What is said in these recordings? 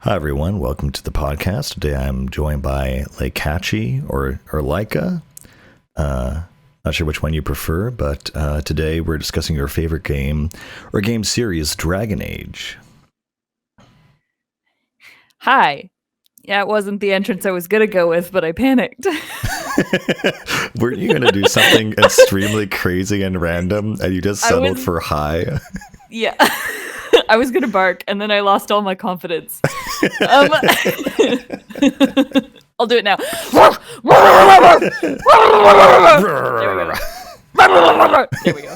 Hi everyone, welcome to the podcast. Today I'm joined by Laika or Laika. Not sure which one you prefer, but today we're discussing your favorite game or game series, Dragon Age. Hi. Yeah, it wasn't the entrance I was going to go with, but I panicked. Were you going to do something extremely crazy and random and you just settled for hi? Yeah. I was going to bark and then I lost all my confidence. I'll do it now. There we go.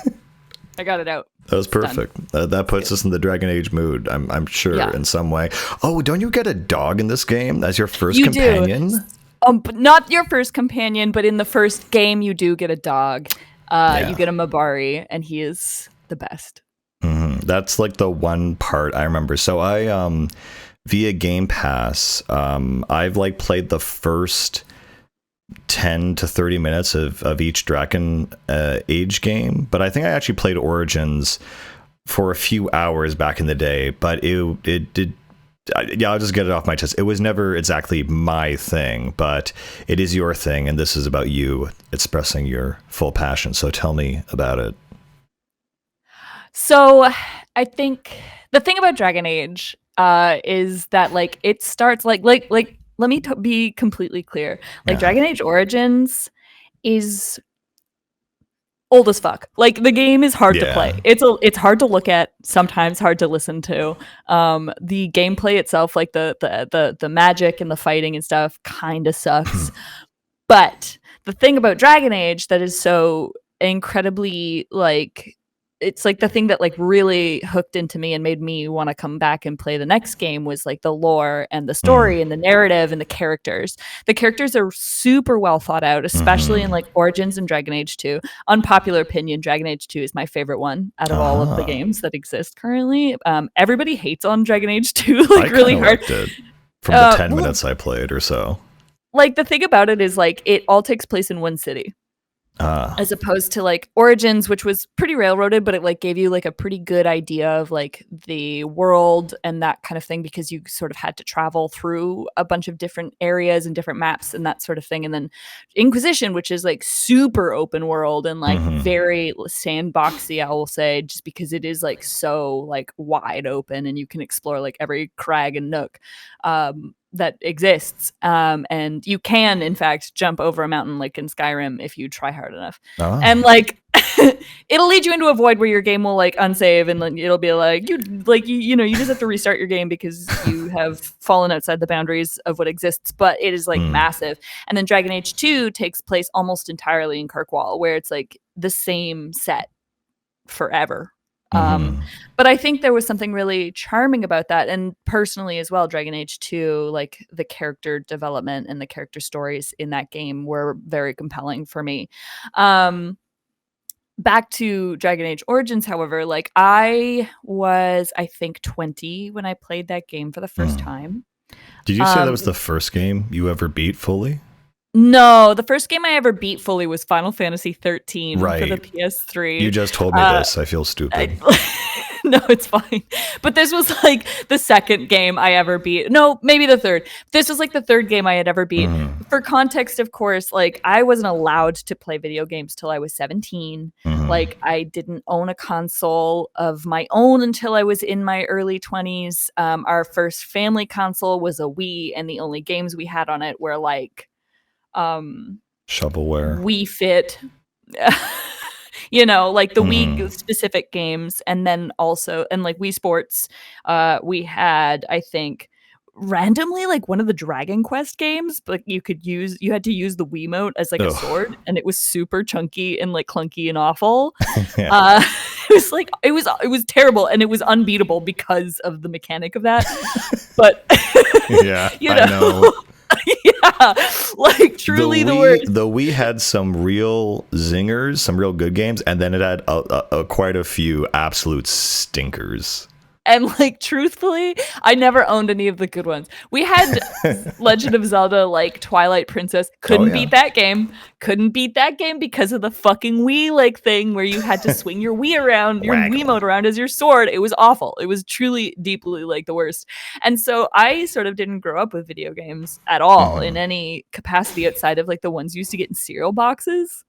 I got it out. That was perfect. That puts us in the Dragon Age mood, I'm sure, in some way. Oh, don't you get a dog in this game as your first companion? But not your first companion, but in the first game you do get a dog. You get a Mabari, and he is the best. Mm-hmm. That's like the one part I remember. So I, via Game Pass, I've like played the first 10 to 30 minutes of each Dragon Age game, but I think I actually played Origins for a few hours back in the day, but it did. I'll just get it off my chest. It was never exactly my thing, but it is your thing, and this is about you expressing your full passion. So tell me about it. So I think the thing about Dragon Age is that like it starts like let me be completely clear. Like Dragon Age Origins is old as fuck. Like the game is hard to play. It's hard to look at, sometimes hard to listen to. The gameplay itself, like the magic and the fighting and stuff, kind of sucks. But the thing about Dragon Age that is so incredibly like, it's like the thing that like really hooked into me and made me want to come back and play the next game was like the lore and the story and the narrative and the characters. The characters are super well thought out, especially in like Origins and Dragon Age 2. Unpopular opinion, Dragon Age 2 is my favorite one out of all of the games that exist currently. Everybody hates on Dragon Age 2 like really hard. Liked it from the 10 minutes I played or so. Like the thing about it is like it all takes place in one city. As opposed to like Origins, which was pretty railroaded, but it like gave you like a pretty good idea of like the world and that kind of thing, because you sort of had to travel through a bunch of different areas and different maps and that sort of thing. And then Inquisition, which is like super open world and like very sandboxy, I will say, just because it is like so like wide open and you can explore like every crag and nook that exists, and you can in fact jump over a mountain like in Skyrim if you try hard enough. And like it'll lead you into a void where your game will like unsave and then it'll be like you just have to restart your game because you have fallen outside the boundaries of what exists. But it is like massive. And then Dragon Age 2 takes place almost entirely in Kirkwall, where it's like the same set forever. But I think there was something really charming about that. And personally as well, Dragon Age 2, like the character development and the character stories in that game were very compelling for me. Back to Dragon Age Origins, however, like I was, I think 20 when I played that game for the first time. Did you say that was the first game you ever beat fully? No, the first game I ever beat fully was Final Fantasy 13 for the PS3. You just told me this. I feel stupid. No, it's fine. But this was like the second game I ever beat. No, maybe the third. This was like the third game I had ever beat. For context, of course, like I wasn't allowed to play video games till I was 17. Like I didn't own a console of my own until I was in my early 20s. Our first family console was a Wii, and the only games we had on it were like shovelware, Wii Fit, like the Wii specific games. And then also, and like Wii Sports, we had, I think, randomly like one of the Dragon Quest games, but you had to use the Wiimote as like a sword, and it was super chunky and like clunky and awful. It was terrible, and it was unbeatable because of the mechanic of that. But I know. Yeah, like truly the worst. The Wii had some real zingers, some real good games, and then it had quite a few absolute stinkers. And like truthfully, I never owned any of the good ones. We had Legend of Zelda like Twilight Princess. Couldn't beat that game. Couldn't beat that game because of the fucking Wii like thing where you had to swing your Wii around, your Wiimote around as your sword. It was awful. It was truly deeply like the worst. And so I sort of didn't grow up with video games at all in any capacity outside of like the ones you used to get in cereal boxes.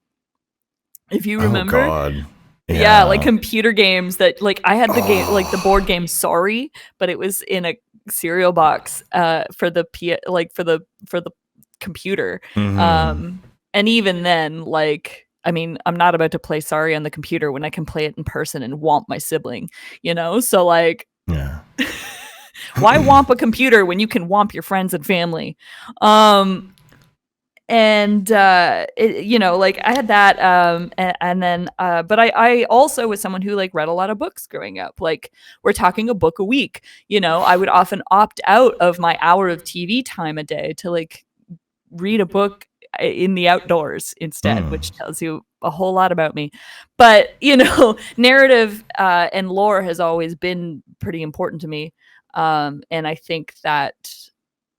If you remember. Oh God. Yeah, like computer games that like I had the game like the board game Sorry, but it was in a cereal box for the for the computer. And even then, like, I mean, I'm not about to play Sorry on the computer when I can play it in person and womp my sibling, you know? So like why womp a computer when you can womp your friends and family? And you know, like I had that and then but I also was someone who like read a lot of books growing up. Like we're talking a book a week, you know. I would often opt out of my hour of TV time a day to like read a book in the outdoors instead, which tells you a whole lot about me. But you know, narrative and lore has always been pretty important to me, and I think that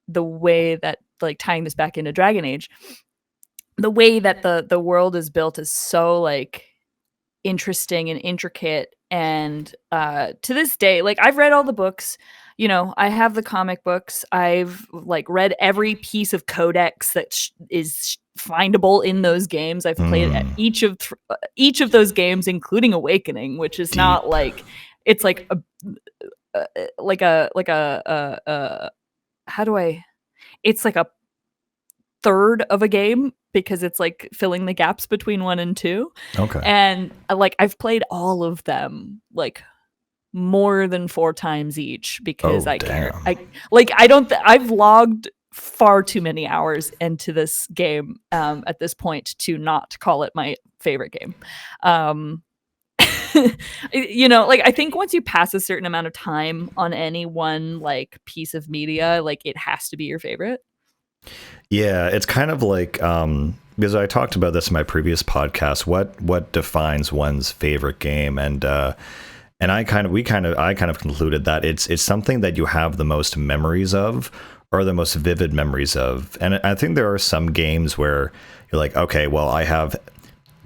the way that, like, tying this back into Dragon Age, the way that the world is built is so like interesting and intricate. And to this day, like I've read all the books, you know, I have the comic books, I've like read every piece of codex that is findable in those games. I've played each of those games, including Awakening, which is not like, it's like how do I, it's like a third of a game because it's like filling the gaps between 1 and 2. Okay. And like I've played all of them like more than 4 times each because I care. I've logged far too many hours into this game at this point to not call it my favorite game. You know, like I think once you pass a certain amount of time on any one like piece of media, like it has to be your favorite. Yeah, it's kind of like because I talked about this in my previous podcast. What defines one's favorite game, and I kind of concluded that it's something that you have the most memories of, or the most vivid memories of. And I think there are some games where you're like, okay, well, I have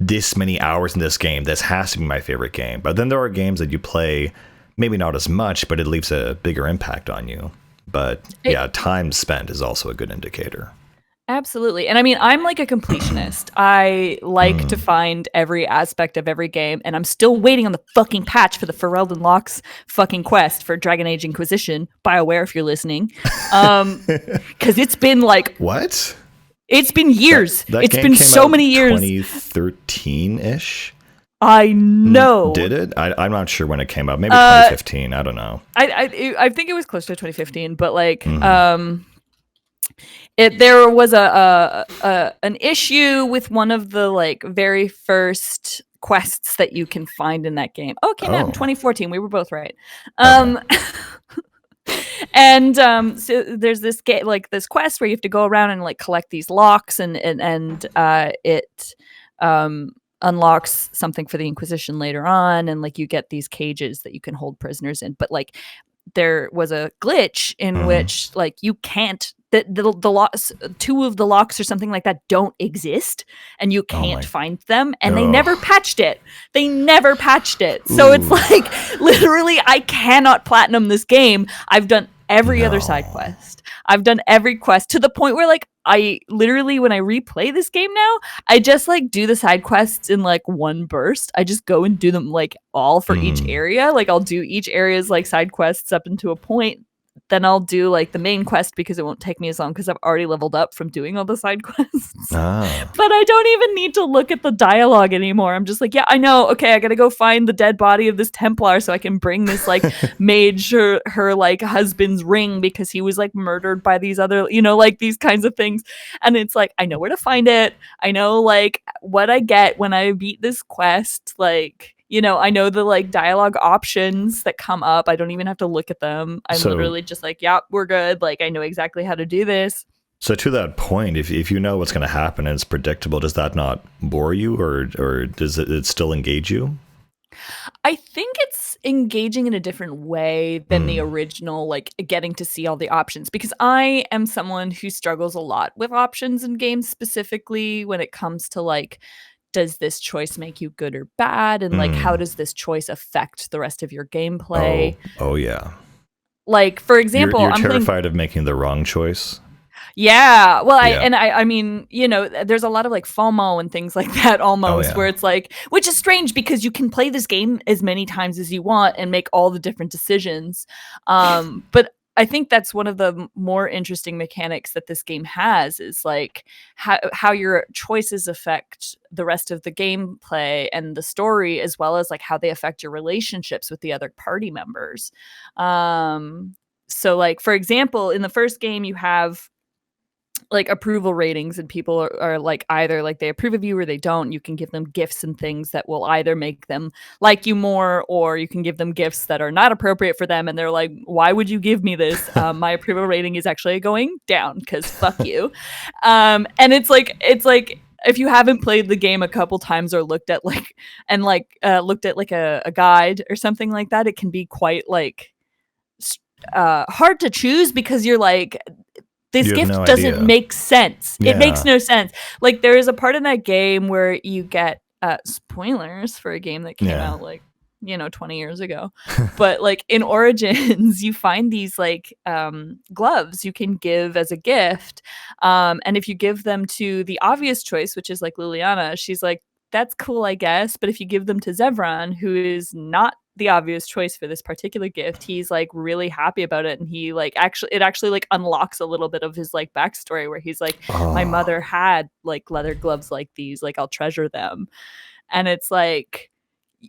this many hours in this game. This has to be my favorite game. But then there are games that you play, maybe not as much, but it leaves a bigger impact on you. But yeah, time spent is also a good indicator. Absolutely. And I mean, I'm like a completionist. I like to find every aspect of every game, and I'm still waiting on the fucking patch for the Ferelden Locks fucking quest for Dragon Age Inquisition. BioWare, if you're listening. Because it's been like... What? It's been years. It's been so many years. 2013-ish? I know. Did it? I'm not sure when it came out. Maybe 2015. I don't know. I think it was close to 2015, but like... there was an issue with one of the like very first quests that you can find in that game. Oh, it came out in 2014. We were both right. And so there's this like this quest where you have to go around and like collect these locks, and it unlocks something for the Inquisition later on, and like you get these cages that you can hold prisoners in. But like there was a glitch in which like you can't, the locks, 2 of the locks or something like that don't exist, and you can't find them, and they never patched it. So it's like literally I cannot platinum this game. I've done every other side quest. I've done every quest to the point where like I literally, when I replay this game now, I just like do the side quests in like one burst. I just go and do them like all for each area. Like I'll do each area's like side quests up into a point. Then I'll do like the main quest because it won't take me as long because I've already leveled up from doing all the side quests. But I don't even need to look at the dialogue anymore. I'm just like, yeah, I know. Okay, I gotta go find the dead body of this Templar so I can bring this like mage her like husband's ring because he was like murdered by these other, you know, like these kinds of things. And it's like, I know where to find it. I know like what I get when I beat this quest. Like, you know, I know the like dialogue options that come up. I don't even have to look at them. I'm literally just like, yeah, we're good. Like I know exactly how to do this. So to that point, if you know what's going to happen and it's predictable, does that not bore you, or does it still engage you? I think it's engaging in a different way than the original, like getting to see all the options, because I am someone who struggles a lot with options in games, specifically when it comes to like, does this choice make you good or bad? And like, how does this choice affect the rest of your gameplay? Oh yeah. Like, for example, You're I'm playing. terrified of making the wrong choice. Yeah. Well, Yeah. I mean, there's a lot of like FOMO and things like that Oh almost, where yeah. it's like, which is strange because you can play this game as many times as you want and make all the different decisions. But I think that's one of the more interesting mechanics that this game has, is like how your choices affect the rest of the gameplay and the story, as well as like how they affect your relationships with the other party members. So like, for example, in the first game you have like approval ratings, and people are like, either like they approve of you or they don't. You can give them gifts and things that will either make them like you more, or you can give them gifts that are not appropriate for them and they're like, why would you give me this? My approval rating is actually going down because fuck you. And it's like if you haven't played the game a couple times or looked at like a guide or something like that, it can be quite like hard to choose, because you're like, this You have no gift doesn't idea. make sense. It makes Yeah. no sense. Like, there is a part in that game where you get spoilers for a game that came Yeah. out like 20 years ago. But like in Origins, you find these like gloves you can give as a gift. And if you give them to the obvious choice, which is like Liliana, she's like, that's cool, I guess. But if you give them to Zevran, who is not the obvious choice for this particular gift, he's like really happy about it, and he like actually like unlocks a little bit of his like backstory, where he's like, my Oh, mother had like leather gloves like these, like I'll treasure them. And it's like,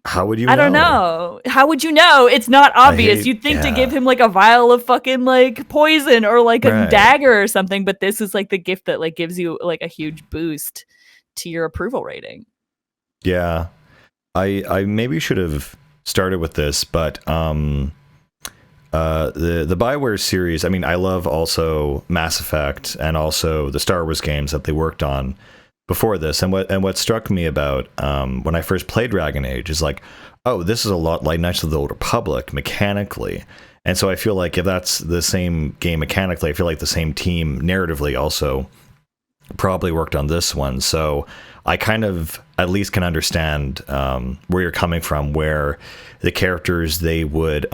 how would you I don't know? know, how would you know? It's not I obvious. hate. You'd think to give Yeah. him like a vial of fucking like poison or like a Right. dagger or something, but this is like the gift that like gives you like a huge boost to your approval rating. Yeah. I maybe should have started with this, but the BioWare series. I mean, I love also Mass Effect and also the Star Wars games that they worked on before this. And what struck me about when I first played Dragon Age is like, oh, this is a lot like Knights of the Old Republic mechanically. And so I feel like if that's the same game mechanically, I feel like the same team narratively also probably worked on this one. So I kind of at least can understand where you're coming from, where the characters they would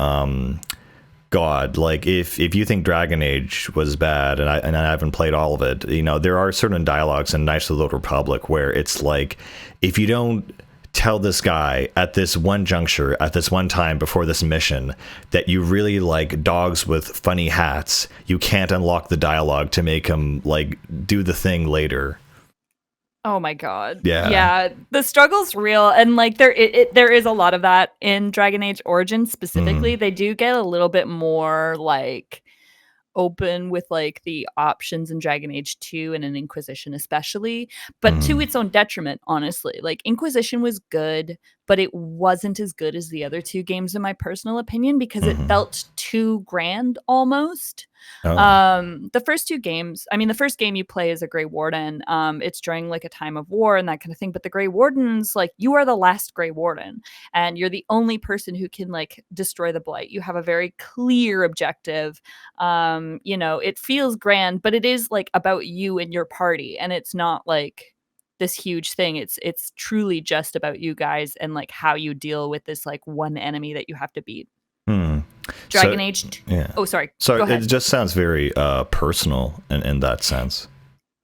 God, like if you think Dragon Age was bad, and I haven't played all of it, there are certain dialogues in Knights of the Old Republic where it's like, if you don't tell this guy at this one juncture, at this one time before this mission, that you really like dogs with funny hats, you can't unlock the dialogue to make him like do the thing later. Oh my god. Yeah. Yeah, the struggle's real, and like there is a lot of that in Dragon Age Origins specifically. Mm. They do get a little bit more like open with like the options in Dragon Age 2 and in Inquisition especially, but to Mm. its own detriment, honestly. Like Inquisition was good, but it wasn't as good as the other two games in my personal opinion, because it Mm-hmm. felt too grand almost. Oh. The first two games, I mean, the first game you play as a Grey Warden. It's during like a time of war and that kind of thing, but the Grey Wardens, like, you are the last Grey Warden and you're the only person who can like destroy the blight. You have a very clear objective. It feels grand, but it is like about you and your party, and it's not like this huge thing. It's truly just about you guys and like how you deal with this like one enemy that you have to beat. Hmm. Dragon So, Age yeah. Oh, sorry, So go it ahead. just sounds very personal in that sense.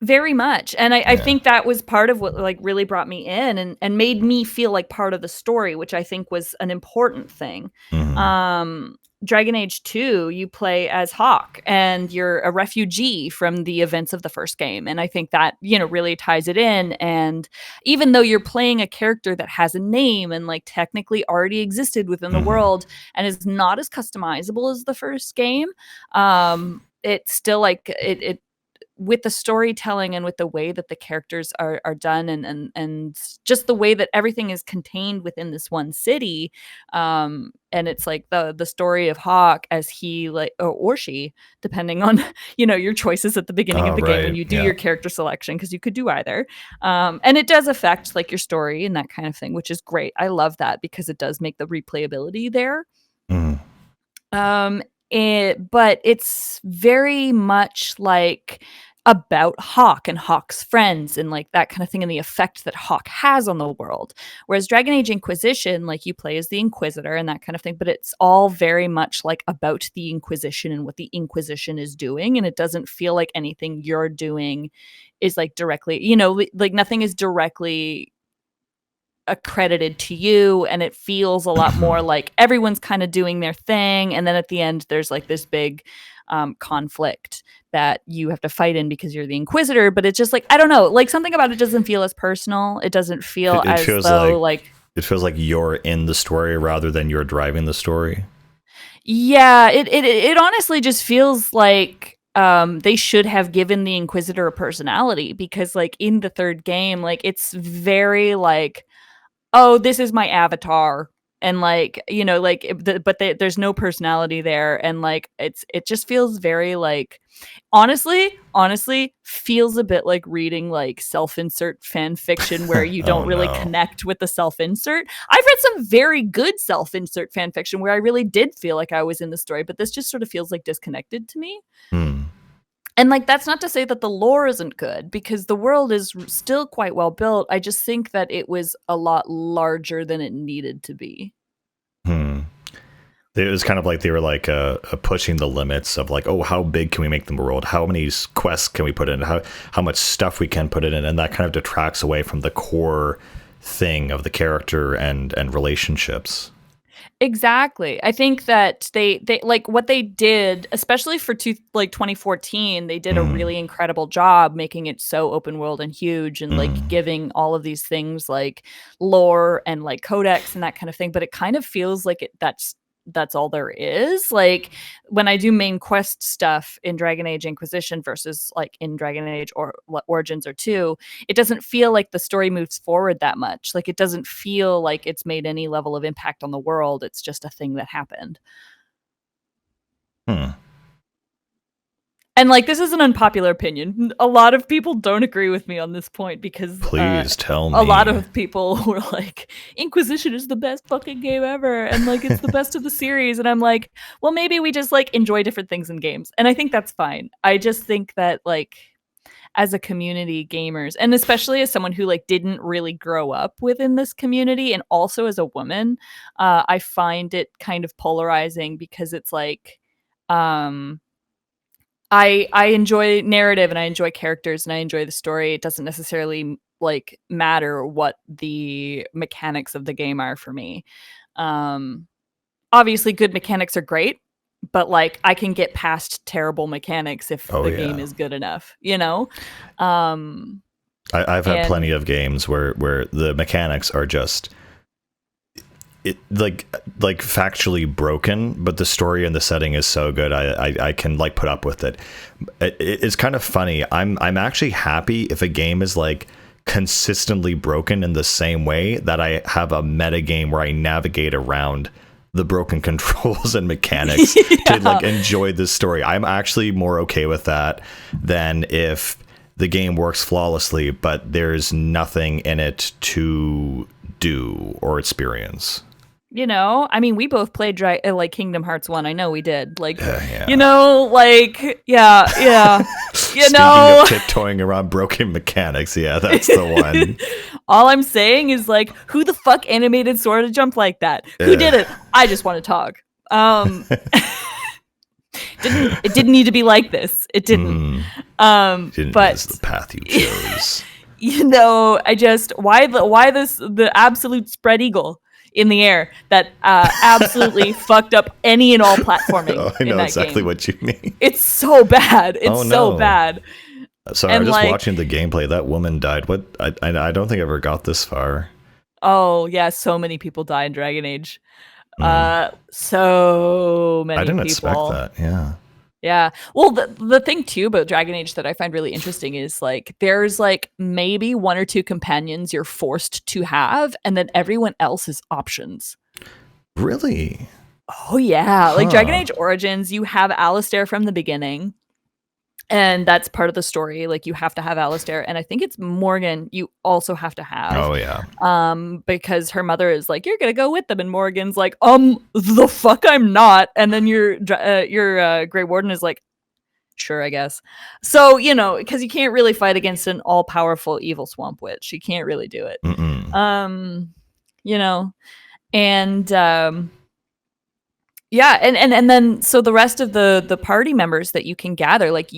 Very much. And I Yeah. think that was part of what like really brought me in and made me feel like part of the story, which I think was an important thing. Mm-hmm. Um, Dragon Age 2, you play as Hawk and you're a refugee from the events of the first game. And I think that, really ties it in. And even though you're playing a character that has a name and like technically already existed within the Mm-hmm. world and is not as customizable as the first game, it's still like it with the storytelling and with the way that the characters are done, and just the way that everything is contained within this one city, and it's like the story of Hawk as he like or she, depending on your choices at the beginning of Oh, the game when right. you do Yeah. your character selection, because you could do either, and it does affect like your story and that kind of thing, which is great. I love that because it does make the replayability there. Mm. Um, but it's very much like about Hawk and Hawk's friends and like that kind of thing, and the effect that Hawk has on the world. Whereas Dragon Age Inquisition, like you play as the Inquisitor and that kind of thing, but it's all very much like about the Inquisition and what the Inquisition is doing, and it doesn't feel like anything you're doing is like directly, like nothing is directly accredited to you, and it feels a lot more like everyone's kind of doing their thing, and then at the end there's like this big conflict that you have to fight in because you're the Inquisitor. But it's just like, I don't know, like something about it doesn't feel as personal. It doesn't feel It as feels though like like it feels like you're in the story rather than you're driving the story. yeah, it honestly just feels like they should have given the Inquisitor a personality, because like in the third game, like it's very like, oh, this is my avatar, and like like there's no personality there, and like it just feels very like, honestly feels a bit like reading like self-insert fan fiction where you Oh don't really no. connect with the self-insert. I've read some very good self-insert fan fiction where I really did feel like I was in the story, but this just sort of feels like disconnected to me. Hmm. And like that's not to say that the lore isn't good, because the world is still quite well built. I just think that it was a lot larger than it needed to be. Hmm. It was kind of like they were like pushing the limits of like, oh, how big can we make the world? How many quests can we put in? How much stuff we can put in, and that kind of detracts away from the core thing of the character and relationships. Exactly. I think that they like what they did, especially for 2014, they did a Mm. really incredible job making it so open world and huge, and like Mm. giving all of these things like lore and like codex and that kind of thing. But it kind of feels like that's all there is. Like when I do main quest stuff in Dragon Age Inquisition versus like in Dragon Age or Origins or 2, it doesn't feel like the story moves forward that much. Like it doesn't feel like it's made any level of impact on the world. It's just a thing that happened. Hmm. And like this is an unpopular opinion. A lot of people don't agree with me on this point, because Please tell a lot me. of people were like, Inquisition is the best fucking game ever, and like it's the best of the series. And I'm like, well, maybe we just like enjoy different things in games, and I think that's fine. I just think that like as a community, gamers, and especially as someone who like didn't really grow up within this community, and also as a woman, I find it kind of polarizing, because it's like I enjoy narrative, and I enjoy characters, and I enjoy the story. It doesn't necessarily like matter what the mechanics of the game are for me. Um, Obviously, good mechanics are great, but like I can get past terrible mechanics if Oh the game yeah. is good enough, you know. Um, I've had plenty and of games where the mechanics are just like factually broken, but the story and the setting is so good. I can like put up with it. It's kind of funny. I'm actually happy if a game is like consistently broken in the same way that I have a meta game where I navigate around the broken controls and mechanics to like enjoy the story. I'm actually more okay with that than if the game works flawlessly, but there's nothing in it to do or experience. I mean, we both played like Kingdom Hearts 1. I know we did. Like, Yeah. like, yeah. Speaking of tiptoeing around broken mechanics, yeah, that's the one. All I'm saying is like, who the fuck animated Sora to jump like that? Who did it? I just want to talk. It didn't need to be like this. It didn't. But Is the path you chose. I just why the absolute spread eagle in the air that absolutely fucked up any and all platforming. Oh, I know exactly game. what you mean. It's so bad. It's so bad. Sorry, I'm just watching the gameplay. That woman died. What? I don't think I ever got this far. Oh yeah, so many people die in Dragon Age. So many people. I didn't expect that. Yeah. Yeah. Well, the thing too about Dragon Age that I find really interesting is like there's like maybe one or two companions you're forced to have, and then everyone else is options. Really? Oh yeah. Like Dragon Huh. Age Origins, you have Alistair from the beginning. And that's part of the story. Like you have to have Alistair, and I think it's Morgan you also have to have. Oh yeah. Because her mother is like, "You're gonna go with them," and Morgan's like, the fuck I'm not. And then your Grey Warden is like, "Sure, I guess." So, because you can't really fight against an all-powerful evil swamp witch. You can't really do it. Mm-mm. Um, you know, and yeah, and then so the rest of the party members that you can gather, like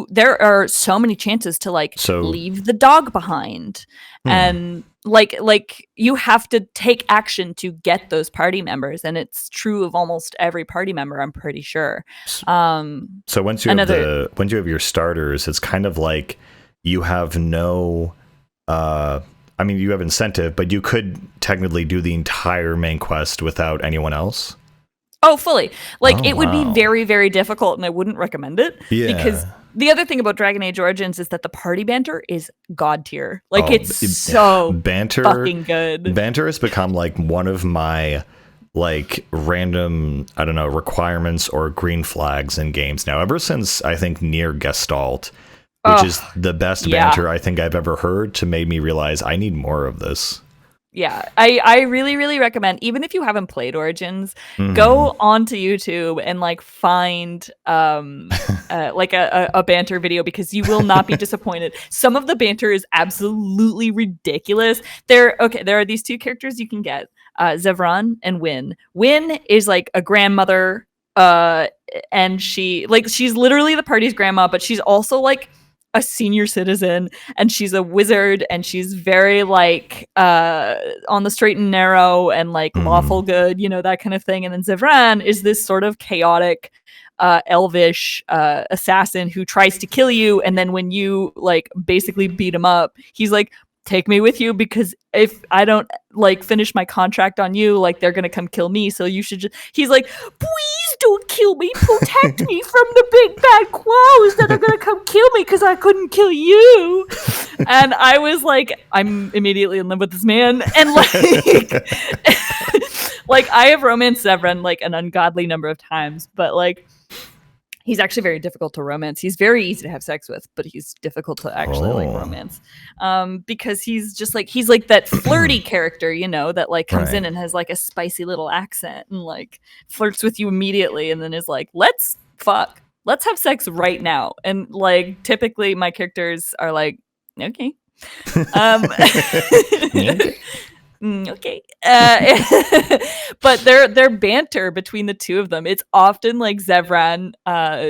there are so many chances to like So, leave the dog behind, hmm. and like you have to take action to get those party members, and it's true of almost every party member, I'm pretty sure. So Another once you have your starters, it's kind of like you have no I mean you have incentive, but you could technically do the entire main quest without anyone else. Oh, fully. Like, Oh it would be wow. very, very difficult, and I wouldn't recommend it because Yeah. the other thing about Dragon Age Origins is that the party banter is god tier. Like, Oh, it's so banter fucking good. banter has become like one of my like random, I don't know, requirements or green flags in games now. Ever since I think Near Gestalt, which is Oh, the best yeah. banter I think I've ever heard, to made me realize I need more of this. Yeah, I really, really recommend, even if you haven't played Origins, Hmm. go onto YouTube and like find like a banter video, because you will not be disappointed. Some of the banter is absolutely ridiculous. There are these two characters you can get, Zevran and Win. Win is like a grandmother, and she's literally the party's grandma, but she's also like a senior citizen, and she's a wizard, and she's very like on the straight and narrow and like Hmm. lawful good, that kind of thing. And then Zevran is this sort of chaotic elvish assassin who tries to kill you, and then when you like basically beat him up, he's like, take me with you, because if I don't like finish my contract on you, like they're gonna come kill me, so you should just he's like, please don't kill me, protect me from the big bad crows that are gonna come kill me because I couldn't kill you. And I was like, I'm immediately in love with this man, and like like I have romanced Zevran like an ungodly number of times, but like he's actually very difficult to romance. He's very easy to have sex with, but he's difficult to actually like Oh. romance, because he's like that flirty character, that like comes Right. in and has like a spicy little accent and like flirts with you immediately, and then is like, let's fuck, let's have sex right now. And like typically my characters are like, okay. um Okay. Okay. But their banter between the two of them, it's often like Zevran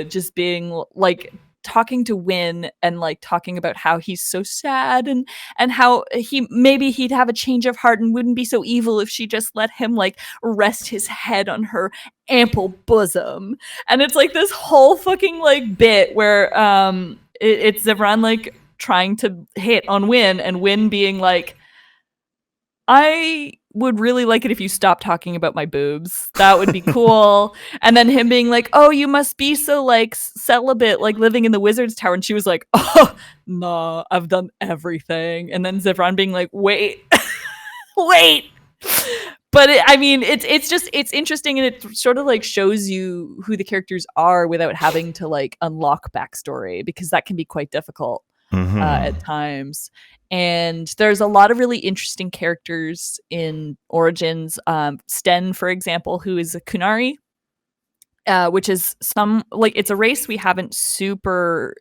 just being like talking to Win and like talking about how he's so sad, and how he'd have a change of heart and wouldn't be so evil if she just let him like rest his head on her ample bosom. And it's like this whole fucking like bit where it's Zevran like trying to hit on Win, and Win being like, I would really like it if you stopped talking about my boobs. That would be cool. And then him being like, "Oh, you must be so like celibate, like living in the wizard's tower." And she was like, "Oh, no, I've done everything." And then Zevran being like, "Wait, wait." But I mean, it's interesting, and it sort of like shows you who the characters are without having to like unlock backstory, because that can be quite difficult at Hmm. times. And there's a lot of really interesting characters in Origins. Sten, for example, who is a Kunari, which is some like it's a race we haven't super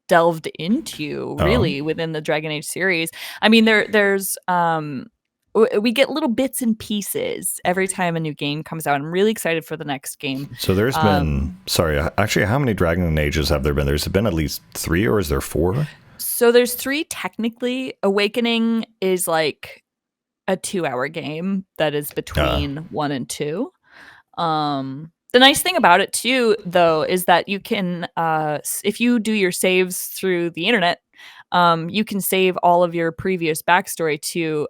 delved into Oh. really within the Dragon Age series. I mean, there's we get little bits and pieces every time a new game comes out. I'm really excited for the next game. So there's been, Um, sorry, actually, how many Dragon Ages have there been? There's been at least three, or is there four? so there's three technically. Awakening is like a 2-hour game that is Uh, between 1 and 2. The nice thing about it too, though, is that you can, if you do your saves through the internet, you can save all of your previous backstory to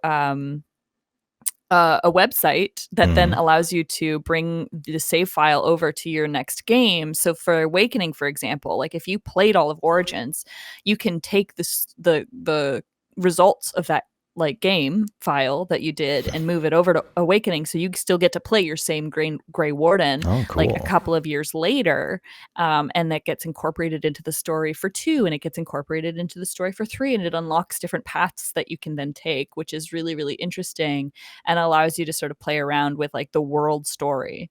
a website that then allows you to bring the save file over to your next game. So for Awakening, for example, like if you played all of Origins, you can take the results of that like game file that you did and move it over to Awakening, so you still get to play your same Grey Warden like a couple of years later, and that gets incorporated into the story for 2, and it gets incorporated into the story for 3, and it unlocks different paths that you can then take, which is really, really interesting and allows you to sort of play around with like the world story.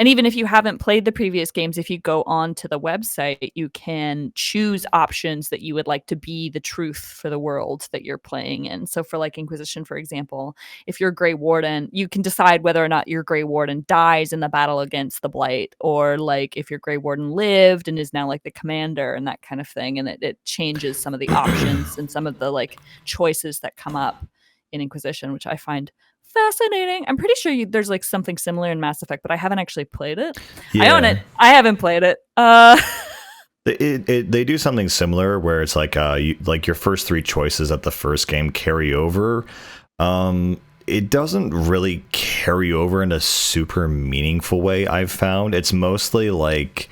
And even if you haven't played the previous games, if you go on to the website, you can choose options that you would like to be the truth for the world that you're playing in. So for like Inquisition, for example, if you're Grey Warden, you can decide whether or not your Grey Warden dies in the battle against the Blight, or like if your Grey Warden lived and is now like the commander and that kind of thing. And it changes some of the options and some of the like choices that come up in Inquisition, which I find fascinating. I'm pretty sure there's like something similar in Mass Effect, but I haven't actually played it. Yeah. I own it. I haven't played it. They do something similar where it's like like your first 3 choices at the first game carry over. It doesn't really carry over in a super meaningful way, I've found. It's mostly like,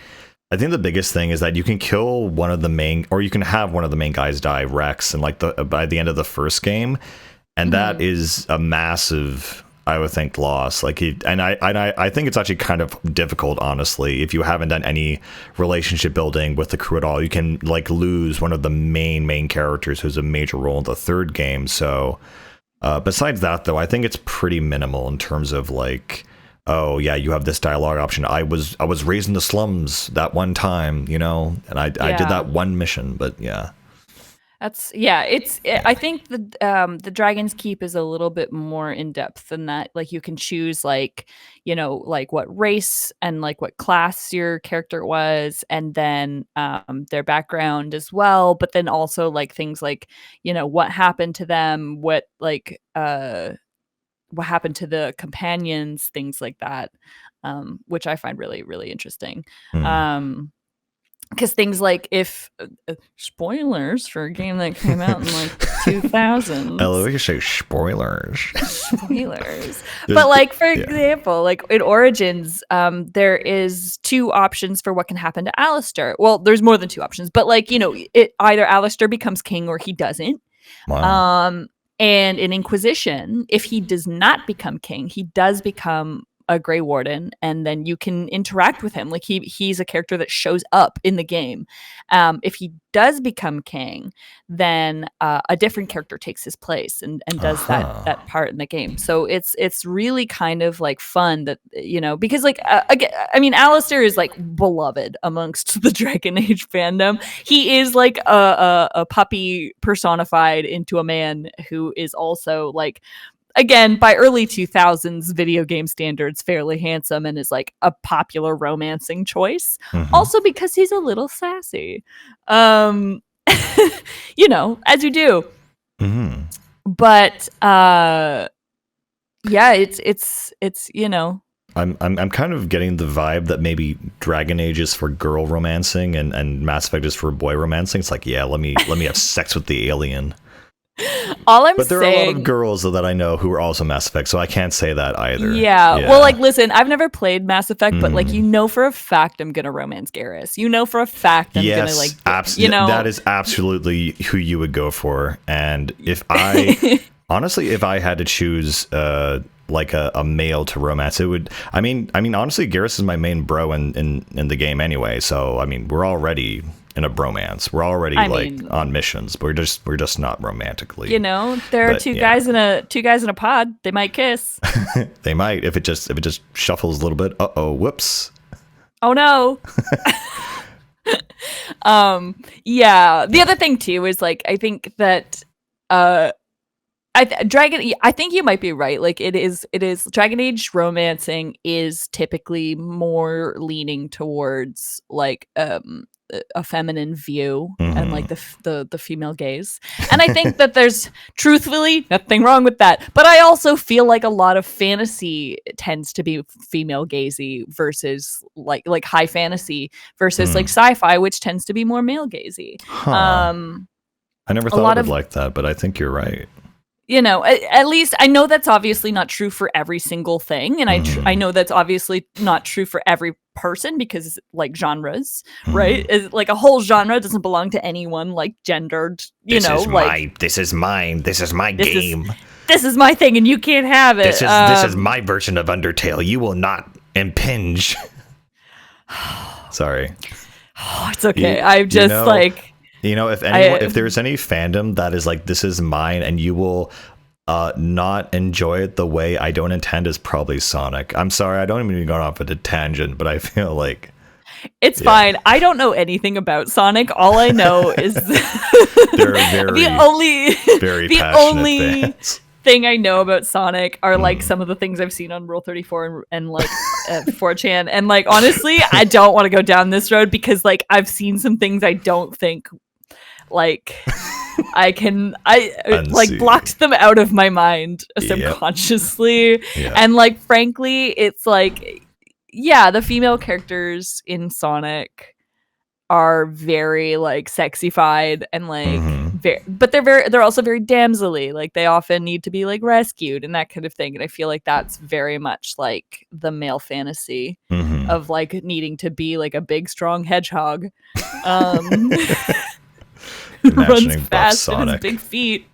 I think the biggest thing is that you can kill one of the main, or you can have one of the main guys die, Rex, and like by the end of the first game. And that is a massive, I would think, loss. Like, I think it's actually kind of difficult, honestly, if you haven't done any relationship building with the crew at all. You can like lose one of the main characters who's a major role in the third game. So, besides that, though, I think it's pretty minimal in terms of like, oh yeah, you have this dialogue option. I was raised in the slums that one time, you know, and I did that one mission, but yeah. I think the Dragon's Keep is a little bit more in depth than that. Like you can choose like, you know, like what race and like what class your character was, and then their background as well, but then also like things like, you know, what happened to them, what happened to the companions, things like that, which I find really, really interesting. Because things like if spoilers for a game that came out in like 2000s. I love you say spoilers. But like, for example, like in Origins, there is 2 options for what can happen to Alistair. Well, there's more than 2 options, but like, you know, either Alistair becomes king or he doesn't. Wow. And in Inquisition, if he does not become king, he does become a Grey Warden, and then you can interact with him. Like he's a character that shows up in the game. If he does become king, then a different character takes his place and does that part in the game. So it's really kind of like fun that, you know, because like again, I mean, Alistair is like beloved amongst the Dragon Age fandom. He is like a puppy personified into a man who is also like, again, by early 2000s video game standards, fairly handsome and is like a popular romancing choice. Also because he's a little sassy. You know, as you do. But yeah, it's you know. I'm kind of getting the vibe that maybe Dragon Age is for girl romancing and Mass Effect is for boy romancing. It's like, yeah, let me have sex with the alien. But there are a lot of girls that I know who are also Mass Effect, so I can't say that either. Yeah. Well, like, listen, I've never played Mass Effect, but like, you know, for a fact, I'm gonna romance Garrus. You know, for a fact, I'm gonna like, you know, that is absolutely who you would go for. And if I honestly, if I had to choose, like a male to romance, it would. I mean, honestly, Garrus is my main bro in the game anyway. So I mean, we're already in a bromance. We're already on missions. We're just not romantically. You know, there are two guys in a pod. They might kiss. They might if it just shuffles a little bit. Whoops. Oh no. Yeah. The other thing too is like, I think that I think you might be right. Like it is Dragon Age romancing is typically more leaning towards like a feminine view and like the female gaze. And I think that there's truthfully nothing wrong with that. But I also feel like a lot of fantasy tends to be female gazy versus like high fantasy versus like sci-fi, which tends to be more male gazy. I never thought of it like that, but I think you're right. you know, at least I know that's obviously not true for every single thing, and I know that's obviously not true for every person, because like genres, right? Is like a whole genre doesn't belong to any one like gendered, you know, like this is mine, this is my game. This is my thing and you can't have it. This is my version of Undertale. You will not impinge. Sorry. Oh, it's okay. I'm just like, if there's any fandom that is like, this is mine, and you will not enjoy it the way I don't intend, is probably Sonic. I'm sorry, I don't even go off at a tangent, but I feel like it's fine. I don't know anything about Sonic. All I know is they're very the only fans. Thing I know about Sonic are like some of the things I've seen on Rule 34 and like 4chan, and like honestly I don't want to go down this road, because like I've seen some things I don't think like I like blocked them out of my mind subconsciously. And like frankly it's like, yeah, the female characters in Sonic are very like sexified and like but they're also very damsel-y. Like they often need to be like rescued and that kind of thing, and I feel like that's very much like the male fantasy of like needing to be like a big strong hedgehog who runs fast and has big feet.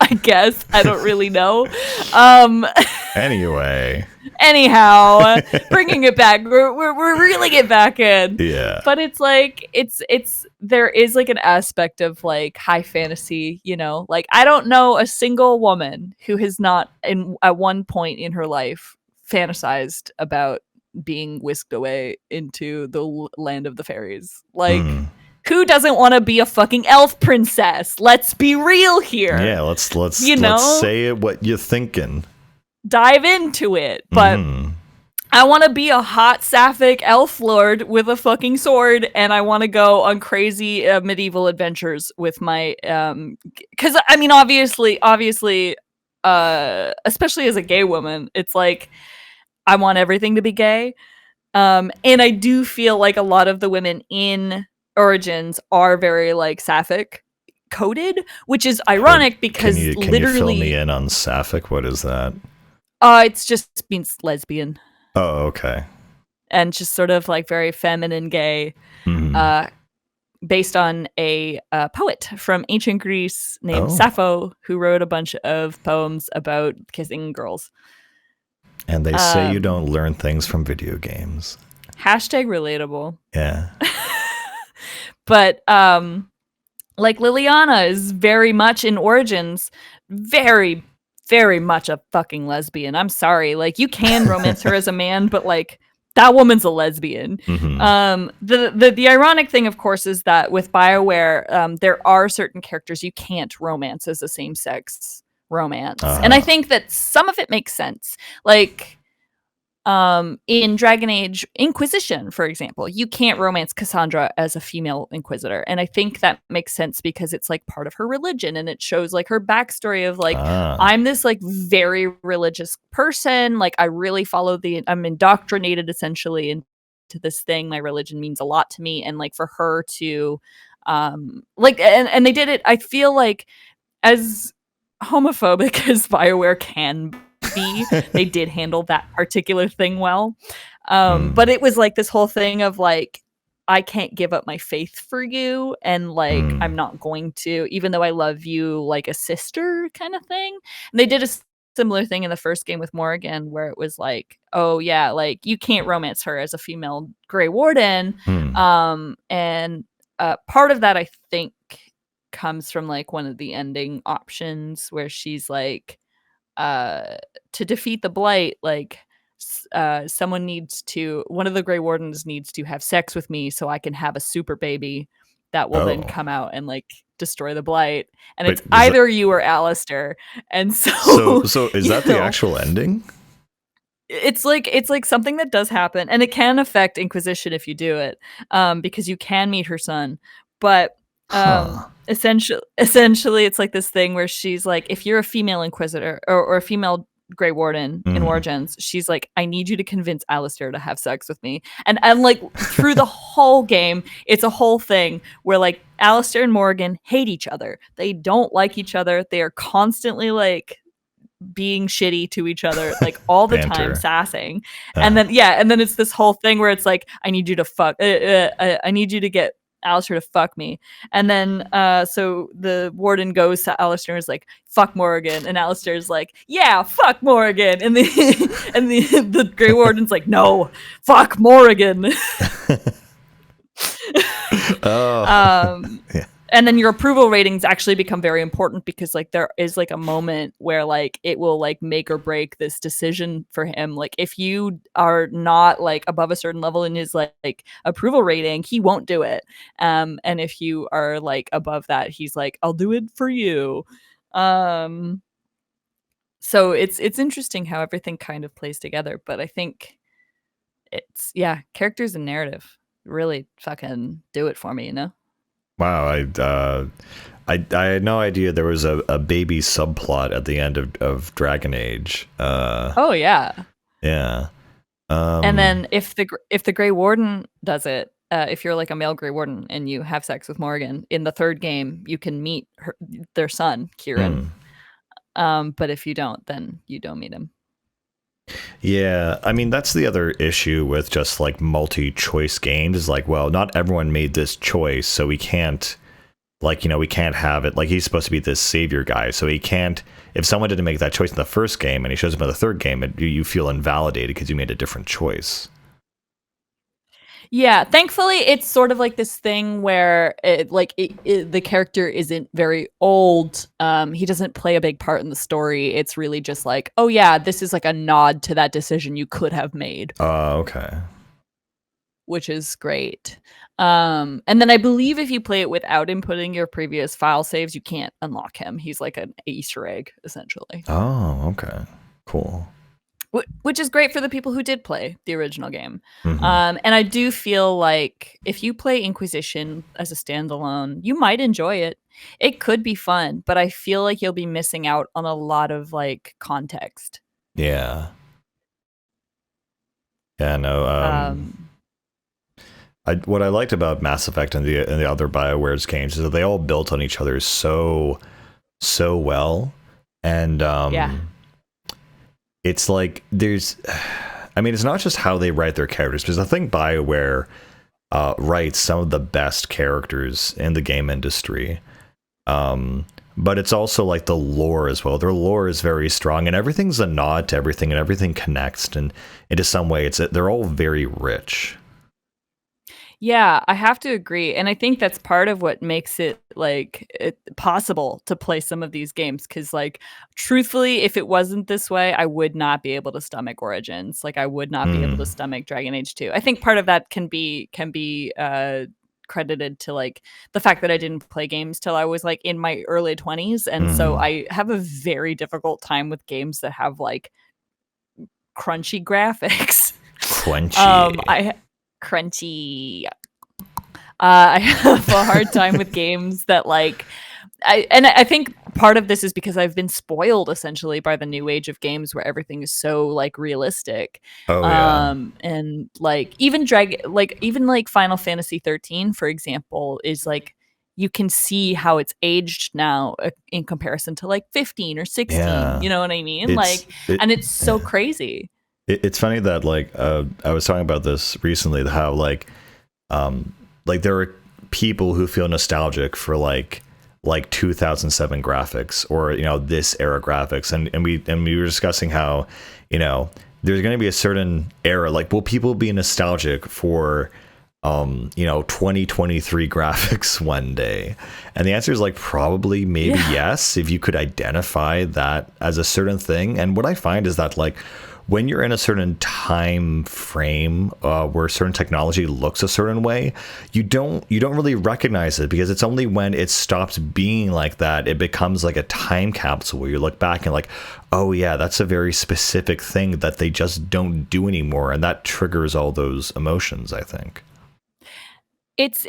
I guess I don't really know. Anyhow, bringing it back, we're reeling it back in. Yeah. But it's like it's there is like an aspect of like high fantasy, you know. Like I don't know a single woman who has not at one point in her life fantasized about being whisked away into the land of the fairies. Like who doesn't want to be a fucking elf princess? Let's be real here. Yeah, let's say it what you're thinking. Dive into it. But I want to be a hot sapphic elf lord with a fucking sword, and I want to go on crazy medieval adventures with my because I mean obviously especially as a gay woman, it's like I want everything to be gay. And I do feel like a lot of the women in Origins are very like sapphic coded, which is ironic because can you fill me in on sapphic? What is that? It's just means lesbian. Oh, okay. And just sort of like very feminine gay, based on a poet from ancient Greece named Sappho, who wrote a bunch of poems about kissing girls. And they say you don't learn things from video games. #relatable. Yeah. But like Liliana is very much in Origins, very, very much a fucking lesbian. I'm sorry. Like you can romance her as a man, but like that woman's a lesbian. The ironic thing, of course, is that with BioWare, there are certain characters you can't romance as a same-sex romance. And I think that some of it makes sense. Like in Dragon Age Inquisition, for example, you can't romance Cassandra as a female Inquisitor, and I think that makes sense because it's like part of her religion, and it shows like her backstory of like I'm this like very religious person, like I really follow I'm indoctrinated essentially into this thing. My religion means a lot to me, and like for her to like and they did it, I feel like, as homophobic as BioWare can be, they did handle that particular thing well. But it was like this whole thing of like, I can't give up my faith for you, and like I'm not going to, even though I love you like a sister kind of thing. And they did a similar thing in the first game with Morrigan, where it was like, oh yeah, like you can't romance her as a female Grey Warden. And part of that I think comes from like one of the ending options where she's like, to defeat the blight, like one of the Grey Wardens needs to have sex with me so I can have a super baby that will then come out and like destroy the blight. And it's either you or Alistair. And so is that the actual ending? It's like something that does happen, and it can affect Inquisition if you do it, because you can meet her son. But essentially it's like this thing where she's like, if you're a female Inquisitor or a female Grey Warden in Mm. Origins, she's like, I need you to convince Alistair to have sex with me. And like through the whole game, it's a whole thing where like Alistair and Morrigan hate each other. They don't like each other. They are constantly like being shitty to each other, like all the time, Banter. sassing. And then it's this whole thing where it's like, I need you to fuck, I need you to get Alistair to fuck me. And then so the warden goes to Alistair and is like, fuck Morrigan. And Alistair's like, yeah, fuck Morrigan. And the Grey Warden's like, no, fuck Morrigan. Yeah. And then your approval ratings actually become very important because like there is like a moment where like it will like make or break this decision for him. Like if you are not like above a certain level in his like approval rating, he won't do it. And if you are like above that, he's like, I'll do it for you. So it's interesting how everything kind of plays together, but I think it's characters and narrative really fucking do it for me, you know? Wow, I had no idea there was a baby subplot at the end of Dragon Age. Oh yeah. Yeah. And then if the Grey Warden does it, if you're like a male Grey Warden and you have sex with Morrigan in the third game, you can meet their son, Kieran. But if you don't, then you don't meet him. Yeah, I mean that's the other issue with just like multi-choice games is like, well, not everyone made this choice, so we can't we can't have it like he's supposed to be this savior guy, so he can't. If someone didn't make that choice in the first game and he shows up in the third game, you feel invalidated because you made a different choice. Yeah, thankfully it's sort of like this thing where the character isn't very old. He doesn't play a big part in the story. It's really just like, oh yeah, this is like a nod to that decision you could have made. Okay. Which is great. And then I believe if you play it without inputting your previous file saves, you can't unlock him. He's like an Easter egg, essentially. Oh, okay. Cool. Which is great for the people who did play the original game. Mm-hmm. And I do feel like if you play Inquisition as a standalone, you might enjoy it. It could be fun, but I feel like you'll be missing out on a lot of like context. Yeah. Yeah, no. What I liked about Mass Effect and the other BioWare's games is that they all built on each other so well, and it's like I mean, it's not just how they write their characters, because I think BioWare writes some of the best characters in the game industry, but it's also like the lore as well. Their lore is very strong, and everything's a nod to everything, and everything connects, and into some way, they're all very rich. Yeah, I have to agree. And I think that's part of what makes it possible to play some of these games. Cause like truthfully, if it wasn't this way, I would not be able to stomach Origins. Like I would not be able to stomach Dragon Age 2. I think part of that can be credited to like the fact that I didn't play games till I was like in my early 20s. And so I have a very difficult time with games that have like crunchy graphics. Crunchy. I have a hard time with games that like I think part of this is because I've been spoiled essentially by the new age of games where everything is so like realistic. And like even Final Fantasy 13, for example, is like you can see how it's aged now in comparison to like 15 or 16. Yeah. You know what I mean? And it's so crazy. It's funny that I was talking about this recently, how like there are people who feel nostalgic for like 2007 graphics or this era graphics, and we were discussing how there's going to be a certain era, like will people be nostalgic for 2023 graphics one day? And the answer is like probably maybe yes, if you could identify that as a certain thing. And what I find is that like when you're in a certain time frame where certain technology looks a certain way, you don't really recognize it, because it's only when it stops being like that it becomes like a time capsule where you look back and like, oh yeah, that's a very specific thing that they just don't do anymore, and that triggers all those emotions, I think.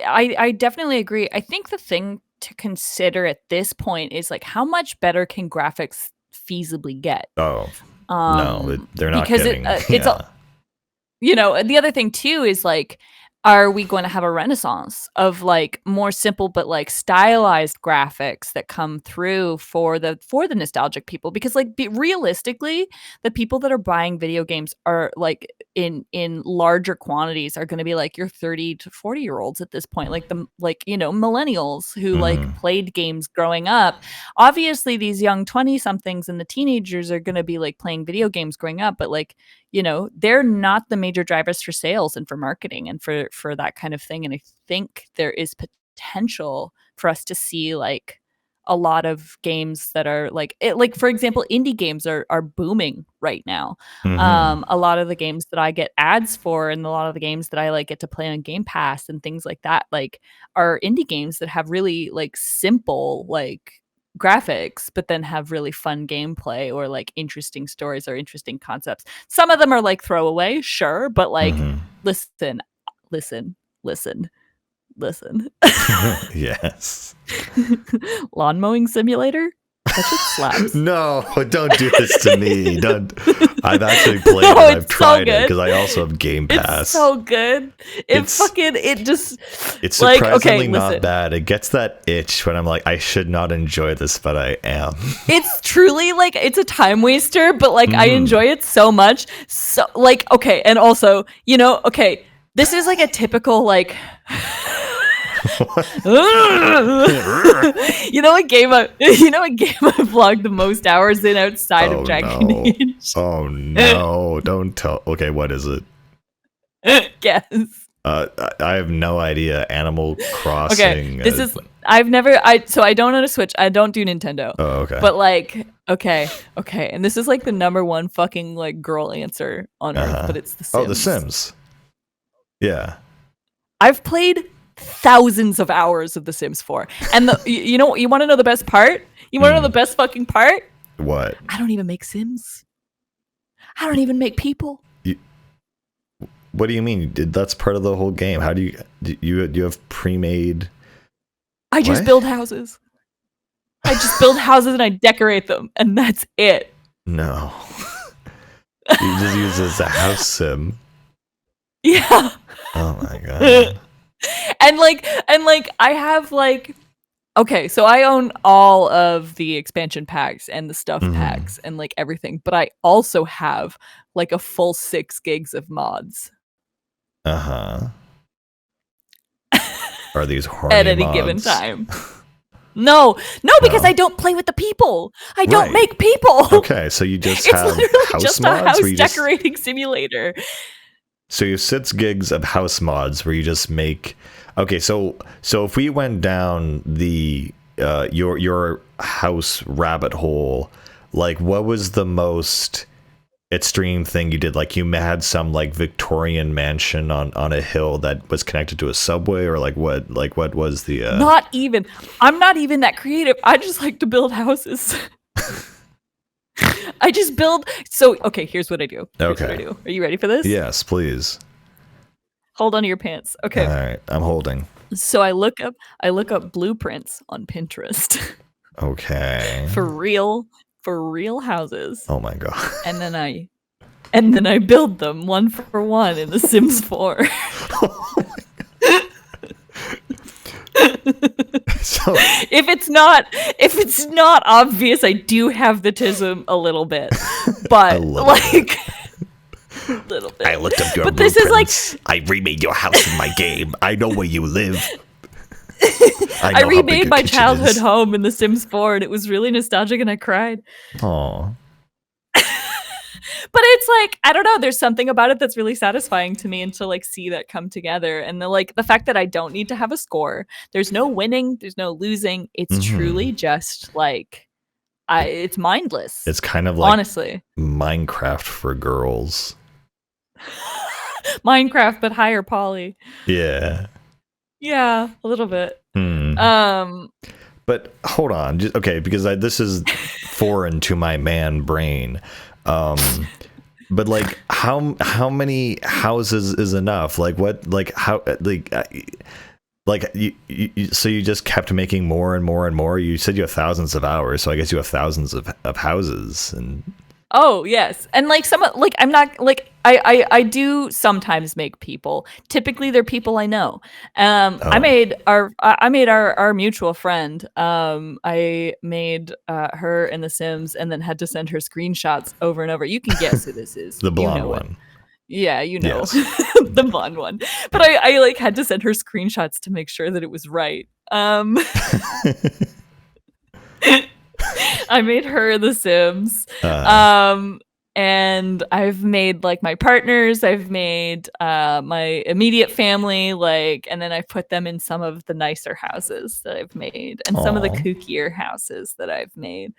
I definitely agree. I think the thing to consider at this point is like how much better can graphics feasibly get? Oh. No, they're not because getting. it's the other thing too is like, are we going to have a renaissance of like more simple but like stylized graphics that come through for the nostalgic people? Because like realistically, the people that are buying video games are like in larger quantities are going to be like your 30 to 40-year-olds at this point, like millennials who like played games growing up. Obviously these young 20 somethings and the teenagers are going to be like playing video games growing up, but like, they're not the major drivers for sales and for marketing and for that kind of thing. And I think there is potential for us to see like a lot of games that are like for example, indie games are booming right now. A lot of the games that I get ads for and a lot of the games that I like get to play on Game Pass and things like that, like, are indie games that have really like simple like graphics, but then have really fun gameplay or like interesting stories or interesting concepts. Some of them are like throwaway, sure, but like listen. Yes. Lawn mowing simulator? That shit slaps. No, don't do this to me. Don't. I've actually played it. I've tried it because I also have Game Pass. It's so good. It's surprisingly not bad. It gets that itch when I'm like, I should not enjoy this, but I am. It's truly like, it's a time waster, but like I enjoy it so much. So like, okay, and also, this is like a typical like a game I vlogged the most hours in outside of Jack and Age. Oh no, don't tell. Okay, what is it? Guess. I have no idea. Animal Crossing. Okay, I don't own a Switch. I don't do Nintendo. Oh, okay. But like, okay, and this is like the number one fucking like girl answer on earth, but it's The Sims. Oh, The Sims. Yeah. I've played thousands of hours of The Sims 4. And you want to know the best part? You want to know the best fucking part? What? I don't even make Sims. I don't even make people. What do you mean? That's part of the whole game. How do you have pre-made? I just build houses. I just build houses and I decorate them, and that's it. No. You just use it as a house sim. Yeah. Oh my god. and like I have like, okay, so I own all of the expansion packs and the stuff packs and like everything, but I also have like a full 6 gigs of mods. Are these horny at any mods? given time? No, because I don't play with the people. I don't make people. Okay, so you just have house just mods a house decorating simulator. So you have 6 gigs of house mods where you just make. Okay, so if we went down the your house rabbit hole, like what was the most extreme thing you did? Like you had some like Victorian mansion on a hill that was connected to a subway, or like what was the Not even. I'm not even that creative. I just like to build houses. I just build. So, okay, here's what I do. Are you ready for this? Yes, please. Hold on to your pants. Okay. All right, I'm holding. So I look up blueprints on Pinterest. Okay. for real houses. Oh my god. And then I build them one for one in The Sims 4. Oh my god. So if it's not obvious, I do have the tism a little bit, but like a little bit. I looked up your blueprints. This is like, I remade your house in my game. I know where you live. I remade my childhood home in The Sims 4, and it was really nostalgic, and I cried. Aww. But it's like, I don't know, there's something about it that's really satisfying to me, and to like see that come together, and the fact that I don't need to have a score. There's no winning, there's no losing. It's truly just like it's mindless. It's kind of like, honestly, Minecraft for girls. Minecraft but higher poly. Yeah, a little bit. But hold on, okay, because this is foreign to my man brain. But like how many houses is enough? Like what? Like how? Like you so you just kept making more and more and more. You said you have thousands of hours, so I guess you have thousands of houses. And Oh yes, and like some like I'm not like I do sometimes make people. Typically, they're people I know. Oh, I made our mutual friend. I made her in The Sims, and then had to send her screenshots over and over. You can guess who this is. the You blonde know it. one. Yeah, you know Yes. the blonde one. But I like had to send her screenshots to make sure that it was right. I made her The Sims. uh, Um, and I've made like my partners, I've made my immediate family, like, and then I've put them in some of the nicer houses that I've made and some of the aw. kookier houses that I've made.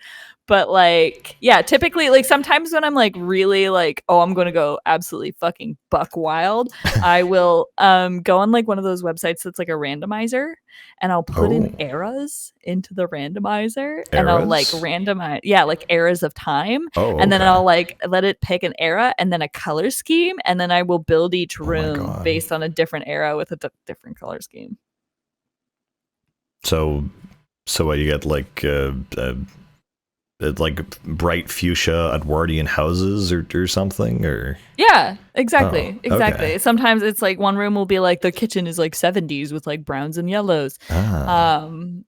But like, yeah, typically, like sometimes when I'm like really like, oh, I'm gonna go absolutely fucking buck wild, I will go on like one of those websites that's like a randomizer, and I'll put in Oh, eras into the randomizer, and I'll like eras? randomize, yeah, like eras of time, Oh, and then okay. I'll like let it pick an era and then a color scheme, and then I will build each Oh my room god. based on a different era with a different color scheme. So, so what, you get like bright fuchsia Edwardian houses or something, or Yeah, oh, exactly, okay. exactly. Sometimes it's like one room will be like the kitchen is like 70s with like browns and yellows. Ah, Um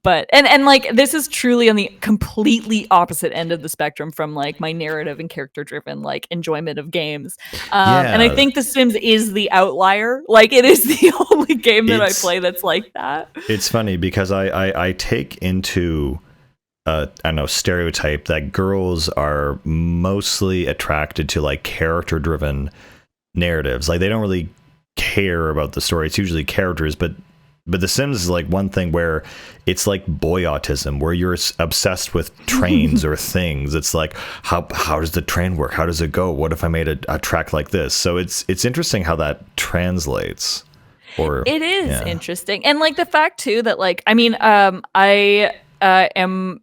but and like this is truly on the completely opposite end of the spectrum from like my narrative and character driven like enjoyment of games. And I yeah. think The Sims is the outlier. Like it is the only game that I It's play that's like that. it's funny because I take into I don't know, stereotype that girls are mostly attracted to like character driven narratives. Like they don't really care about the story. It's usually characters, but The Sims is like one thing where it's like boy autism, where you're obsessed with trains or things. It's like how does the train work? How does it go? What if I made a track like this? So it's interesting how that translates. Or It is yeah. interesting. And like the fact too that like I mean I am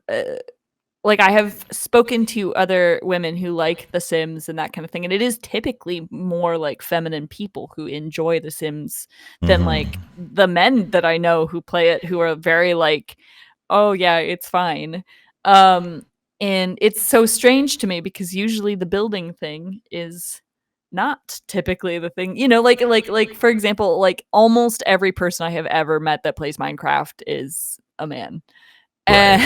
like I have spoken to other women who like The Sims and that kind of thing, and it is typically more like feminine people who enjoy The Sims than like Mm-hmm. the men that I know who play it, who are very like, oh yeah, it's fine. Um, and it's so strange to me because usually the building thing is not typically the thing, like for example, like almost every person I have ever met that plays Minecraft is a man, Right. and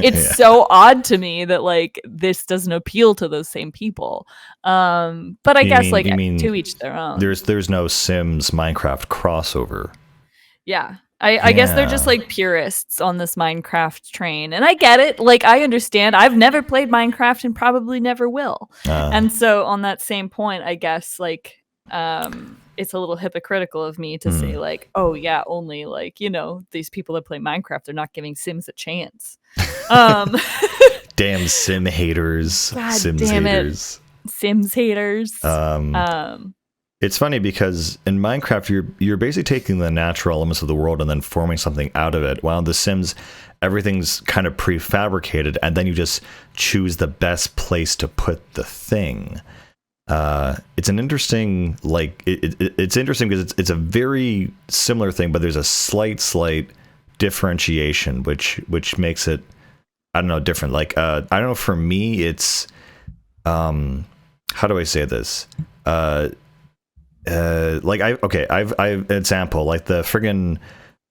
it's Yeah. so odd to me that like this doesn't appeal to those same people. But I You guess mean like you mean to each their own. there's no Sims Minecraft crossover. Yeah. I guess they're just Yeah. like purists on this Minecraft train. And I get it. Like I understand. I've never played Minecraft and probably never will. Uh, And so on that same point, I guess like it's a little hypocritical of me to say hmm. like, oh yeah, only like, these people that play Minecraft, they're not giving Sims a chance. Um Damn Sim haters, God Sims damn it, haters. Sims haters. Um, Um, it's funny because in Minecraft you're basically taking the natural elements of the world and then forming something out of it. While in The Sims, everything's kind of prefabricated, and then you just choose the best place to put the thing. It's an interesting, like it's interesting because it's a very similar thing, but there's a slight differentiation, which makes it, I don't know, different. Like I don't know. For me, it's how do I say this? Like I've example like the friggin'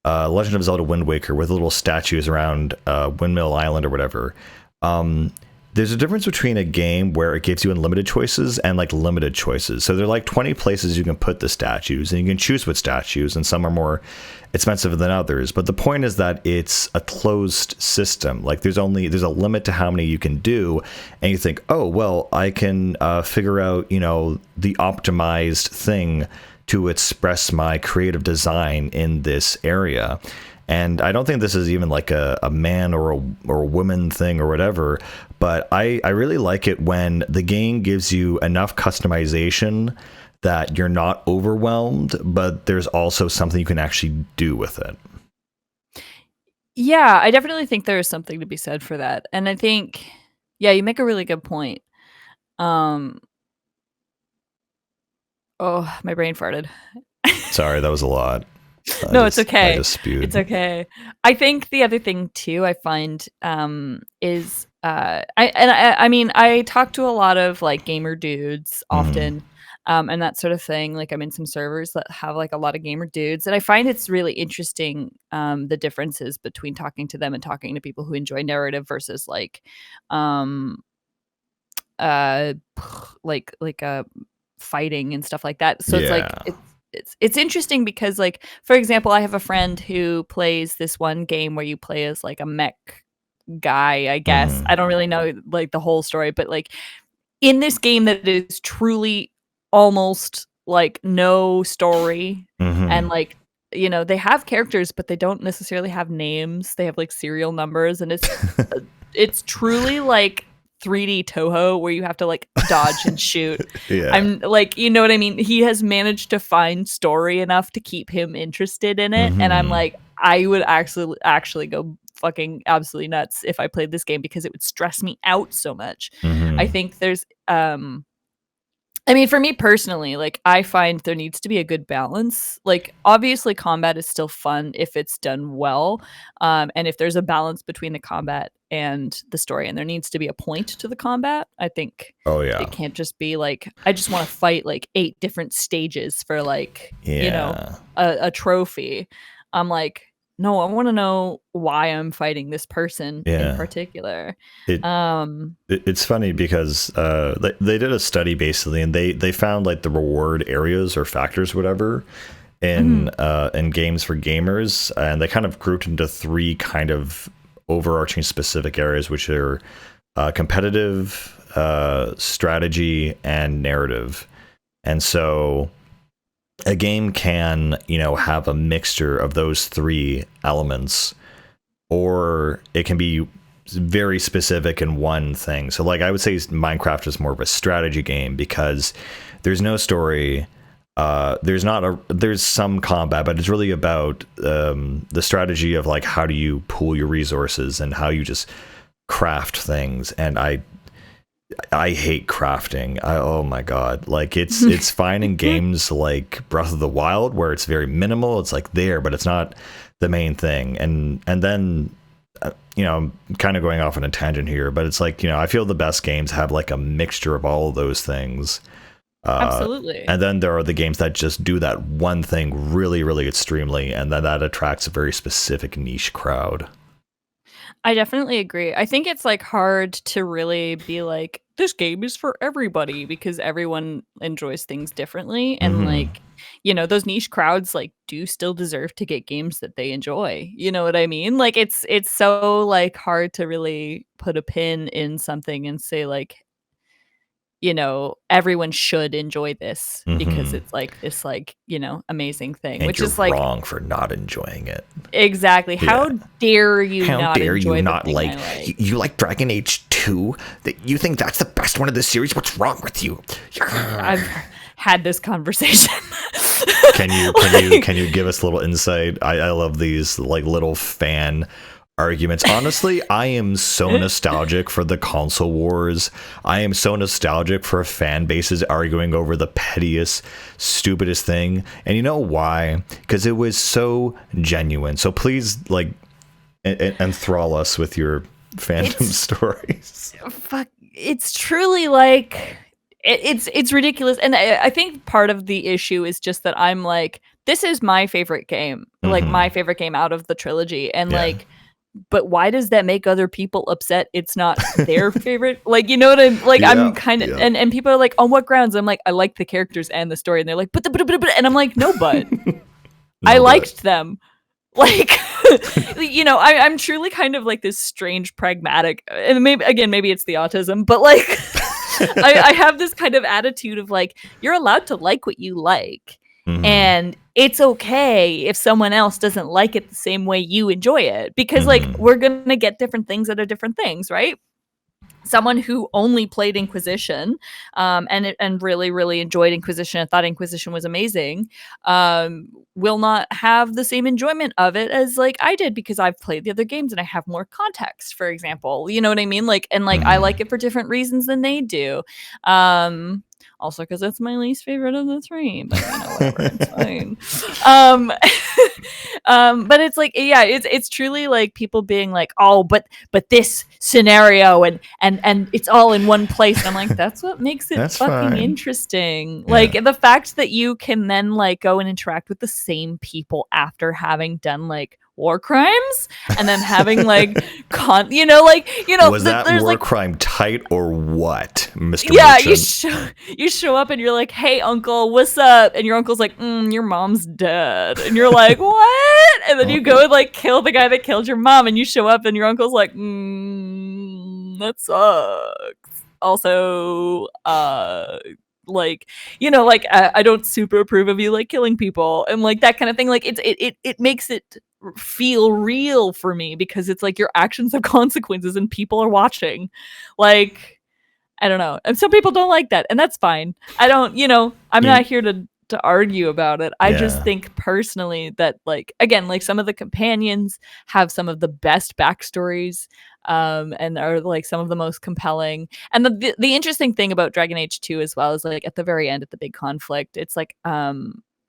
Legend of Zelda Wind Waker with little statues around Windmill Island or whatever. There's a difference between a game where it gives you unlimited choices and like limited choices. So there are like 20 places you can put the statues, and you can choose what statues, and some are more expensive than others. But the point is that it's a closed system. Like there's a limit to how many you can do, and you think, oh well, I can figure out the optimized thing to express my creative design in this area. And I don't think this is even like a man or a woman thing or whatever, but I really like it when the game gives you enough customization that you're not overwhelmed, but there's also something you can actually do with it. yeah, I definitely think there is something to be said for that. And I think, yeah, you make a really good point. Um, oh, my brain farted. Sorry, that was a lot. No, it's I okay. just spewed. It's okay. I think the other thing too I find is I mean, I talk to a lot of like gamer dudes Mm-hmm. often, and that sort of thing. Like I'm in some servers that have like a lot of gamer dudes, and I find it's really interesting, the differences between talking to them and talking to people who enjoy narrative versus um, uh, like fighting and stuff like that. So it's Yeah. like it's interesting because like for example, I have a friend who plays this one game where you play as like a mech guy, I guess. Mm-hmm. I don't really know like the whole story, but like in this game that is truly almost like no story and Mm-hmm. like they have characters but they don't necessarily have names. They have like serial numbers and it's truly like 3D Toho where you have to like dodge and shoot. Yeah. I'm like, you know what I mean? He has managed to find story enough to keep him interested in it. And I'm Mm-hmm. like, I would actually go fucking absolutely nuts if I played this game because it would stress me out so much. I Mm-hmm. think there's I mean, for me personally, like I find there needs to be a good balance. Like obviously combat is still fun if it's done well. And if there's a balance between the combat and the story and there needs to be a point to the combat, I think Oh yeah. it can't just be like I just want to fight like 8 different stages for like, Yeah. a trophy. I'm like, no, I want to know why I'm fighting this person in Yeah. particular. It Um it's funny because they did a study basically, and they found like the reward areas or factors, whatever, mhm. in games for gamers, and they kind of grouped into three kind of overarching specific areas, which are competitive, strategy, and narrative. And so a game can, have a mixture of those three elements, or it can be very specific in one thing. So like I would say Minecraft is more of a strategy game because there's no story. There's some combat, but it's really about the strategy of like how do you pool your resources and how you just craft things. And I hate crafting. Oh my god! Like it's fine in games like Breath of the Wild where it's very minimal. It's like there, but it's not the main thing. And then I'm kind of going off on a tangent here, but it's like I feel the best games have like a mixture of all of those things. Absolutely. And then there are the games that just do that one thing really, really extremely, and then that attracts a very specific niche crowd. I definitely agree. I think it's like hard to really be like this game is for everybody because everyone enjoys things differently and Mm-hmm. like those niche crowds like do still deserve to get games that they enjoy. You know what I mean? Like it's so like hard to really put a pin in something and say like everyone should enjoy this because Mm-hmm. it's like this like, amazing thing, And which you're is like wrong for not enjoying it. exactly. Yeah. How dare you How not dare you enjoy the not thing like I like? you like Dragon Age 2? That you think that's the best one of the series? What's wrong with you? I've had this conversation. Can you Like, give us a little insight? I love these like little fan arguments. Honestly, I am so nostalgic for the console wars. I am so nostalgic for fan bases arguing over the pettiest, stupidest thing. And you know why? Because it was so genuine. So please, like, enthrall us with your fandom it's stories. fuck. It's truly like it's ridiculous, and I think part of the issue is just that I'm like, this is my favorite game, like Mm-hmm. my favorite game out of the trilogy, and Yeah. like, but why does that make other people upset? It's not their favorite. Like, you know what I'm like? Yeah. I'm kind of, Yeah. and people are like, on what grounds? I'm like, I like the characters and the story, and they're like, and I'm like, no, but I No, but liked them. Like, I'm truly kind of like this strange pragmatic, and maybe it's the autism, but like, I have this kind of attitude of like, you're allowed to like what you like, mm-hmm. and it's okay if someone else doesn't like it the same way you enjoy it, because like Mm-hmm. we're gonna get different things out of different things, right? Someone who only played Inquisition, and really really enjoyed Inquisition and thought Inquisition was amazing, will not have the same enjoyment of it as like I did because I've played the other games and I have more context, for example. You know what I mean? Like, and like I like Mm-hmm. it for different reasons than they do. Um, Also because it's my least favorite of the three, but whatever, it's fine. Um, But it's like, yeah, it's truly like people being like, oh, but this scenario and it's all in one place. And I'm like, that's what makes it That's fucking fine. interesting. Yeah. Like the fact that you can then like go and interact with the same people after having done like war crimes and then having like Was that there's war like, crime tight or what, Mr. yeah, Merchant? you show up and you're like, hey uncle, what's up? And your uncle's like, your mom's dead. And you're like, what? And then you go and like kill the guy that killed your mom, and you show up and your uncle's like, that sucks. Also, like, like I don't super approve of you like killing people and like that kind of thing. Like it makes it feel real for me because it's like your actions have consequences and people are watching. Like, I don't know. And some people don't like that, and that's fine. I don't, I'm not here to argue about it. I just think personally that, like, again, like some of the companions have some of the best backstories, and are like some of the most compelling. And the interesting thing about Dragon Age 2 as well is like at the very end, at the big conflict, it's like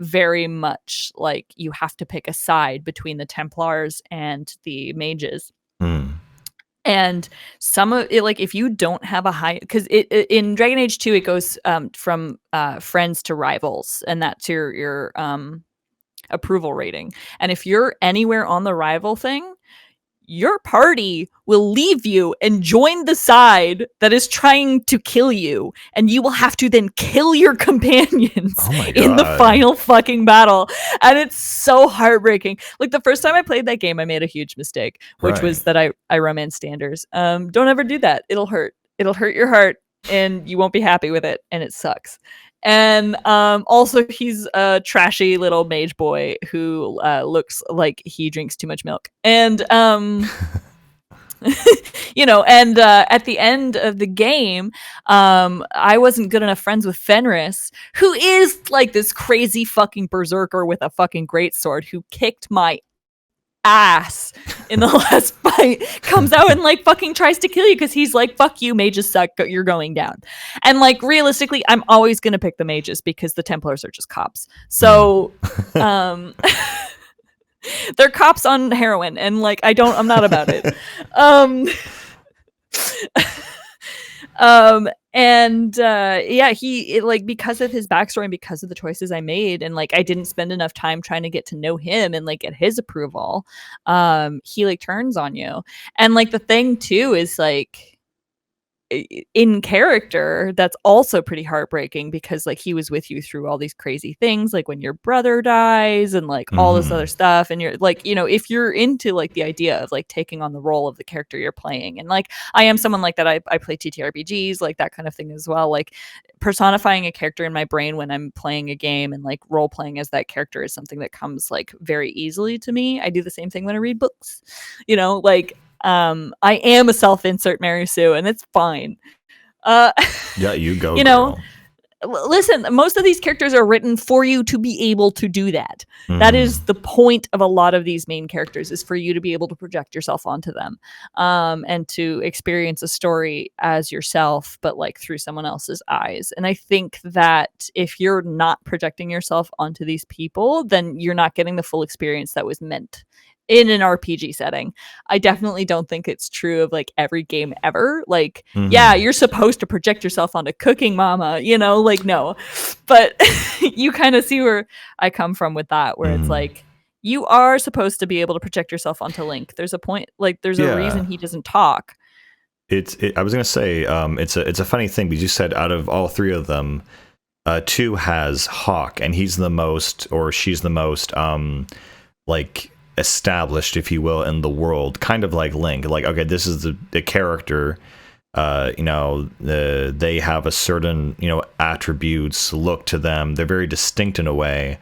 very much like you have to pick a side between the Templars and the mages. And some of it, like if you don't have a high, because it in Dragon Age 2 it goes from friends to rivals, and that's your approval rating. And if you're anywhere on the rival thing, your party will leave you and join the side that is trying to kill you, and you will have to then kill your companions in the final fucking battle. And it's so heartbreaking. Like the first time I played that game, I made a huge mistake, which was that I romanced Anders. Don't ever do that. It'll hurt your heart and you won't be happy with it, and it sucks. And also he's a trashy little mage boy who looks like he drinks too much milk. And and at the end of the game, I wasn't good enough friends with Fenris, who is like this crazy fucking berserker with a fucking greatsword who kicked my ass in the last fight, comes out and like fucking tries to kill you because he's like, fuck you, mages suck, you're going down. And like realistically, I'm always gonna pick the mages because the Templars are just cops. So they're cops on heroin, and like I'm not about it. Like because of his backstory and because of the choices I made, and like I didn't spend enough time trying to get to know him and like get his approval, he like turns on you. And like the thing too is like in character, that's also pretty heartbreaking because like he was with you through all these crazy things, like when your brother dies and like all this other stuff. And you're like, if you're into like the idea of like taking on the role of the character you're playing, and like I am someone like that, I play TTRPGs, like that kind of thing as well. Like personifying a character in my brain when I'm playing a game and like role playing as that character is something that comes like very easily to me. I do the same thing when I read books, like I am a self-insert Mary Sue, and it's fine. Yeah, you go, girl. Listen, most of these characters are written for you to be able to do that. That is the point of a lot of these main characters, is for you to be able to project yourself onto them, and to experience a story as yourself, but like through someone else's eyes. And I think that if you're not projecting yourself onto these people, then you're not getting the full experience that was meant in an RPG setting. I definitely don't think it's true of like every game ever. Like, yeah, you're supposed to project yourself onto Cooking Mama, like no. But you kind of see where I come from with that, where it's like you are supposed to be able to project yourself onto Link. There's a point, like there's a reason he doesn't talk. I was gonna say, it's a funny thing because you said out of all three of them, 2 has Hawk, and he's the most, or she's the most, like established, if you will, in the world, kind of like Link. Like, okay, this is the character, they have a certain, attributes, look to them. They're very distinct in a way,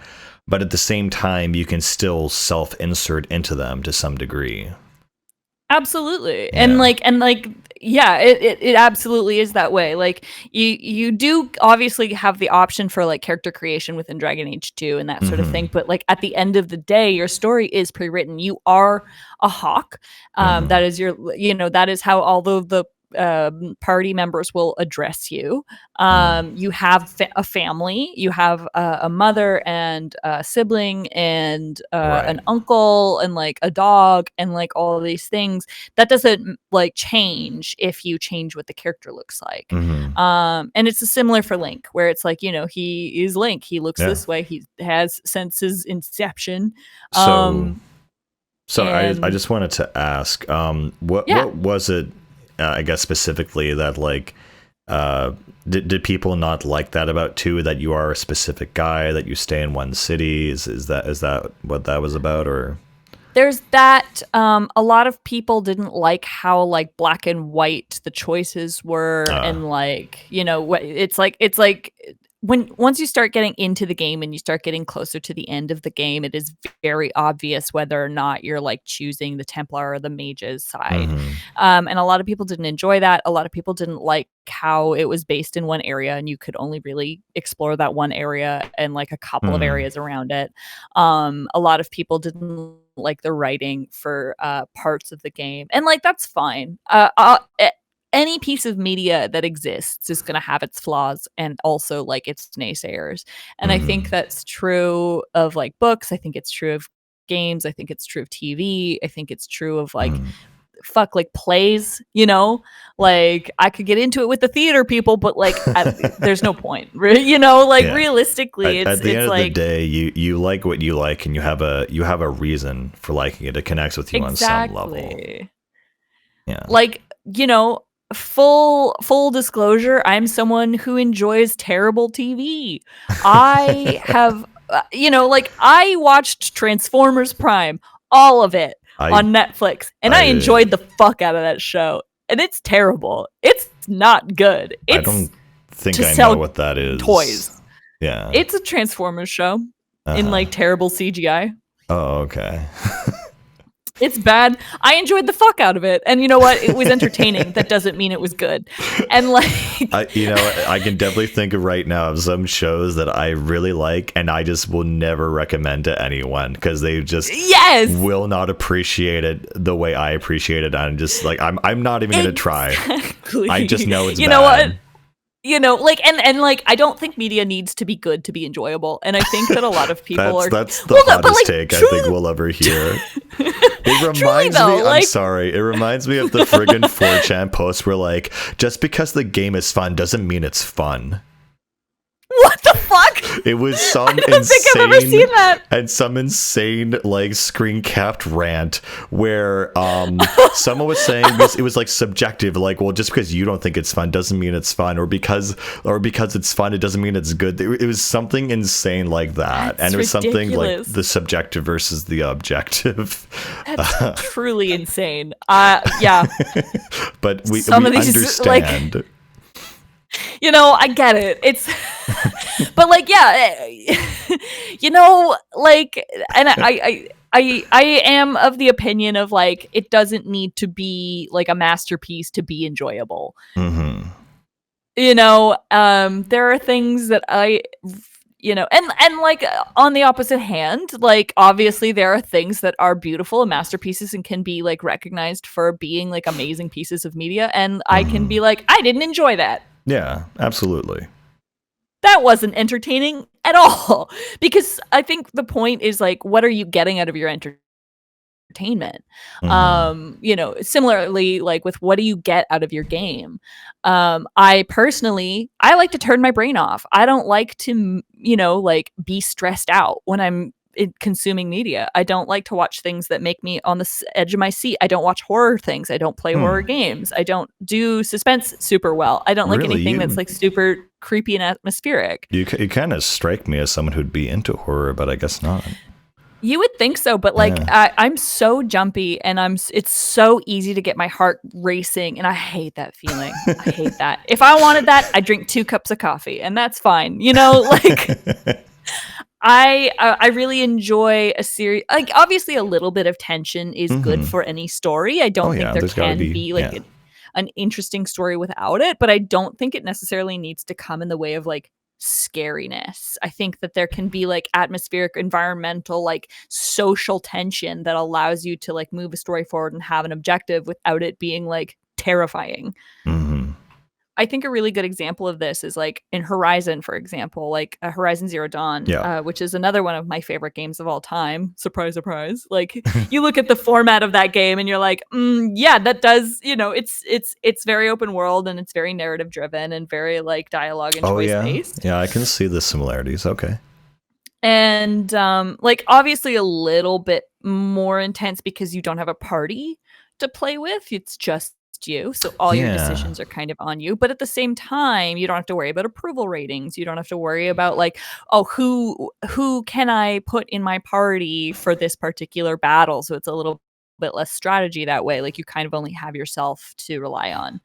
but at the same time, you can still self-insert into them to some degree. Absolutely. Yeah. And yeah, it absolutely is that way. Like you do obviously have the option for like character creation within Dragon Age 2 and that sort of thing, but like at the end of the day, your story is pre-written. You are a hawk. That is that is how, although the party members will address you. You have a family, you have a mother and a sibling and Right. an uncle and like a dog and like all of these things. That doesn't like change if you change what the character looks like. Mm-hmm. And it's similar for Link, where it's like, you know, he is Link. He looks Yeah. this way. He has since his inception. So I And just wanted to ask, what was it, I guess specifically that like, did people not like that about 2, that you are a specific guy, that you stay in one city? Is that what that was about? Or there's that. A lot of people didn't like how like black and white the choices were, and like, you know, it's like once you start getting into the game and you start getting closer to the end of the game, it is very obvious whether or not you're like choosing the Templar or the mage's side. Mm-hmm. And a lot of people didn't enjoy that. A lot of people didn't like how it was based in one area and you could only really explore that one area and like a couple of areas around it. A lot of people didn't like the writing for parts of the game, and like that's fine. Any piece of media that exists is going to have its flaws and also like its naysayers. And I think that's true of like books. I think it's true of games. I think it's true of TV. I think it's true of like fuck like plays, you know, like I could get into it with the theater people, but like there's no point, you know, like realistically at the end like, of the day, you like what you like, and you have a reason for liking it. It connects with you on some level. Yeah, like, you know, full disclosure, I'm someone who enjoys terrible TV. I have you know, like I watched Transformers Prime, all of it on Netflix, and I enjoyed the fuck out of that show. And it's terrible. It's not good. It's I don't think I know what that is. Toys. Yeah. It's a Transformers show in like terrible CGI. Oh, okay. It's bad. I enjoyed the fuck out of it. And you know what? It was entertaining. That doesn't mean it was good. And like I can definitely think of right now of some shows that I really like and I just will never recommend to anyone because they just will not appreciate it the way I appreciate it. I'm just like I'm not even gonna try. I just know it's bad. You know what? You know, like, and like, I don't think media needs to be good to be enjoyable. And I think that a lot of people that's the hottest take I think we'll ever hear. It reminds me, I'm sorry, it reminds me of the friggin' 4chan post where like, just because the game is fun doesn't mean it's fun. What the fuck? It was some think I've ever seen that. And some insane like screen capped rant where someone was saying this, it was like subjective, like, well, just because you don't think it's fun doesn't mean it's fun, or because it's fun it doesn't mean it's good. It was something insane like that. That's and it was ridiculous. Something like the subjective versus the objective. That's truly insane. Yeah. But we understand. Like, you know, I get it. It's but like, yeah, you know, like, and I am of the opinion of like, it doesn't need to be like a masterpiece to be enjoyable. You know, there are things that you know, and like on the opposite hand, like obviously there are things that are beautiful and masterpieces and can be like recognized for being like amazing pieces of media, and I can be like, I didn't enjoy that. Yeah, absolutely. That wasn't entertaining at all. Because I think the point is like, what are you getting out of your entertainment? You know, similarly, like with what do you get out of your game? I personally like to turn my brain off. I don't like to, you know, like be stressed out when I'm consuming media. I don't like to watch things that make me on the edge of my seat. I don't watch horror things. I don't play horror games. I don't do suspense super well. I don't like anything that's like super creepy and atmospheric. You kind of strike me as someone who'd be into horror, but I guess not. You would think so, but like I'm so jumpy and it's so easy to get my heart racing, and I hate that feeling. I hate that. If I wanted that, I'd drink 2 cups of coffee and that's fine. You know, like I really enjoy a series. Like obviously a little bit of tension is good for any story. I don't think there can be like an interesting story without it, but I don't think it necessarily needs to come in the way of like scariness. I think that there can be like atmospheric, environmental, like social tension that allows you to like move a story forward and have an objective without it being like terrifying. Mm-hmm. I think a really good example of this is like in Horizon, for example, like Horizon Zero Dawn, Yeah. which is another one of my favorite games of all time. Surprise, surprise! Like you look at the format of that game and you're like, yeah, that does. It's very open world and it's very narrative driven and very like dialogue and Oh choice yeah, based. yeah. I can see the similarities. Okay. And like obviously a little bit more intense because you don't have a party to play with. It's just you. So all your Yeah. decisions are kind of on you. But at the same time, you don't have to worry about approval ratings. You don't have to worry about like, oh, who can I put in my party for this particular battle? So it's a little bit less strategy that way. Like you kind of only have yourself to rely on.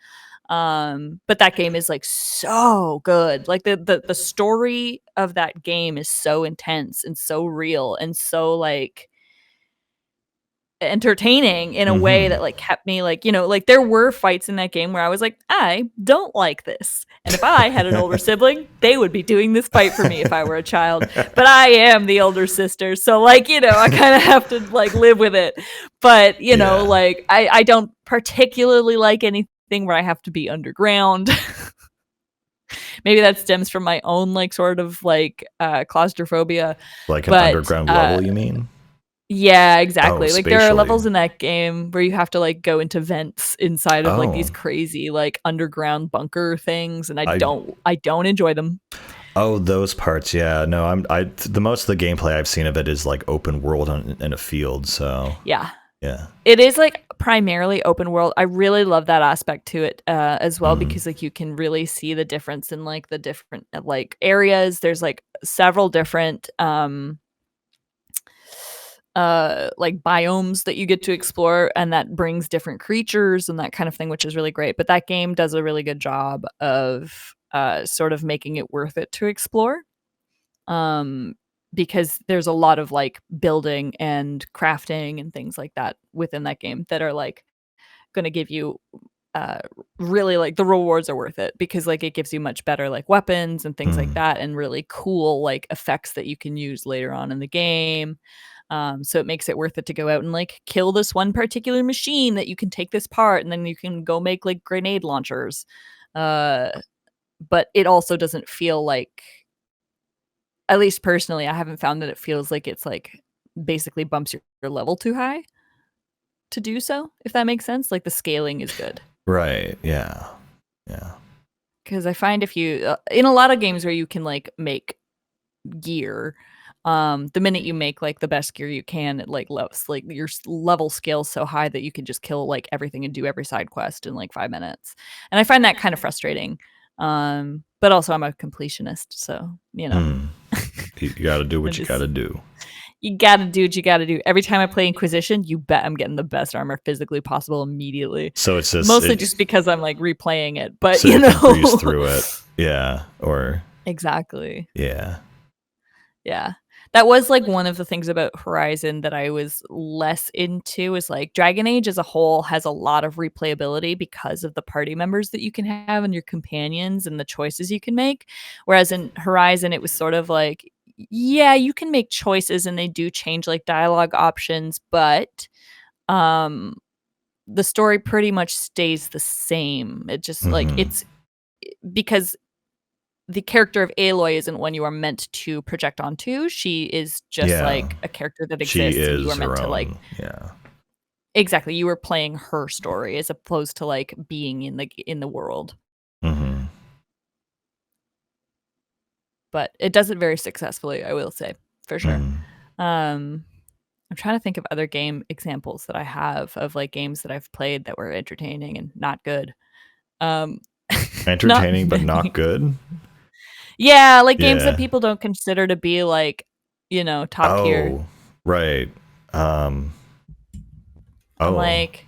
But that game is like so good. Like the story of that game is so intense and so real and so like entertaining in a way Mm-hmm. that like kept me like, like there were fights in that game where I was like, I don't like this. And if I had an older sibling, they would be doing this fight for me if I were a child. But I am the older sister. So like, I kind of have to like live with it. But, Yeah. like I don't particularly like anything where I have to be underground. Maybe that stems from my own like sort of like claustrophobia. Like an But underground level, you mean? yeah, Oh, exactly. Like there are spatially. levels in that game where you have to like go into vents inside of like these Oh, crazy like underground bunker things, and I I. don't enjoy them. Oh, those parts. Yeah. No, the most of the gameplay I've seen of it is like open world in a field. So Yeah. yeah. It is like primarily open world. I really love that aspect to it as well Mm. because like you can really see the difference in like the different like areas. There's like several different like biomes that you get to explore, and that brings different creatures and that kind of thing, which is really great. But that game does a really good job of sort of making it worth it to explore, um because there's a lot of like building and crafting and things like that within that game that are like going to give you uh really like the rewards are worth it because like it gives you much better like weapons and things like Mm. that and really cool like effects that you can use later on in the game. So it makes it worth it to go out and like kill this one particular machine that you can take this part and then you can go make like grenade launchers. Uh, but it also doesn't feel like, at least personally, I haven't found that it feels like it's like basically bumps your level too high to do so, if that makes sense. Like the scaling is good. Right. Yeah. Yeah. Because I find if you, in a lot of games where you can like make gear, the minute you make like the best gear you can, it like levels like your level scales so high that you can just kill like everything and do every side quest in like 5 minutes, and I find that kind of frustrating. But also I'm a completionist, so Mm. You got to do I what you got just to do. you gotta do what you gotta do. Every time I play Inquisition, you bet I'm getting the best armor physically possible immediately. So it's just Mostly just because I'm like replaying it, but so you can breeze through it. Yeah. Or exactly. yeah. Yeah. That was like one of the things about Horizon that I was less into is like Dragon Age as a whole has a lot of replayability because of the party members that you can have and your companions and the choices you can make. Whereas in Horizon, it was sort of like, yeah, you can make choices and they do change like dialogue options, but um the story pretty much stays the same. It just like Mm-hmm. it's because the character of Aloy isn't one you are meant to project onto. She is just Yeah. like a character that She exists and you are is meant her to like own. Yeah. exactly, you were playing her story as opposed to like being in the world. Mm-hmm. But it does it very successfully, I will say, for sure. Mm. Um I'm trying to think of other game examples that I have of like games that I've played that were entertaining and not good. Um not Entertaining but not many. good. Yeah, like games that Yeah. people don't consider to be like, top tier. Oh, right. Um. I'm Oh, like,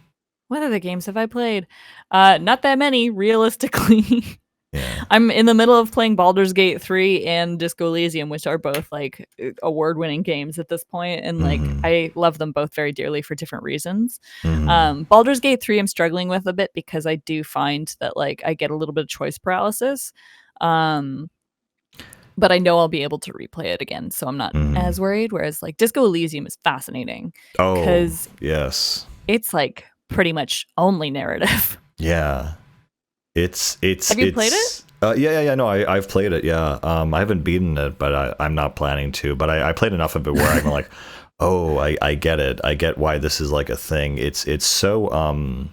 what other games have I played? Not that many, realistically. yeah. I'm in the middle of playing Baldur's Gate 3 and Disco Elysium, which are both like award-winning games at this point, and like Mm-hmm. I love them both very dearly for different reasons. Mm-hmm. Baldur's Gate 3 I'm struggling with a bit because I do find that like I get a little bit of choice paralysis. Um, but I know I'll be able to replay it again, so I'm not Mm-hmm. as worried. Whereas like Disco Elysium is fascinating Oh, because yes. it's like pretty much only narrative. Yeah. It's Have you played it? Yeah. No, I've played it. Yeah. I haven't beaten it, but I'm not planning to. But I played enough of it where I'm like, oh, I get it. I get why this is like a thing. It's so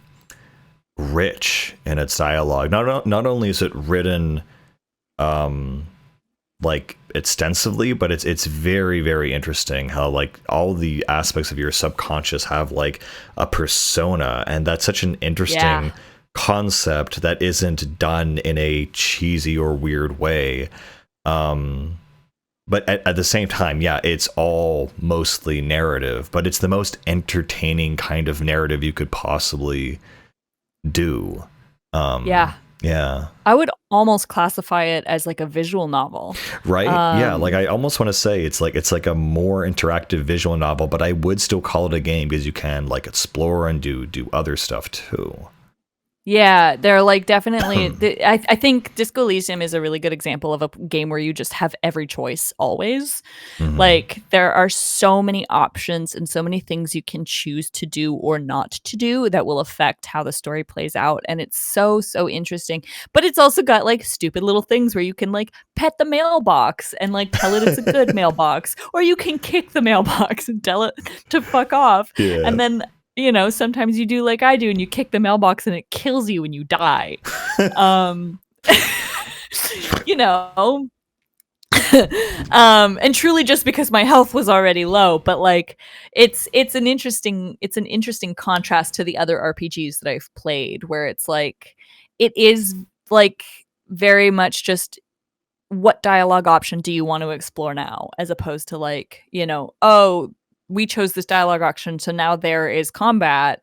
rich in its dialogue. Not only is it written like extensively, but it's very, very interesting how like all the aspects of your subconscious have like a persona, and that's such an interesting concept that isn't done in a cheesy or weird way. But at the same time, yeah, it's all mostly narrative, but it's the most entertaining kind of narrative you could possibly do. Yeah. Yeah. I would almost classify it as like a visual novel. Right? Yeah, like I almost want to say it's like a more interactive visual novel, but I would still call it a game because you can like explore and do other stuff too. Yeah, they're like definitely. I think Disco Elysium is a really good example of a game where you just have every choice always. Mm-hmm. Like there are so many options and so many things you can choose to do or not to do that will affect how the story plays out, and it's so interesting. But it's also got like stupid little things where you can like pet the mailbox and like tell it it's a good mailbox, or you can kick the mailbox and tell it to fuck off, and then sometimes you do like I do and you kick the mailbox and it kills you and you die. you know. And truly just because my health was already low, but like it's an interesting contrast to the other RPGs that I've played, where it's like it is like very much just what dialogue option do you want to explore now, as opposed to like, oh, we chose this dialogue option, so now there is combat,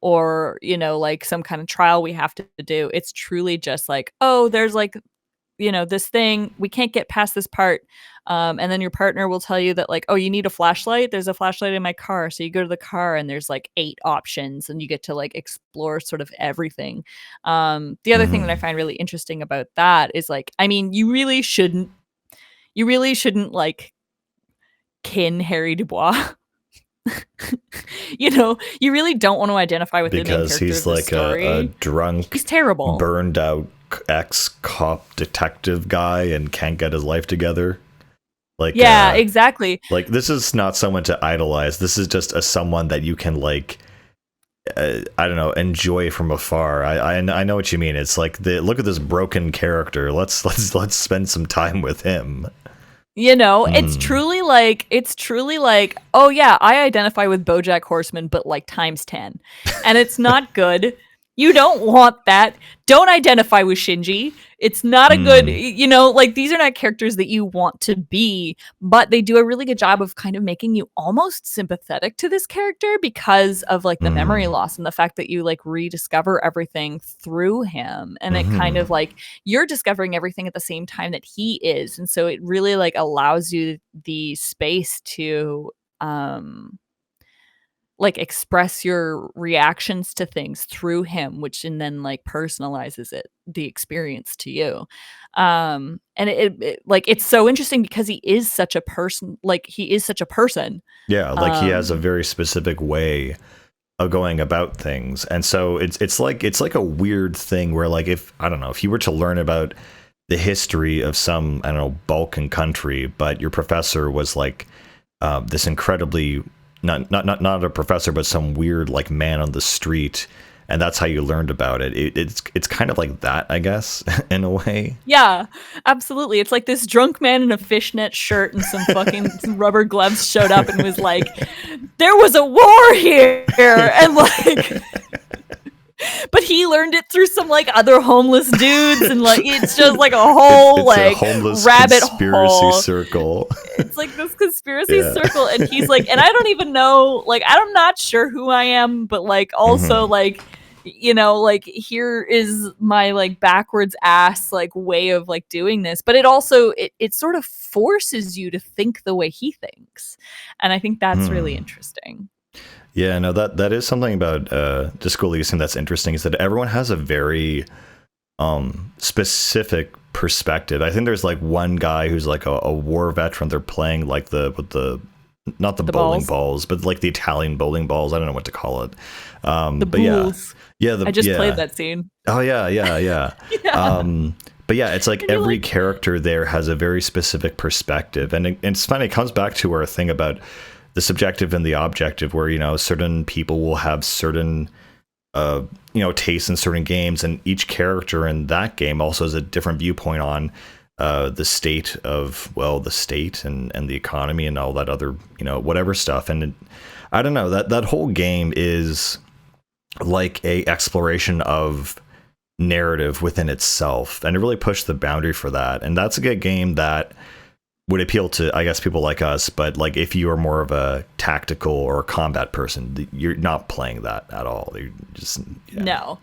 or, like some kind of trial we have to do. It's truly just like, oh, there's like, this thing, we can't get past this part. And then your partner will tell you that like, oh, you need a flashlight. There's a flashlight in my car. So you go to the car and there's like 8 options and you get to like explore sort of everything. The other thing that I find really interesting about that is like, I mean, you really shouldn't like kin Harry Dubois. You really don't want to identify with because the main character he's of the like story. a drunk, he's terrible, burned out ex-cop detective guy and can't get his life together. Like, yeah, exactly. Like, this is not someone to idolize. This is just someone that you can like, I don't know, enjoy from afar. I know what you mean. It's like look at this broken character. Let's spend some time with him. It's truly like, oh yeah, I identify with BoJack Horseman, but like times 10, and it's not good. You don't want that. Don't identify with Shinji. It's not a good, like these are not characters that you want to be, but they do a really good job of kind of making you almost sympathetic to this character because of like the memory loss and the fact that you like rediscover everything through him. And it kind of like you're discovering everything at the same time that he is. And so it really like allows you the space to, like express your reactions to things through him, which and then like personalizes the experience to you. And it like it's so interesting because he is such a person. Yeah, like he has a very specific way of going about things, and so it's like a weird thing where like if you were to learn about the history of some Balkan country, but your professor was like this incredibly not a professor, but some weird like man on the street, and that's how you learned about it. It's kind of like that, I guess, in a way. Yeah, absolutely. It's like this drunk man in a fishnet shirt and some fucking rubber gloves showed up and was like, "There was a war here," and like. But he learned it through some like other homeless dudes, and like it's just like a whole like a homeless rabbit conspiracy hole circle. It's like this conspiracy circle, and he's like, and I don't even know, like I'm not sure who I am, but like also like like here is my like backwards ass like way of like doing this, but it also it sort of forces you to think the way he thinks, and I think that's really interesting. Yeah, no, that is something about Disco Elysium that's interesting, is that everyone has a very specific perspective. I think there's like one guy who's like a war veteran. They're playing like with the not the bowling balls, but like the Italian bowling balls. I don't know what to call it. The but bulls. Yeah, I just played that scene. Oh yeah. Yeah. But yeah, it's like And you're every like- character there has a very specific perspective, and it's funny. It comes back to our thing about the subjective and the objective, where, you know, certain people will have certain tastes in certain games, and each character in that game also has a different viewpoint on the state of, well, the state and the economy and all that other, you know, whatever stuff. And I don't know, that whole game is like a exploration of narrative within itself, and it really pushed the boundary for that. And that's a good game that would appeal to, I guess, people like us. But like, if you are more of a tactical or a combat person, you're not playing that at all. You're just No.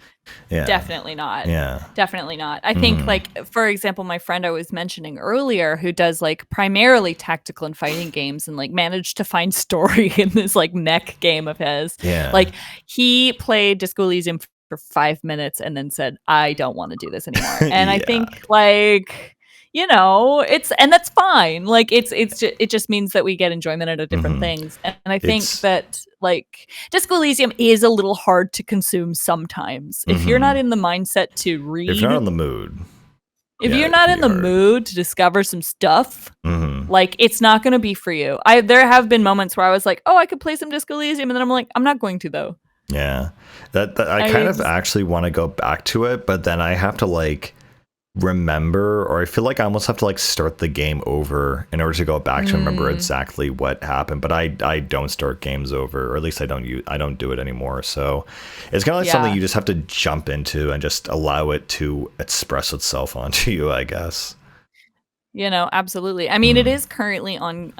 Yeah. Definitely not. Yeah. Definitely not. I think, like, for example, my friend I was mentioning earlier, who does like primarily tactical and fighting games, and like managed to find story in this like mech game of his. Yeah. Like, he played Disco Elysium for 5 minutes and then said, I don't want to do this anymore. And I think, like, you know, and that's fine. Like, it just means that we get enjoyment out of different things. And I think that, like, Disco Elysium is a little hard to consume sometimes. If you're not in the mindset to read, if you're not in the mood, if you're not in the mood to discover some stuff, like, it's not going to be for you. There have been moments where I was like, oh, I could play some Disco Elysium, and then I'm like, I'm not going to, though. Yeah, that I kind of actually want to go back to it, but then I have to like remember, or I feel like I almost have to like start the game over in order to go back to remember exactly what happened. But I don't start games over, or at least I don't do it anymore. So it's kind of like something you just have to jump into and just allow it to express itself onto you, I guess. You know, absolutely. I mean, it is currently on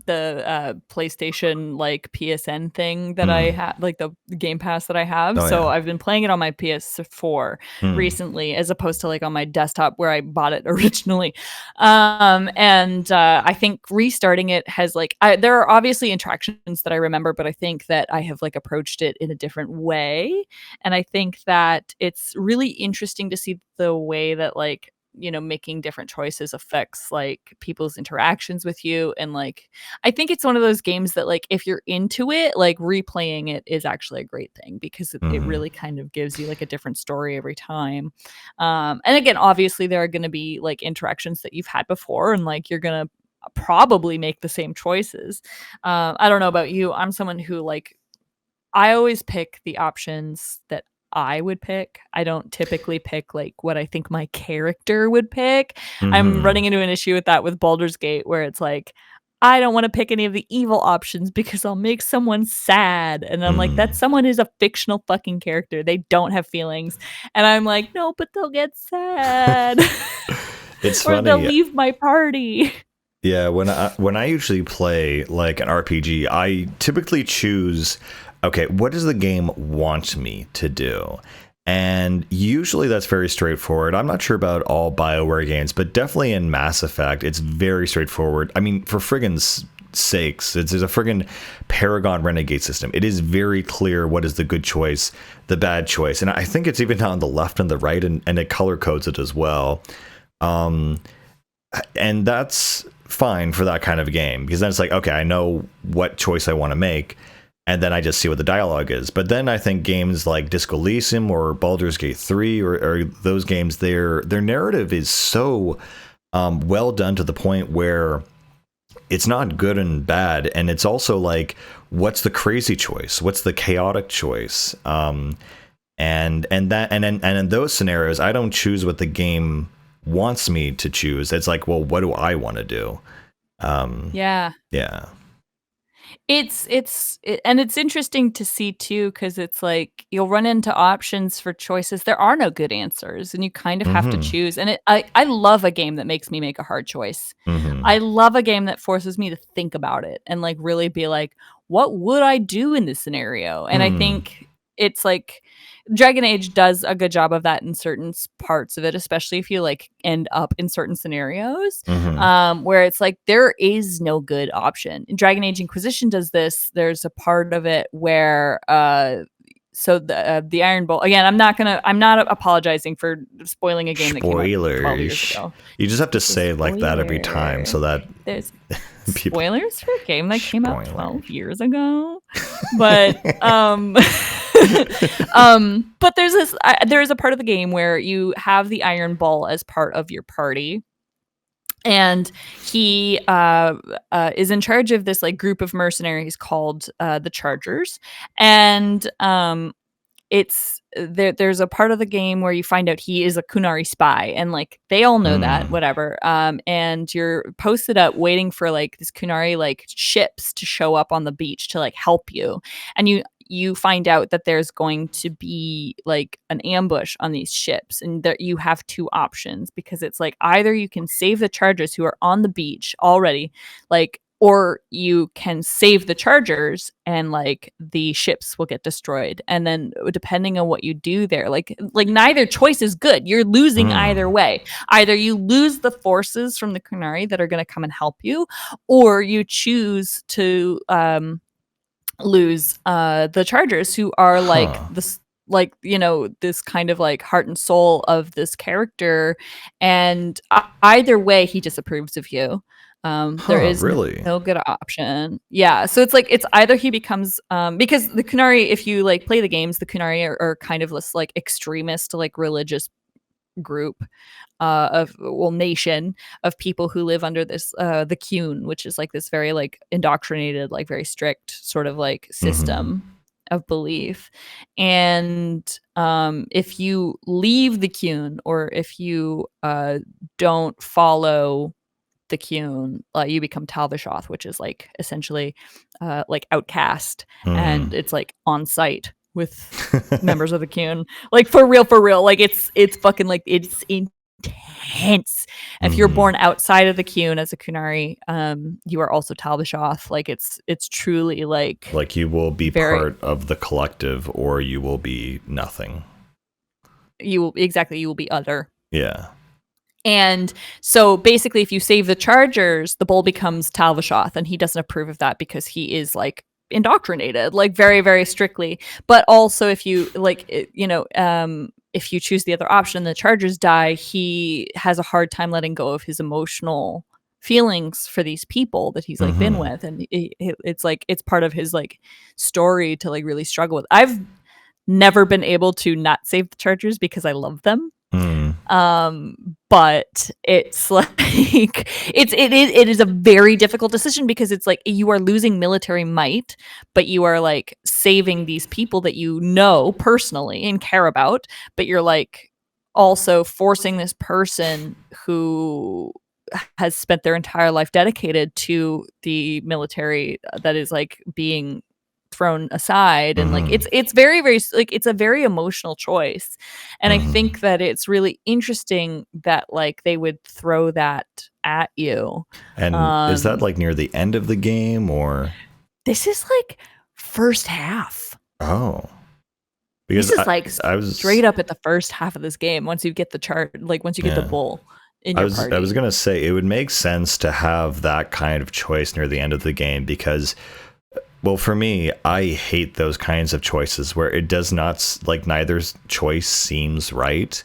the PlayStation, like, PSN thing that I have, like the Game Pass that I have. So I've been playing it on my PS4 recently, as opposed to like on my desktop where I bought it originally. And I think restarting it has like, there are obviously interactions that I remember, but I think that I have like approached it in a different way. And I think that it's really interesting to see the way that, like, you know, making different choices affects like people's interactions with you. And like, I think it's one of those games that, like, if you're into it, like, replaying it is actually a great thing, because it really kind of gives you like a different story every time. And again, obviously there are going to be like interactions that you've had before, and like, you're going to probably make the same choices. I don't know about you. I'm someone who, like, I always pick the options that I would pick. I don't typically pick like what I think my character would pick. I'm running into an issue with that with Baldur's Gate, where it's like, I don't want to pick any of the evil options because I'll make someone sad. And I'm like, that someone is a fictional fucking character. They don't have feelings. And I'm like, no, but they'll get sad. It's or funny. They'll leave my party. Yeah, when I usually play like an RPG, I typically choose, okay, what does the game want me to do? And usually that's very straightforward. I'm not sure about all BioWare games, but definitely in Mass Effect, it's very straightforward. I mean, for friggin' sakes, there's a friggin' Paragon Renegade system. It is very clear what is the good choice, the bad choice. And I think it's even on the left and the right, and it color codes it as well. And that's fine for that kind of a game, because then it's like, okay, I know what choice I want to make, and then I just see what the dialogue is. But then I think games like Disco Elysium or Baldur's Gate 3 or those games, their narrative is so well done, to the point where it's not good and bad, and it's also like, what's the crazy choice? What's the chaotic choice? And in those scenarios, I don't choose what the game wants me to choose. It's like, well, what do I want to do? Yeah. It's interesting to see too, because it's like, you'll run into options for choices. There are no good answers, and you kind of have to choose. And I love a game that makes me make a hard choice. I love a game that forces me to think about it and like really be like, what would I do in this scenario? And I think it's like, Dragon Age does a good job of that in certain parts of it, especially if you like end up in certain scenarios, where it's like, there is no good option. In Dragon Age Inquisition does this. There's a part of it where so the Iron Bolt, again, I'm not apologizing for spoiling a game that came out 12 years ago. You just have to say it like that every time, so that there's spoilers for a game that came out 12 years ago. But there's a part of the game where you have the Iron Bull as part of your party, and he is in charge of this like group of mercenaries called the Chargers, and there's a part of the game where you find out he is a Kunari spy, and like they all know that, whatever. And you're posted up waiting for like this Kunari like ships to show up on the beach to like help you, and you find out that there's going to be like an ambush on these ships, and that you have two options, because it's like either you can save the Chargers who are on the beach already, like, or you can save the Chargers and like the ships will get destroyed. And then depending on what you do there, like neither choice is good. You're losing either way. Either you lose the forces from the Kunari that are going to come and help you, or you choose to lose the Chargers, who are like this, like, you know, this kind of like heart and soul of this character. And either way, he disapproves of you. There is really no good option. Yeah. So it's like, it's either he becomes, because the Kunari, if you like play the games, the Kunari are kind of this like extremist, like religious group nation of people who live under this the Qun, which is like this very like indoctrinated, like very strict sort of like system of belief. And if you leave the Qun, or if you don't follow the Qun, you become Talvishoth, which is like essentially like outcast, and it's like on site with members of the Qun, like for real, like it's fucking like it's intense. If you're born outside of the Qun as a Kunari, you are also Talvishoth. Like it's truly like you will be part of the collective, or you will be nothing. You will be other. Yeah. And so basically, if you save the Chargers, the bull becomes Talvishoth, and he doesn't approve of that because he is like indoctrinated, like very, very strictly. But also, if you like, if you choose the other option, the Chargers die, he has a hard time letting go of his emotional feelings for these people that he's like been with, and it's like it's part of his like story to like really struggle with. I've never been able to not save the Chargers because I love them. But it's like it is a very difficult decision, because it's like you are losing military might, but you are like saving these people that you know personally and care about, but you're like also forcing this person who has spent their entire life dedicated to the military that is like being thrown aside. And like it's very, very like it's a very emotional choice, and I think that it's really interesting that like they would throw that at you. And is that like near the end of the game, or this is like first half? Because this is like I was straight up at the first half of this game. Once you get the chart, like once you get the bull in your party. I was gonna say it would make sense to have that kind of choice near the end of the game, because, well, for me, I hate those kinds of choices where it does not, like, neither choice seems right.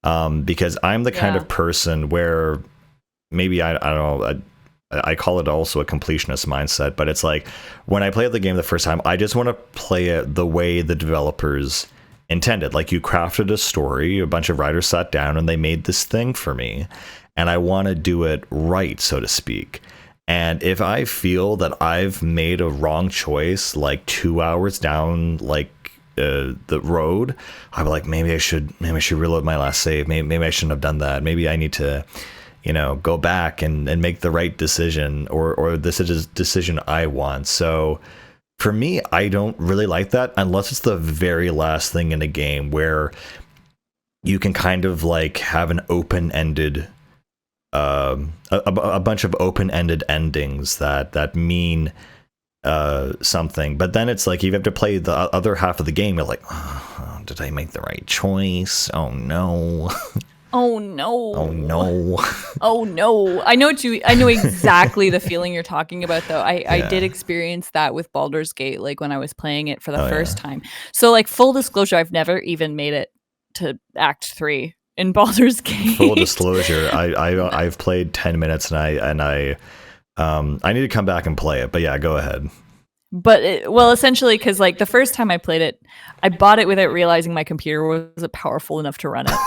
Because I'm the kind of person where maybe I don't know, I call it also a completionist mindset, but it's like when I play the game the first time, I just want to play it the way the developers intended. Like, you crafted a story, a bunch of writers sat down and they made this thing for me, and I want to do it right, so to speak. And if I feel that I've made a wrong choice, like 2 hours down, like the road, I'm like, maybe I should reload my last save. Maybe I shouldn't have done that. Maybe I need to, go back and make the right decision, or this is a decision I want. So for me, I don't really like that unless it's the very last thing in a game where you can kind of like have an open-ended a bunch of open-ended endings that mean something, but then it's like you have to play the other half of the game. You're like, oh, did I make the right choice? Oh no. Oh no. Oh no. Oh no. I know exactly the feeling you're talking about, though. I did experience that with Baldur's Gate, like when I was playing it for the first time. So like, full disclosure, I've never even made it to Act 3 in Baldur's Gate. Full disclosure, I've played 10 minutes and I I need to come back and play it, but yeah, go ahead. But essentially, because like the first time I played it, I bought it without realizing my computer wasn't powerful enough to run it.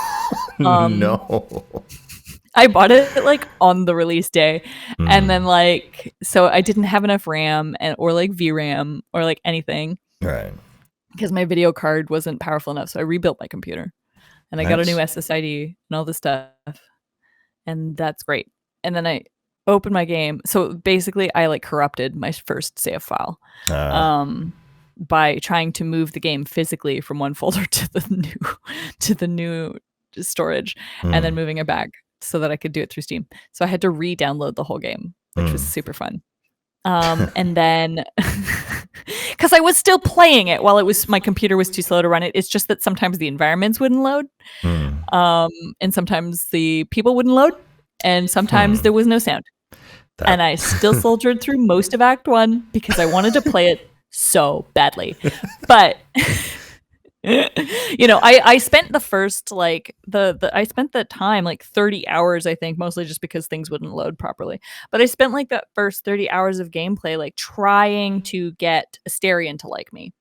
No. I bought it like on the release day, and then Mm, like so I didn't have enough RAM or like VRAM or like anything right. because my video card wasn't powerful enough. So I rebuilt my computer and I got a new Nice. SSID and all this stuff, and that's great. And then I opened my game. So basically, I like corrupted my first save file. Uh, Um, by trying to move the game physically from one folder to the new storage and then mm, moving it back so that I could do it through Steam. So I had to re-download the whole game, which was mm. super fun. And then because I was still playing it while my computer was too slow to run it. It's just that sometimes the environments wouldn't load, Mm. and sometimes the people wouldn't load, and sometimes Hmm. there was no sound. That And I still soldiered through most of Act 1 because I wanted to play it so badly. But I spent the first like I spent the time like 30 hours, I think, mostly just because things wouldn't load properly. But I spent like that first 30 hours of gameplay like trying to get Asterion to like me.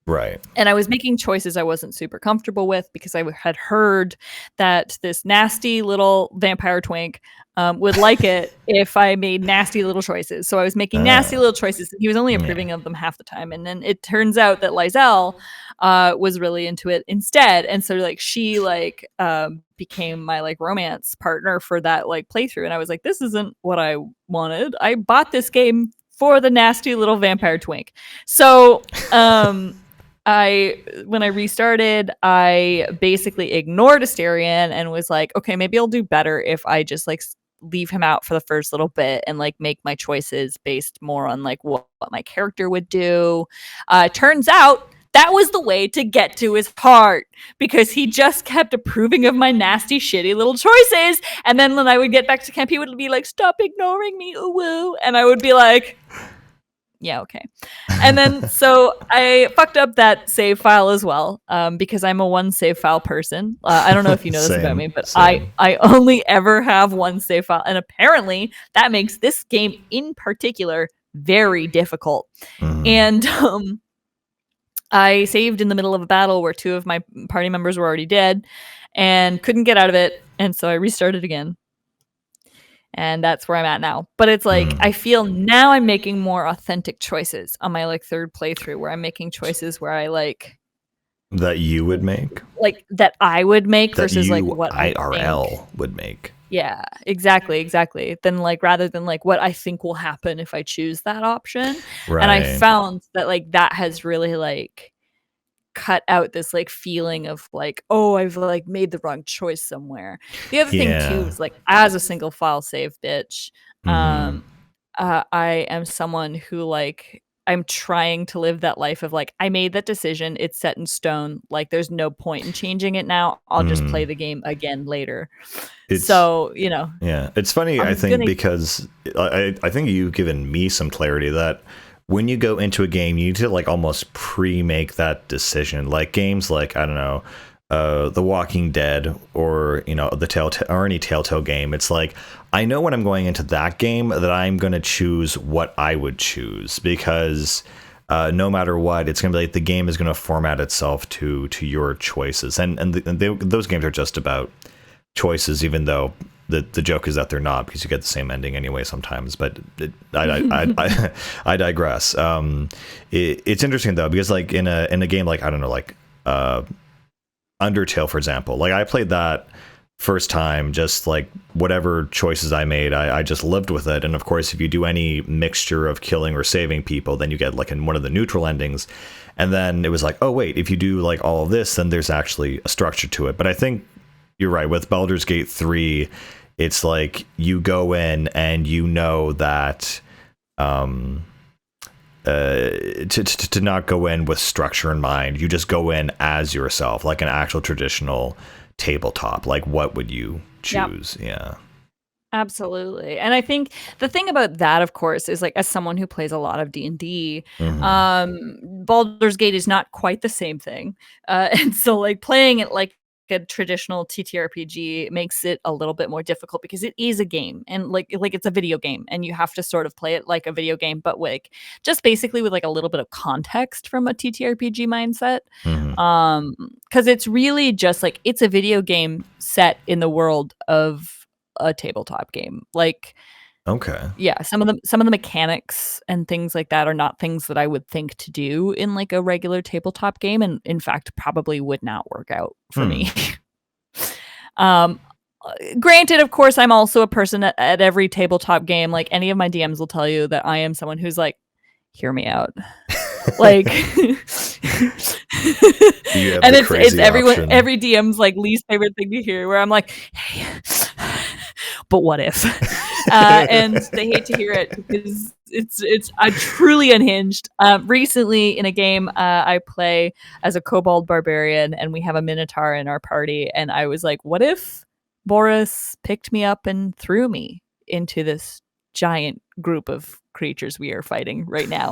right. And I was making choices I wasn't super comfortable with because I had heard that this nasty little vampire twink would like it if I made nasty little choices. So I was making nasty Ah, little choices, and he was only yeah. approving of them half the time. And then it turns out that Lizelle was really into it instead, and so like she like became my like romance partner for that like playthrough. And I was like, this isn't what I wanted. I bought this game for the nasty little vampire twink. So when I restarted, I basically ignored Asterion and was like, okay, maybe I'll do better if I just like leave him out for the first little bit and like make my choices based more on like what my character would do. Turns out that was the way to get to his heart because he just kept approving of my nasty, shitty little choices. And then when I would get back to camp, he would be like, stop ignoring me, ooh woo. And I would be like, yeah, okay. And then so I fucked up that save file as well, because I'm a one save file person. I don't know if you know this about Same. me, but I Same. I only ever have one save file, and apparently that makes this game in particular very difficult. Mm. And I saved in the middle of a battle where two of my party members were already dead, and couldn't get out of it, and so I restarted again, and that's where I'm at now. But it's like Mm. I feel now I'm making more authentic choices on my like third playthrough where I'm making choices where I That you would make? like that I would make That versus like you what I think. IRL would make. Yeah, exactly. Then like rather than like what I think will happen if I choose that option. And I Right. found that like that has really like cut out this like feeling of like, oh, I've like made the wrong choice somewhere. The other thing too Yeah. is like as a single file save bitch, Mm-hmm. um I am someone who like I'm trying to live that life of like I made that decision, it's set in stone, like there's no point in changing it now. I'll just play Mm. the game again later. It's So, yeah. It's funny, I I'm think, gonna because I think you've given me some clarity that when you go into a game, you need to like almost pre-make that decision. Like games like, I don't know, The Walking Dead, or the Telltale, or any Telltale game. It's like I know when I'm going into that game that I'm going to choose what I would choose, because no matter what, it's going to be like the game is going to format itself to your choices, and those games are just about choices, even though the joke is that they're not, because you get the same ending anyway sometimes. But I digress. It's interesting though, because like in a game like, I don't know, like Undertale, for example, like I played that first time, just like whatever choices I made, I just lived with it. And of course, if you do any mixture of killing or saving people, then you get like in one of the neutral endings. And then it was like, oh wait, if you do like all of this, then there's actually a structure to it. But I think you're right, with Baldur's Gate 3, it's like you go in and you know that to not go in with structure in mind. You just go in as yourself, like an actual traditional tabletop. Like, what would you Yep. choose? Yeah. Absolutely. And I think the thing about that, of course, is like as someone who plays a lot of D&D, Mm-hmm. Baldur's Gate is not quite the same thing. And so like playing it like a traditional TTRPG makes it a little bit more difficult because it is a game, and like it's a video game, and you have to sort of play it like a video game, but like just basically with like a little bit of context from a TTRPG mindset. Because it's really just like it's a video game set in the world of a tabletop game. Like, Okay. yeah, some of the mechanics and things like that are not things that I would think to do in like a regular tabletop game, and in fact probably would not work out for me. um Granted, of course, I'm also a person at every tabletop game. Like any of my DMs will tell you that I am someone who's like, hear me out. Like and it's every DM's like least favorite thing to hear, where I'm like, hey, but what if? And they hate to hear it because I'm truly unhinged. Recently in a game, I play as a kobold barbarian, and we have a minotaur in our party, and I was like, what if Boris picked me up and threw me into this giant group of creatures we are fighting right now?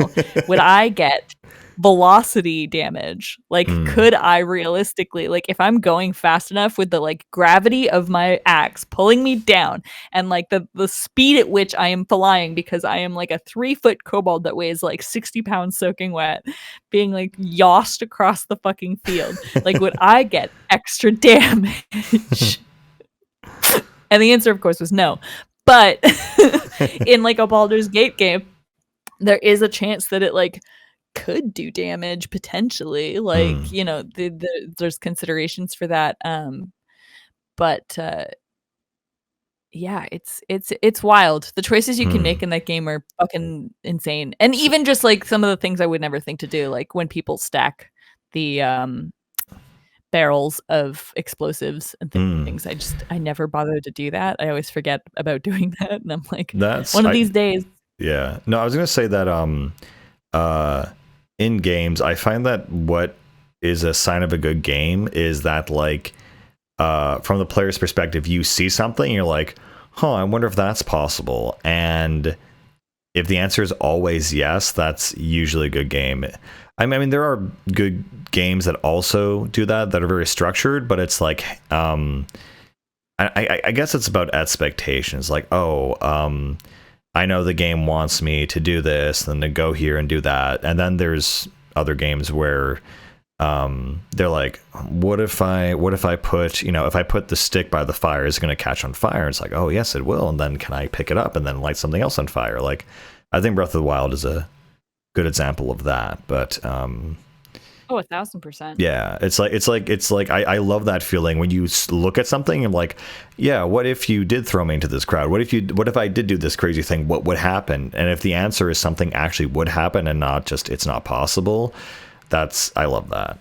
Would I get velocity damage? Like, could I realistically, like, if I'm going fast enough with the like gravity of my axe pulling me down, and like the speed at which I am flying, because I am like a 3-foot kobold that weighs like 60 pounds soaking wet, being like yossed across the fucking field, like, would I get extra damage? And the answer, of course, was no. But in like a Baldur's Gate game, there is a chance that it like could do damage potentially. Like, you know, there's considerations for that. But yeah, it's wild. The choices you can make in that game are fucking insane. And even just like some of the things I would never think to do, like when people stack the barrels of explosives and things. I never bothered to do that. I always forget about doing that, and I'm like, one of these days. Yeah. No, I was gonna say that in games, I find that what is a sign of a good game is that, like, from the player's perspective, you see something and you're like, I wonder if that's possible. And if the answer is always yes, that's usually a good game. I mean, there are good games that also do that are very structured, but it's like, I guess it's about expectations. Like, I know the game wants me to do this, and to go here and do that. And then there's other games where they're like, what if I put, if I put the stick by the fire, is it going to catch on fire? It's like, oh yes, it will. And then can I pick it up and then light something else on fire? Like, I think Breath of the Wild is a good example of that. But 1,000%. yeah, it's like I love that feeling when you look at something and like, yeah, what if you did throw me into this crowd? What if I did do this crazy thing? What would happen? And if the answer is something actually would happen and not just it's not possible, I love that.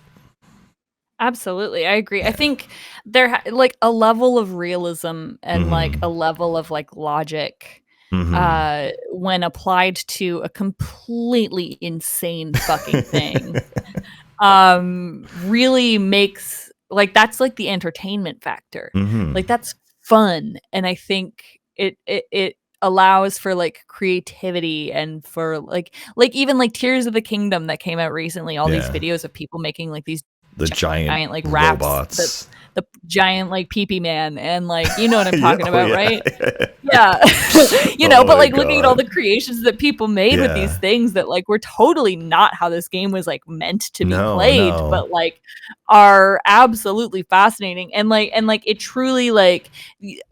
Absolutely, I agree. Yeah. I think there like a level of realism and like a level of like logic when applied to a completely insane fucking thing really makes, like, that's like the entertainment factor. Like, that's fun, and I think it allows for like creativity and for like even like Tears of the Kingdom that came out recently, all these videos of people making like these giant like raps, robots, the giant like pee-pee man, and like, you know what I'm talking about, right? Yeah. But like looking at all the creations that people made with these things that like were totally not how this game was like meant to be played, but like are absolutely fascinating, and like it truly, like,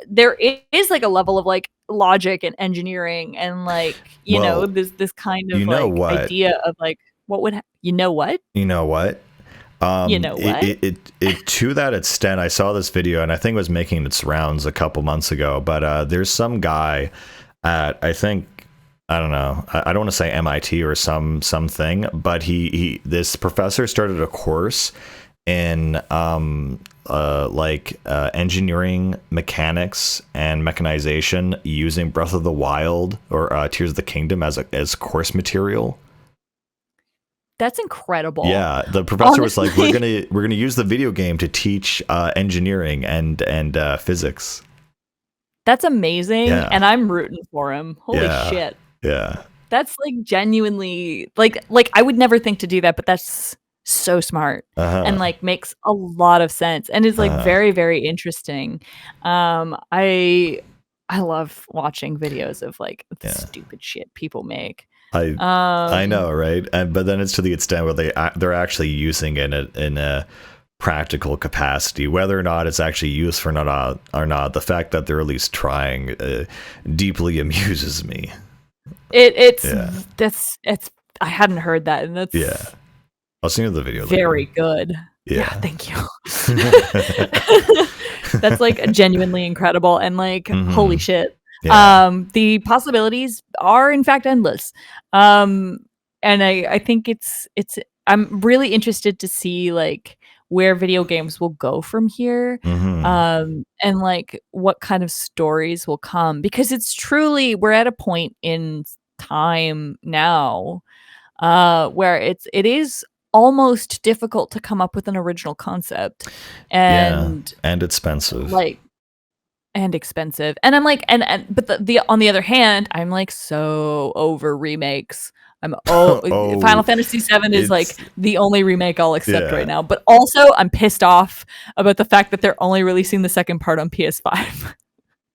there is like a level of like logic and engineering and like, you know, this kind of like idea of like what would you know what it to that extent. I saw this video and I think it was making its rounds a couple months ago, but there's some guy at, I don't know, I don't want to say MIT or something, but this professor started a course in engineering, mechanics, and mechanization using Breath of the Wild or Tears of the Kingdom as course material. That's incredible. Yeah, the professor was like, we're gonna use the video game to teach engineering and physics. That's amazing, and I'm rooting for him. Holy shit. Yeah. That's like genuinely like I would never think to do that, but that's so smart and like makes a lot of sense and is like very, very interesting. I love watching videos of like the stupid shit people make. I know, right? But then it's to the extent where they're actually using it in a practical capacity, whether or not it's actually used or not. The fact that they're at least trying deeply amuses me. It's I hadn't heard that, and that's I'll send you the video. Very later. good. Yeah, thank you. That's like genuinely incredible and like holy shit. The possibilities are in fact endless. And I think it's I'm really interested to see like where video games will go from here. And like what kind of stories will come, because it's truly, we're at a point in time now where it is almost difficult to come up with an original concept, and expensive, and I'm like, but the on the other hand, I'm like so over remakes. Final Fantasy VII is like the only remake I'll accept right now, but also I'm pissed off about the fact that they're only releasing the second part on PS5.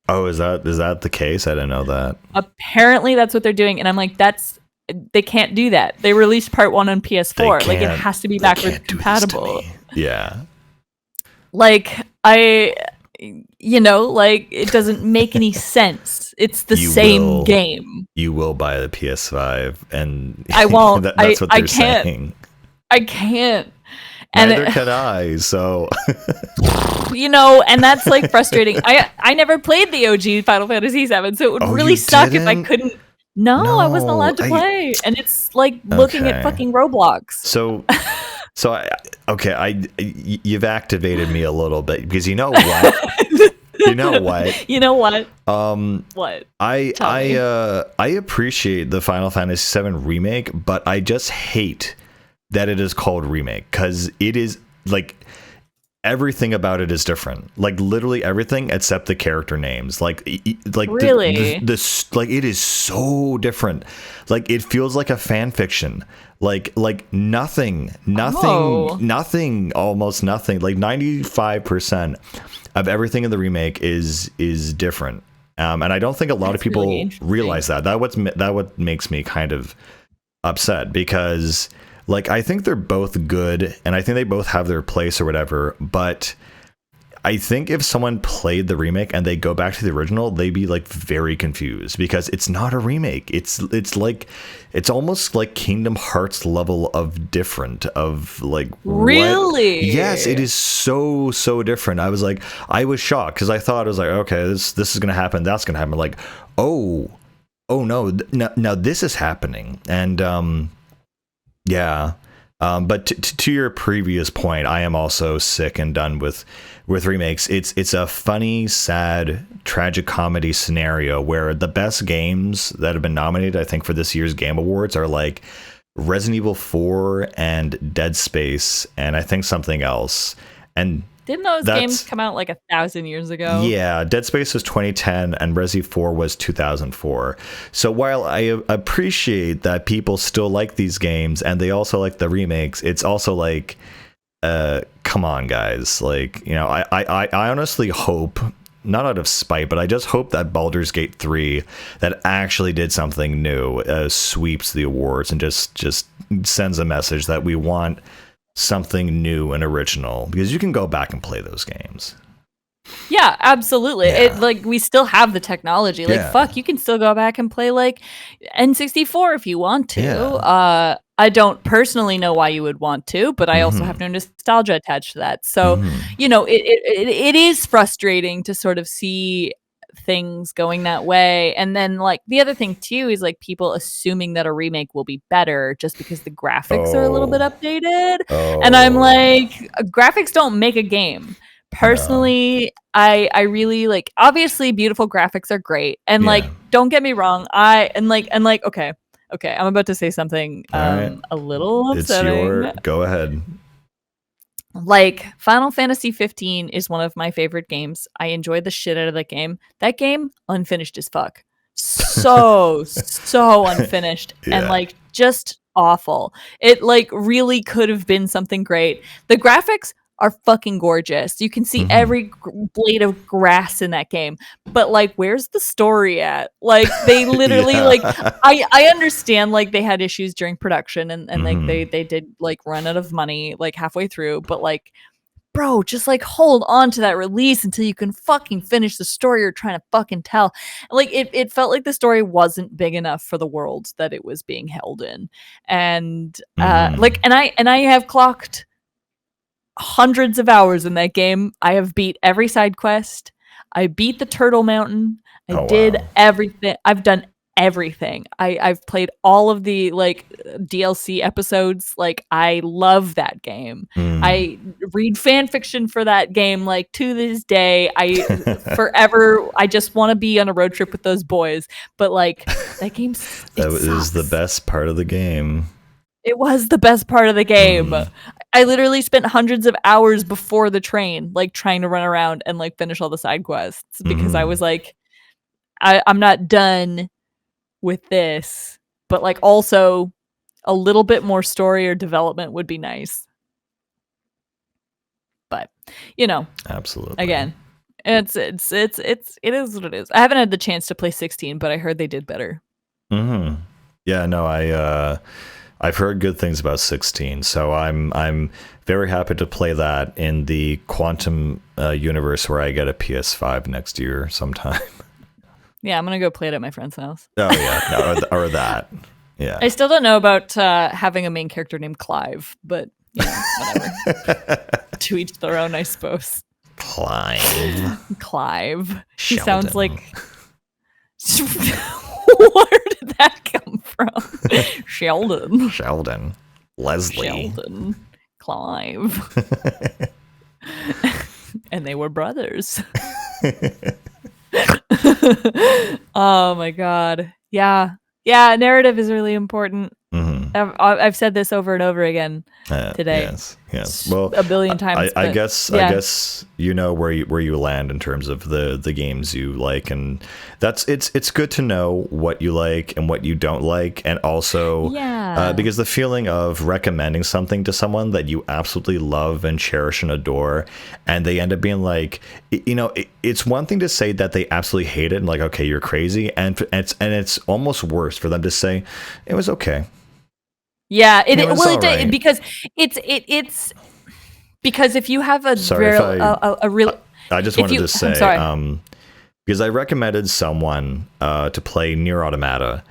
Oh, is that the case? I didn't know that. Apparently that's what they're doing, and I'm like, they can't do that. They released part 1 on PS4. Like, it has to be backwards compatible. Yeah. Like, like, it doesn't make any sense. It's the same game. You will buy the PS5, and I won't. That's what they're saying. I can't. Neither can I, so... and that's, like, frustrating. I never played the OG Final Fantasy VII, so it would really suck if I couldn't... No, I wasn't allowed to play, and it's like looking at fucking Roblox. So you've activated me a little bit, because you know what? What? I appreciate the Final Fantasy VII remake, but I just hate that it is called remake, because it is like everything about it is different, like literally everything except the character names. Like really, this like it is so different. Like it feels like a fan fiction. Like nothing, almost nothing. Like 95% of everything in the remake is different. And I don't think a lot of people really realize that. That what makes me kind of upset, because like, I think they're both good, and I think they both have their place or whatever, but I think if someone played the remake and they go back to the original, they'd be like very confused, because it's not a remake. It's almost like Kingdom Hearts level of different, of like, really? Yes, it is so different. I was shocked, because I thought, it was like, okay, this is gonna happen, that's gonna happen. Like, oh no, now this is happening. And yeah. But to your previous point, I am also sick and done with remakes. It's a funny, sad, tragic comedy scenario where the best games that have been nominated, I think, for this year's Game Awards are like Resident Evil 4 and Dead Space, and I think something else. And didn't those games come out like 1,000 years ago? Yeah, Dead Space was 2010 and Resi 4 was 2004. So while I appreciate that people still like these games and they also like the remakes, it's also like, come on, guys. Like, I honestly hope, not out of spite, but I just hope that Baldur's Gate 3, that actually did something new, sweeps the awards and just sends a message that we want something new and original, because you can go back and play those games. Yeah, absolutely. It like, we still have the technology. Like, fuck, you can still go back and play like N64 if you want to. I don't personally know why you would want to, but I also have no nostalgia attached to that. So, it is frustrating to sort of see things going that way. And then like the other thing too is like people assuming that a remake will be better just because the graphics are a little bit updated. And I'm like, graphics don't make a game. Personally, I really like, obviously beautiful graphics are great, and like, don't get me wrong, okay, I'm about to say something a little upsetting. Go ahead. Like, Final Fantasy 15 is one of my favorite games. I enjoyed the shit out of that game. That game, unfinished as fuck. So unfinished. And like, just awful. It like really could have been something great. The graphics are fucking gorgeous. You can see every blade of grass in that game. But like, where's the story at? Like, they literally like I understand like they had issues during production and like they did like run out of money like halfway through, but like, bro, just like hold on to that release until you can fucking finish the story you're trying to fucking tell. Like it felt like the story wasn't big enough for the world that it was being held in. And like and I have clocked hundreds of hours in that game. I have beat every side quest. I beat the Turtle Mountain. I did everything. I've done everything. I've played all of the like DLC episodes. Like I love that game. I read fan fiction for that game like to this day. I forever I just want to be on a road trip with those boys. But like that game that is the best part of the game. It was the best part of the game. I literally spent hundreds of hours before the train, like trying to run around and like finish all the side quests because I was like, I'm not done with this, but like also a little bit more story or development would be nice. But you know, absolutely. Again, it is what it is. I haven't had the chance to play 16, but I heard they did better. Yeah, no, I've heard good things about 16, so I'm very happy to play that in the quantum universe where I get a PS5 next year sometime. Yeah, I'm gonna go play it at my friend's house. Oh yeah, no, or that. Yeah. I still don't know about having a main character named Clive, but you know, whatever. To each their own, I suppose. Clive. Sheldon. He sounds like. Where did that come from? Sheldon. Leslie. Clive. And they were brothers. Oh my god. Yeah, narrative is really important. I've said this over and over again today. Yes. Well, a billion times. I guess you know where you land in terms of the games you like, and it's good to know what you like and what you don't like, and also because the feeling of recommending something to someone that you absolutely love and cherish and adore, and they end up being like, you know, it's one thing to say that they absolutely hate it and like, okay, you're crazy, and it's almost worse for them to say it was okay. Yeah, because it's because if you have a real, I just wanted to say, because I recommended someone to play Nier Automata,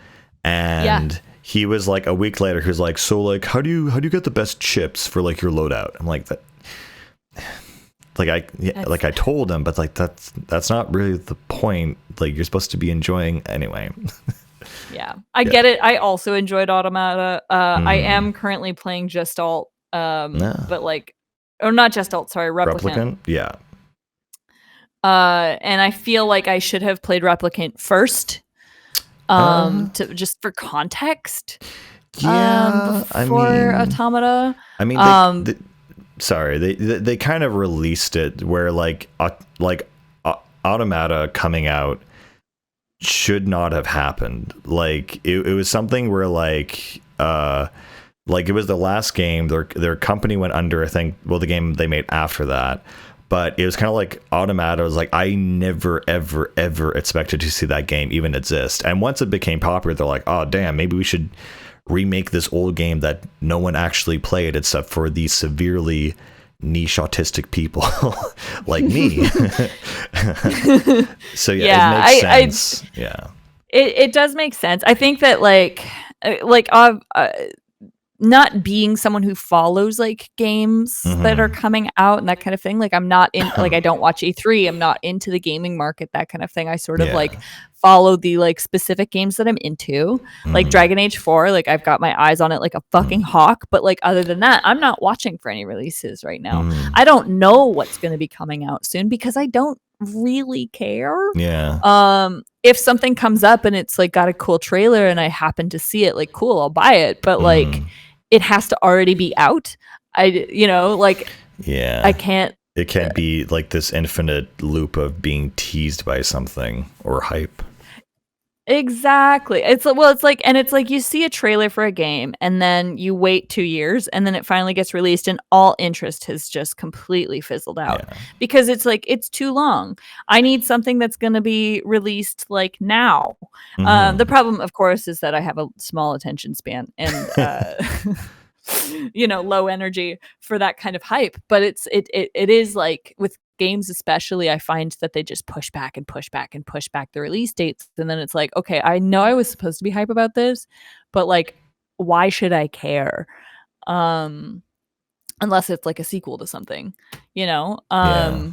and he was like a week later, he was like, so like, how do you get the best chips for like your loadout? I'm like that. Like I told him, but like that's not really the point. Like you're supposed to be enjoying anyway. Yeah, I get it. I also enjoyed Automata. I am currently playing Just Alt, but like, or not Just Alt, sorry, Replicant. Yeah. And I feel like I should have played Replicant first, to just for context. Yeah, before Automata. I mean, they kind of released it where like Automata coming out should not have happened. Like it was something where like it was the last game their company went under, I think. Well, the game they made after that, but it was kind of like Automata was like, I never ever expected to see that game even exist, and once it became popular, they're like, oh damn, maybe we should remake this old game that no one actually played except for these severely niche autistic people like me. So yeah, it makes sense. It does make sense. I think that like not being someone who follows like games that are coming out and that kind of thing, like I'm not in, like I don't watch E3, I'm not into the gaming market, that kind of thing. I sort of like follow the like specific games that I'm into, like Dragon Age 4, like I've got my eyes on it like a fucking hawk, but like other than that, I'm not watching for any releases right now. I don't know what's going to be coming out soon because I don't really care. If something comes up and it's like got a cool trailer and I happen to see it, like cool, I'll buy it, but like it has to already be out. I can't. It can't be like this infinite loop of being teased by something or hype. Exactly. It's like you see a trailer for a game and then you wait 2 years and then it finally gets released and all interest has just completely fizzled out Yeah. because it's like it's too long. I need something that's going to be released like now. The problem of course is that I have a small attention span and low energy for that kind of hype, but it is like with games especially, I find that they just push back and push back and push back the release dates, and then it's like, okay, I know I was supposed to be hype about this, but like why should I care? um Unless it's like a sequel to something, you know. Yeah.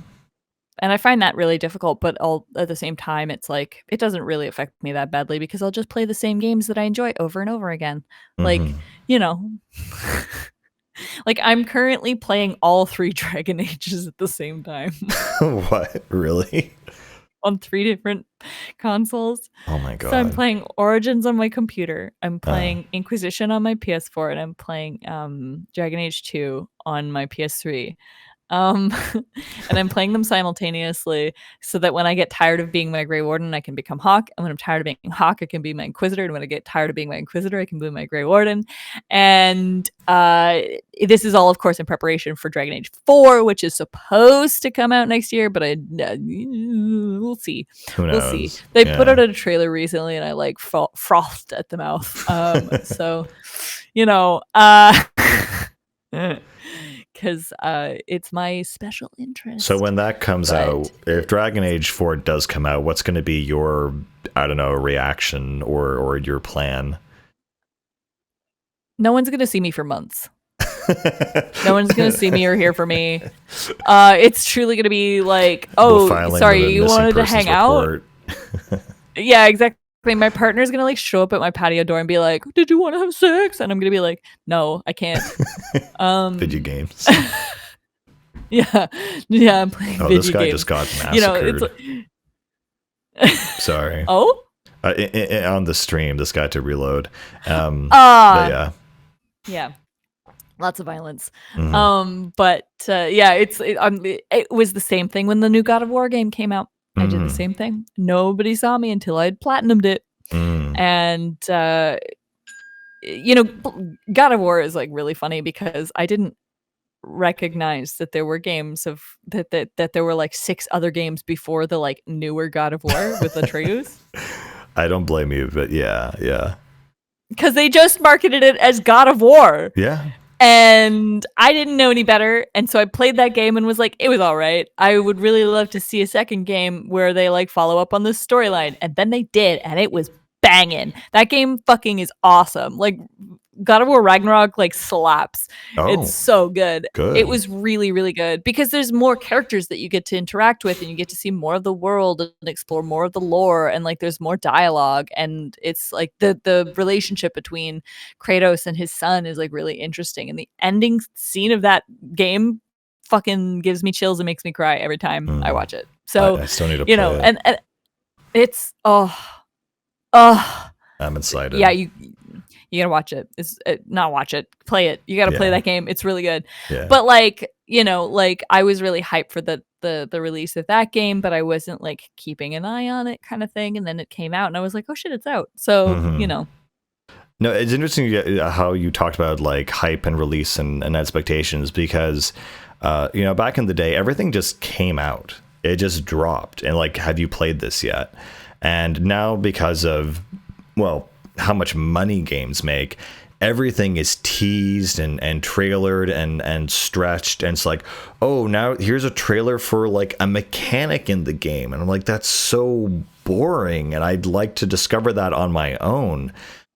And I find that really difficult, but all at the same time it's like it doesn't really affect me that badly because I'll just play the same games that I enjoy over and over again. Like, you know, like I'm currently playing all 3 Dragon Ages at the same time What? Really? on 3 different consoles. Oh my So I'm god. playing Origins on my computer, I'm playing Inquisition on my PS4, and I'm playing Dragon Age 2 on my PS3. Um, and I'm playing them simultaneously so that when I get tired of being my Grey Warden, I can become Hawk. And when I'm tired of being Hawk, I can be my Inquisitor. And when I get tired of being my Inquisitor, I can be my Grey Warden. And this is all, of course, in preparation for Dragon Age 4, which is supposed to come out next year, but we'll see. Who We'll see. knows? They put Yeah. out a trailer recently, and I like frothed at the mouth. So, you know, because it's my special interest. So when that comes out, if Dragon Age 4 does come out, what's going to be your, I don't know, reaction or your plan? No one's gonna see me for months. No one's gonna see me or hear from me. It's truly gonna be like, oh, sorry, you wanted to hang out? Yeah, exactly. My partner's gonna like show up at my patio door and be like, "Did you want to have sex?" And I'm gonna be like, "No, I can't." Video games. Yeah, I'm playing video games. This guy just got massacred. You know, it's like... Sorry. Oh. On the stream, this guy had to reload. But yeah, lots of violence. But yeah, it was the same thing when the new God of War game came out. I did the same thing. Nobody saw me until I had platinumed it. And God of War is like really funny because I didn't recognize that there were games of that there were like 6 other games before the like newer God of War with Atreus. I don't blame you, but yeah. Because they just marketed it as God of War. Yeah. And I didn't know any better. And so I played that game and was like, it was all right. I would really love to see a second game where they like follow up on this storyline. And then they did. And it was banging. That game fucking is awesome. Like God of War Ragnarok like slaps. It's so good. It was really, really good because there's more characters that you get to interact with and you get to see more of the world and explore more of the lore, and like there's more dialogue, and it's like the relationship between Kratos and his son is like really interesting, and the ending scene of that game fucking gives me chills and makes me cry every time I watch it. So I still need to play it. and it's I'm excited. Yeah, you gotta watch it. It's not watch it, play it. You gotta play that game. It's really good. Yeah. But like, like I was really hyped for the release of that game, but I wasn't like keeping an eye on it kind of thing. And then it came out and I was like, oh shit, it's out. So, No, it's interesting how you talked about like hype and release and expectations because, back in the day, everything just came out. It just dropped. And like, have you played this yet? And now because of, how much money games make, everything is teased and trailered and stretched, and it's like, oh, now here's a trailer for like a mechanic in the game, and I'm like, that's so boring, and I'd like to discover that on my own.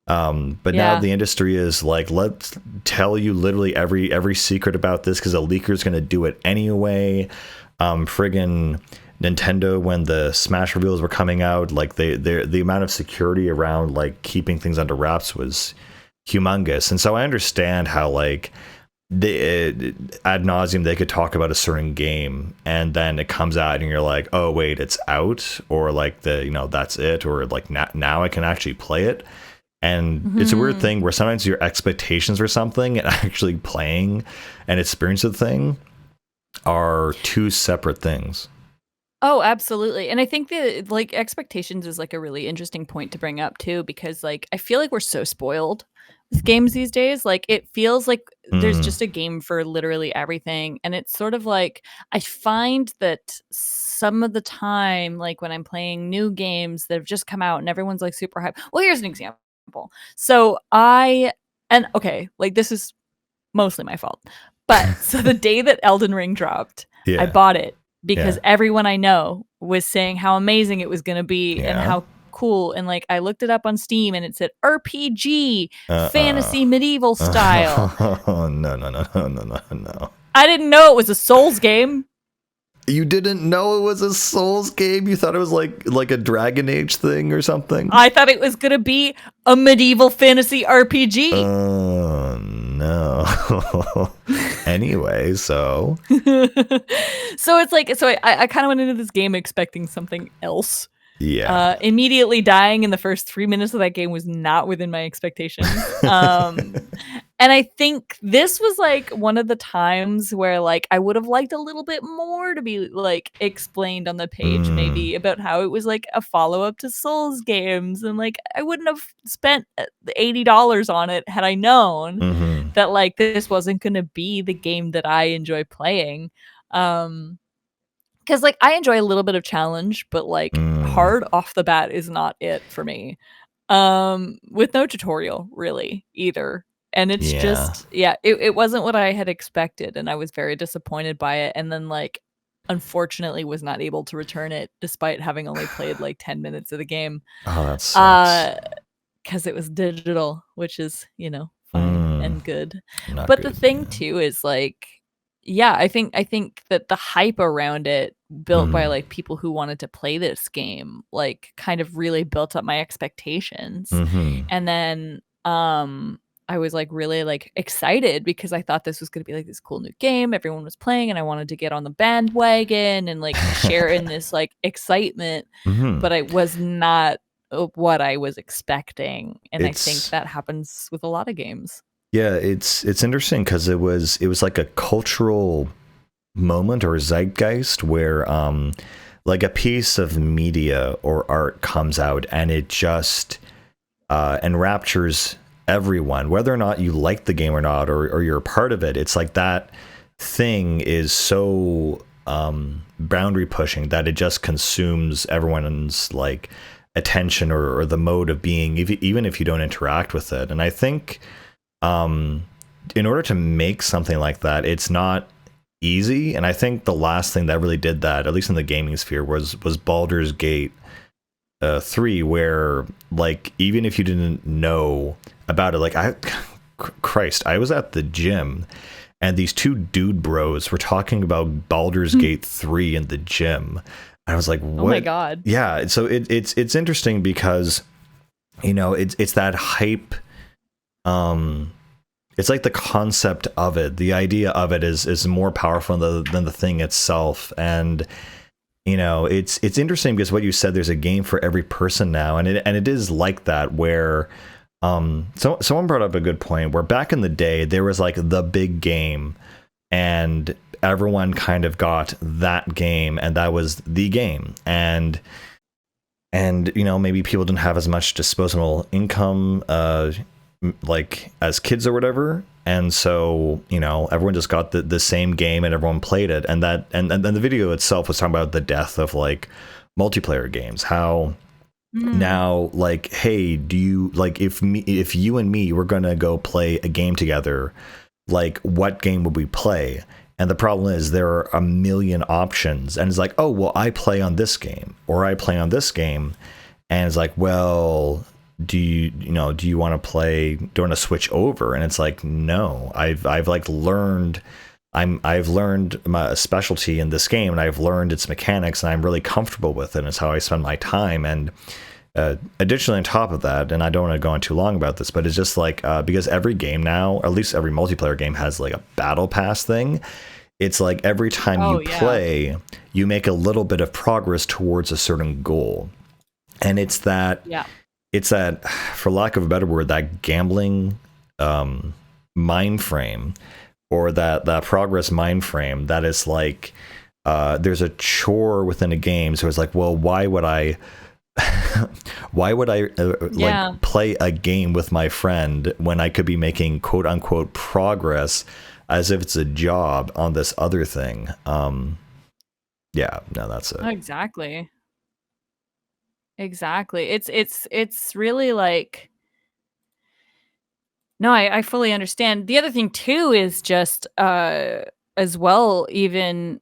But now the industry is like, let's tell you literally every secret about this because a leaker's going to do it anyway. Friggin' Nintendo, when the Smash reveals were coming out, like the amount of security around like keeping things under wraps was humongous. And so I understand how like ad nauseum they could talk about a certain game and then it comes out and you're like, oh wait, it's out, or like that's it, or like now I can actually play it. And it's a weird thing where sometimes your expectations for something and actually playing and experience of the thing are two separate things. Oh, absolutely. And I think that like expectations is like a really interesting point to bring up too, because like I feel like we're so spoiled with games these days. Like it feels like there's Mm, just a game for literally everything. And it's sort of like I find that some of the time, like when I'm playing new games that have just come out and everyone's like super hyped. Well, here's an example. So okay, like this is mostly my fault. But so the day that Elden Ring dropped, I yeah, bought it because yeah, everyone I know was saying how amazing it was going to be and yeah. how cool. And like I looked it up on Steam and it said RPG, Uh-uh. fantasy medieval style. Oh, no, no, no, no, no, no, no. I didn't know it was a Souls game. You didn't know it was a Souls game? You thought it was like a Dragon Age thing or something? I thought it was going to be a medieval fantasy RPG. Oh, no. Anyway, so. So it's like, so I kind of went into this game expecting something else. Yeah. Immediately dying in the first 3 minutes of that game was not within my expectations. And I think this was like one of the times where like I would have liked a little bit more to be like explained on the page, Mm, maybe about how it was like a follow up to Souls games, and like I wouldn't have spent the $80 on it had I known mm-hmm. that like this wasn't going to be the game that I enjoy playing. Because like I enjoy a little bit of challenge, but like Mm, hard off the bat is not it for me. With no tutorial really either. And it's yeah. just it wasn't what I had expected, and I was very disappointed by it. And then like unfortunately was not able to return it despite having only played like 10 minutes of the game. Oh, that sucks. Uh because it was digital, which is, fine Mm, and good. not But the good. thing Yeah. too is like, yeah, I think that the hype around it built by Mm, like people who wanted to play this game, like kind of really built up my expectations. mm-hmm. And then I was like really like excited because I thought this was going to be like this cool new game everyone was playing, and I wanted to get on the bandwagon and like share in this like excitement, Mm-hmm. but I was not what I was expecting, and I think It's that happens with a lot of games. yeah, it's interesting because it was like a cultural moment or zeitgeist where like a piece of media or art comes out and it just enraptures everyone, whether or not you like the game or not, or you're a part of it. It's like that thing is so boundary pushing that it just consumes everyone's like attention or the mode of being, even if you don't interact with it. And I think um, in order to make something like that, it's not easy. And I think the last thing that really did that, at least in the gaming sphere, was Baldur's Gate 3, where like even if you didn't know about it, like Christ, I was at the gym and these two dude bros were talking about Baldur's Gate 3 in the gym. I was like, Oh my what? god. Yeah, so it's interesting because it's that hype. It's like the concept of it, the idea of it is more powerful than the thing itself. And it's interesting because what you said, there's a game for every person now, and it is like that, where so someone brought up a good point where back in the day there was like the big game and everyone kind of got that game and that was the game. And maybe people didn't have as much disposable income like as kids or whatever, and so everyone just got the same game and everyone played it. And that and then the video itself was talking about the death of like multiplayer games, how now like, hey, do you like, if you and me were gonna go play a game together, like what game would we play? And the problem is there are a million options, and it's like, oh well, I play on this game or I play on this game. And it's like, well, do you want to play, do you want to switch over? And it's like, no, I've like learned, I've learned my specialty in this game, and I've learned its mechanics, and I'm really comfortable with it, and it's how I spend my time. And additionally, on top of that, and I don't want to go on too long about this, but it's just like because every game now, or at least every multiplayer game, has like a battle pass thing. It's like every time you play, you make a little bit of progress towards a certain goal. And it's that, for lack of a better word, that gambling mind frame, or that progress mind frame that is like, there's a chore within a game. So it's like, well, why would I why would I like play a game with my friend when I could be making quote unquote progress as if it's a job on this other thing? Yeah, no, that's it. Exactly. It's really like, no, I fully understand. The other thing too is just as well, even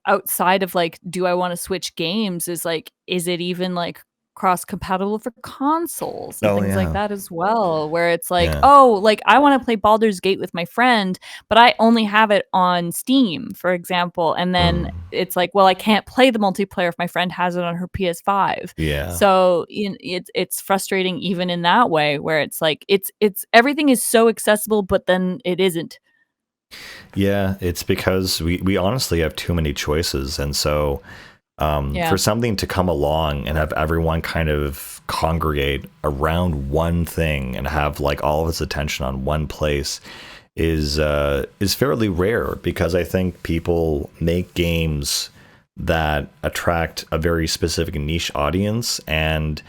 outside of like, do I want to switch games, is like, is it even like cross compatible for consoles and Oh things like yeah. that as well, where it's like, Yeah. oh, like I want to play Baldur's Gate with my friend, but I only have it on Steam, for example, and then it's like, well, I can't play the multiplayer if my friend has it on her PS5. Yeah. So it's frustrating even in that way, where it's like, it's everything is so accessible, but then it isn't. Yeah, it's because we honestly have too many choices. And so for something to come along and have everyone kind of congregate around one thing and have like all of its attention on one place is fairly rare, because I think people make games that attract a very specific niche audience, and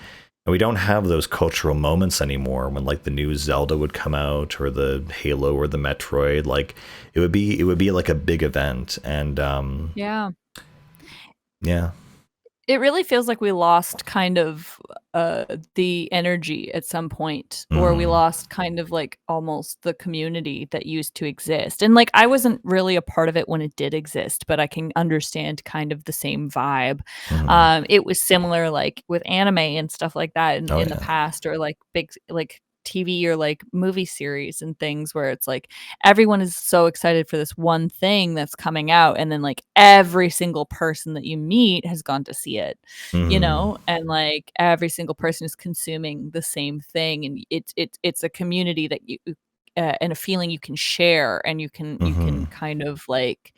we don't have those cultural moments anymore when like the new Zelda would come out, or the Halo, or the Metroid. Like it would be like a big event. And Yeah. yeah. It really feels like we lost kind of the energy at some point, or we lost kind of like almost the community that used to exist. And like, I wasn't really a part of it when it did exist, but I can understand kind of the same vibe. It was similar like with anime and stuff like that in the past, or like big like TV or like movie series and things, where it's like everyone is so excited for this one thing that's coming out, and then like every single person that you meet has gone to see it, you know, and like every single person is consuming the same thing, and it's a community that you and a feeling you can share, and you can kind of like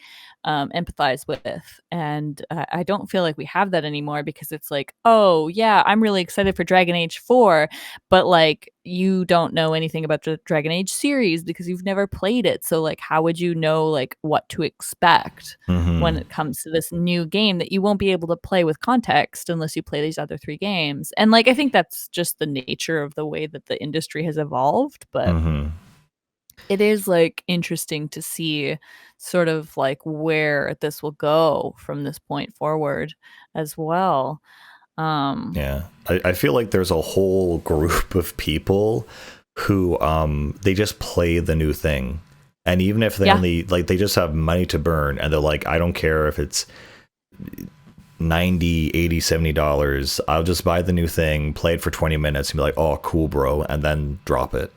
empathize with. And I don't feel like we have that anymore, because it's like, oh yeah, I'm really excited for Dragon Age 4, but like you don't know anything about the Dragon Age series because you've never played it. So like, how would you know like what to expect when it comes to this new game that you won't be able to play with context unless you play these other 3 games? And like, I think that's just the nature of the way that the industry has evolved, but it is like interesting to see sort of like where this will go from this point forward as well. Yeah, I feel like there's a whole group of people who they just play the new thing, and even if they only like, they just have money to burn, and they're like, I don't care if it's $90, $80, $70, I'll just buy the new thing, play it for 20 minutes, and be like, oh cool bro, and then drop it.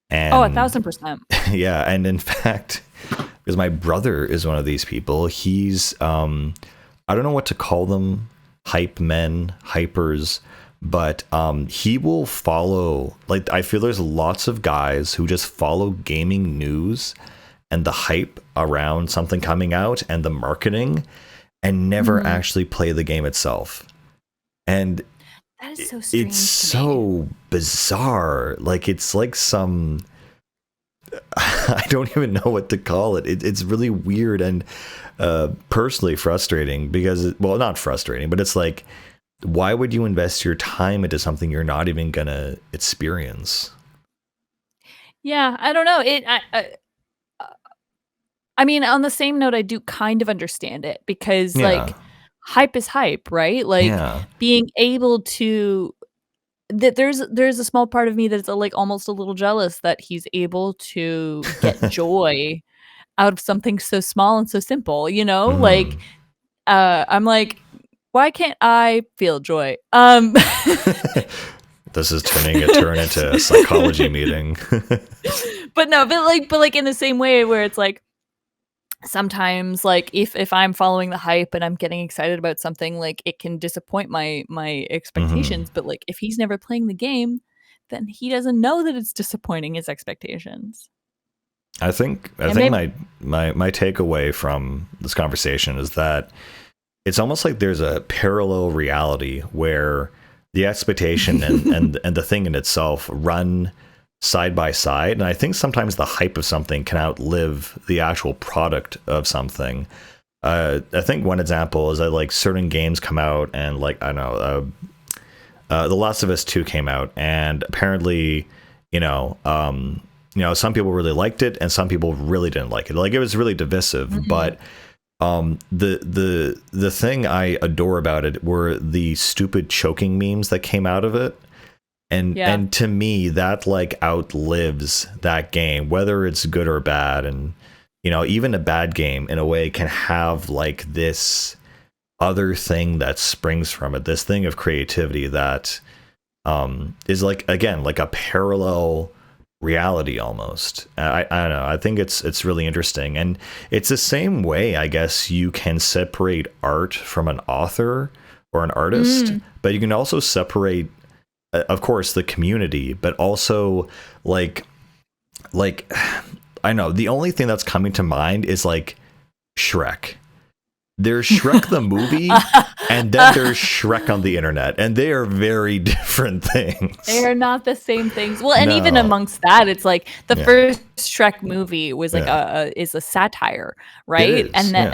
And 1,000%. yeah, and in fact, because my brother is one of these people, he's I don't know what to call them, hype men, hypers, but he will follow, like, I feel there's lots of guys who just follow gaming news and the hype around something coming out and the marketing, and never actually play the game itself. And that is so strange. It's so bizarre. Like, it's like some I don't even know what to call it. It's really weird and personally frustrating, because, well, not frustrating, but it's like, why would you invest your time into something you're not even gonna experience? Yeah, I don't know. I mean, on the same note, I do kind of understand it, because like hype is hype, right? Like being able to that there's a small part of me that's like almost a little jealous that he's able to get joy out of something so small and so simple, you know? Like I'm like, why can't I feel joy? This is turning into a psychology meeting. But no, but like in the same way where it's like, sometimes like if I'm following the hype and I'm getting excited about something, like it can disappoint my expectations, but like if he's never playing the game, then he doesn't know that it's disappointing his expectations. I think my takeaway from this conversation is that it's almost like there's a parallel reality where the expectation and the thing in itself run side by side. And I think sometimes the hype of something can outlive the actual product of something. I think one example is that like certain games come out and like I don't know, The Last of Us 2 came out, and apparently, some people really liked it and some people really didn't like it. Like it was really divisive, but the thing I adore about it were the stupid choking memes that came out of it. And to me, that like outlives that game, whether it's good or bad. And even a bad game in a way can have like this other thing that springs from it, this thing of creativity that is like, again, like a parallel reality almost. I don't know, I think it's really interesting. And it's the same way, I guess, you can separate art from an author or an artist, but you can also separate, of course, the community, but also like I know the only thing that's coming to mind is like Shrek. There's Shrek the movie, and then there's Shrek on the internet, and they are very different things. They are not the same things. Well, and even amongst that, it's like the first Shrek movie was like is a satire, right? It is, and then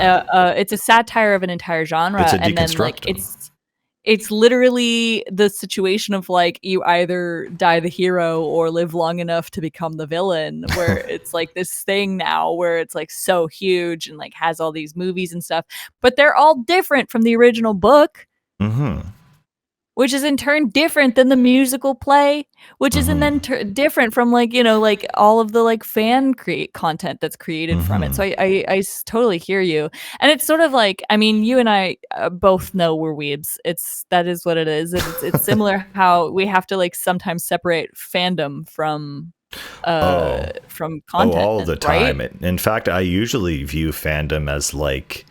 it's a satire of an entire genre, It's a and then like it's literally the situation of like you either die the hero or live long enough to become the villain, where it's like this thing now where it's like so huge and like has all these movies and stuff, but they're all different from the original book. Which is in turn different than the musical play, which is in then different from like, like all of the like fan content that's created from it. So I totally hear you. And it's sort of like, I mean, you and I both know we're weebs. That is what it is. It's similar how we have to like sometimes separate fandom from content. All the time. Right? In fact, I usually view fandom as like,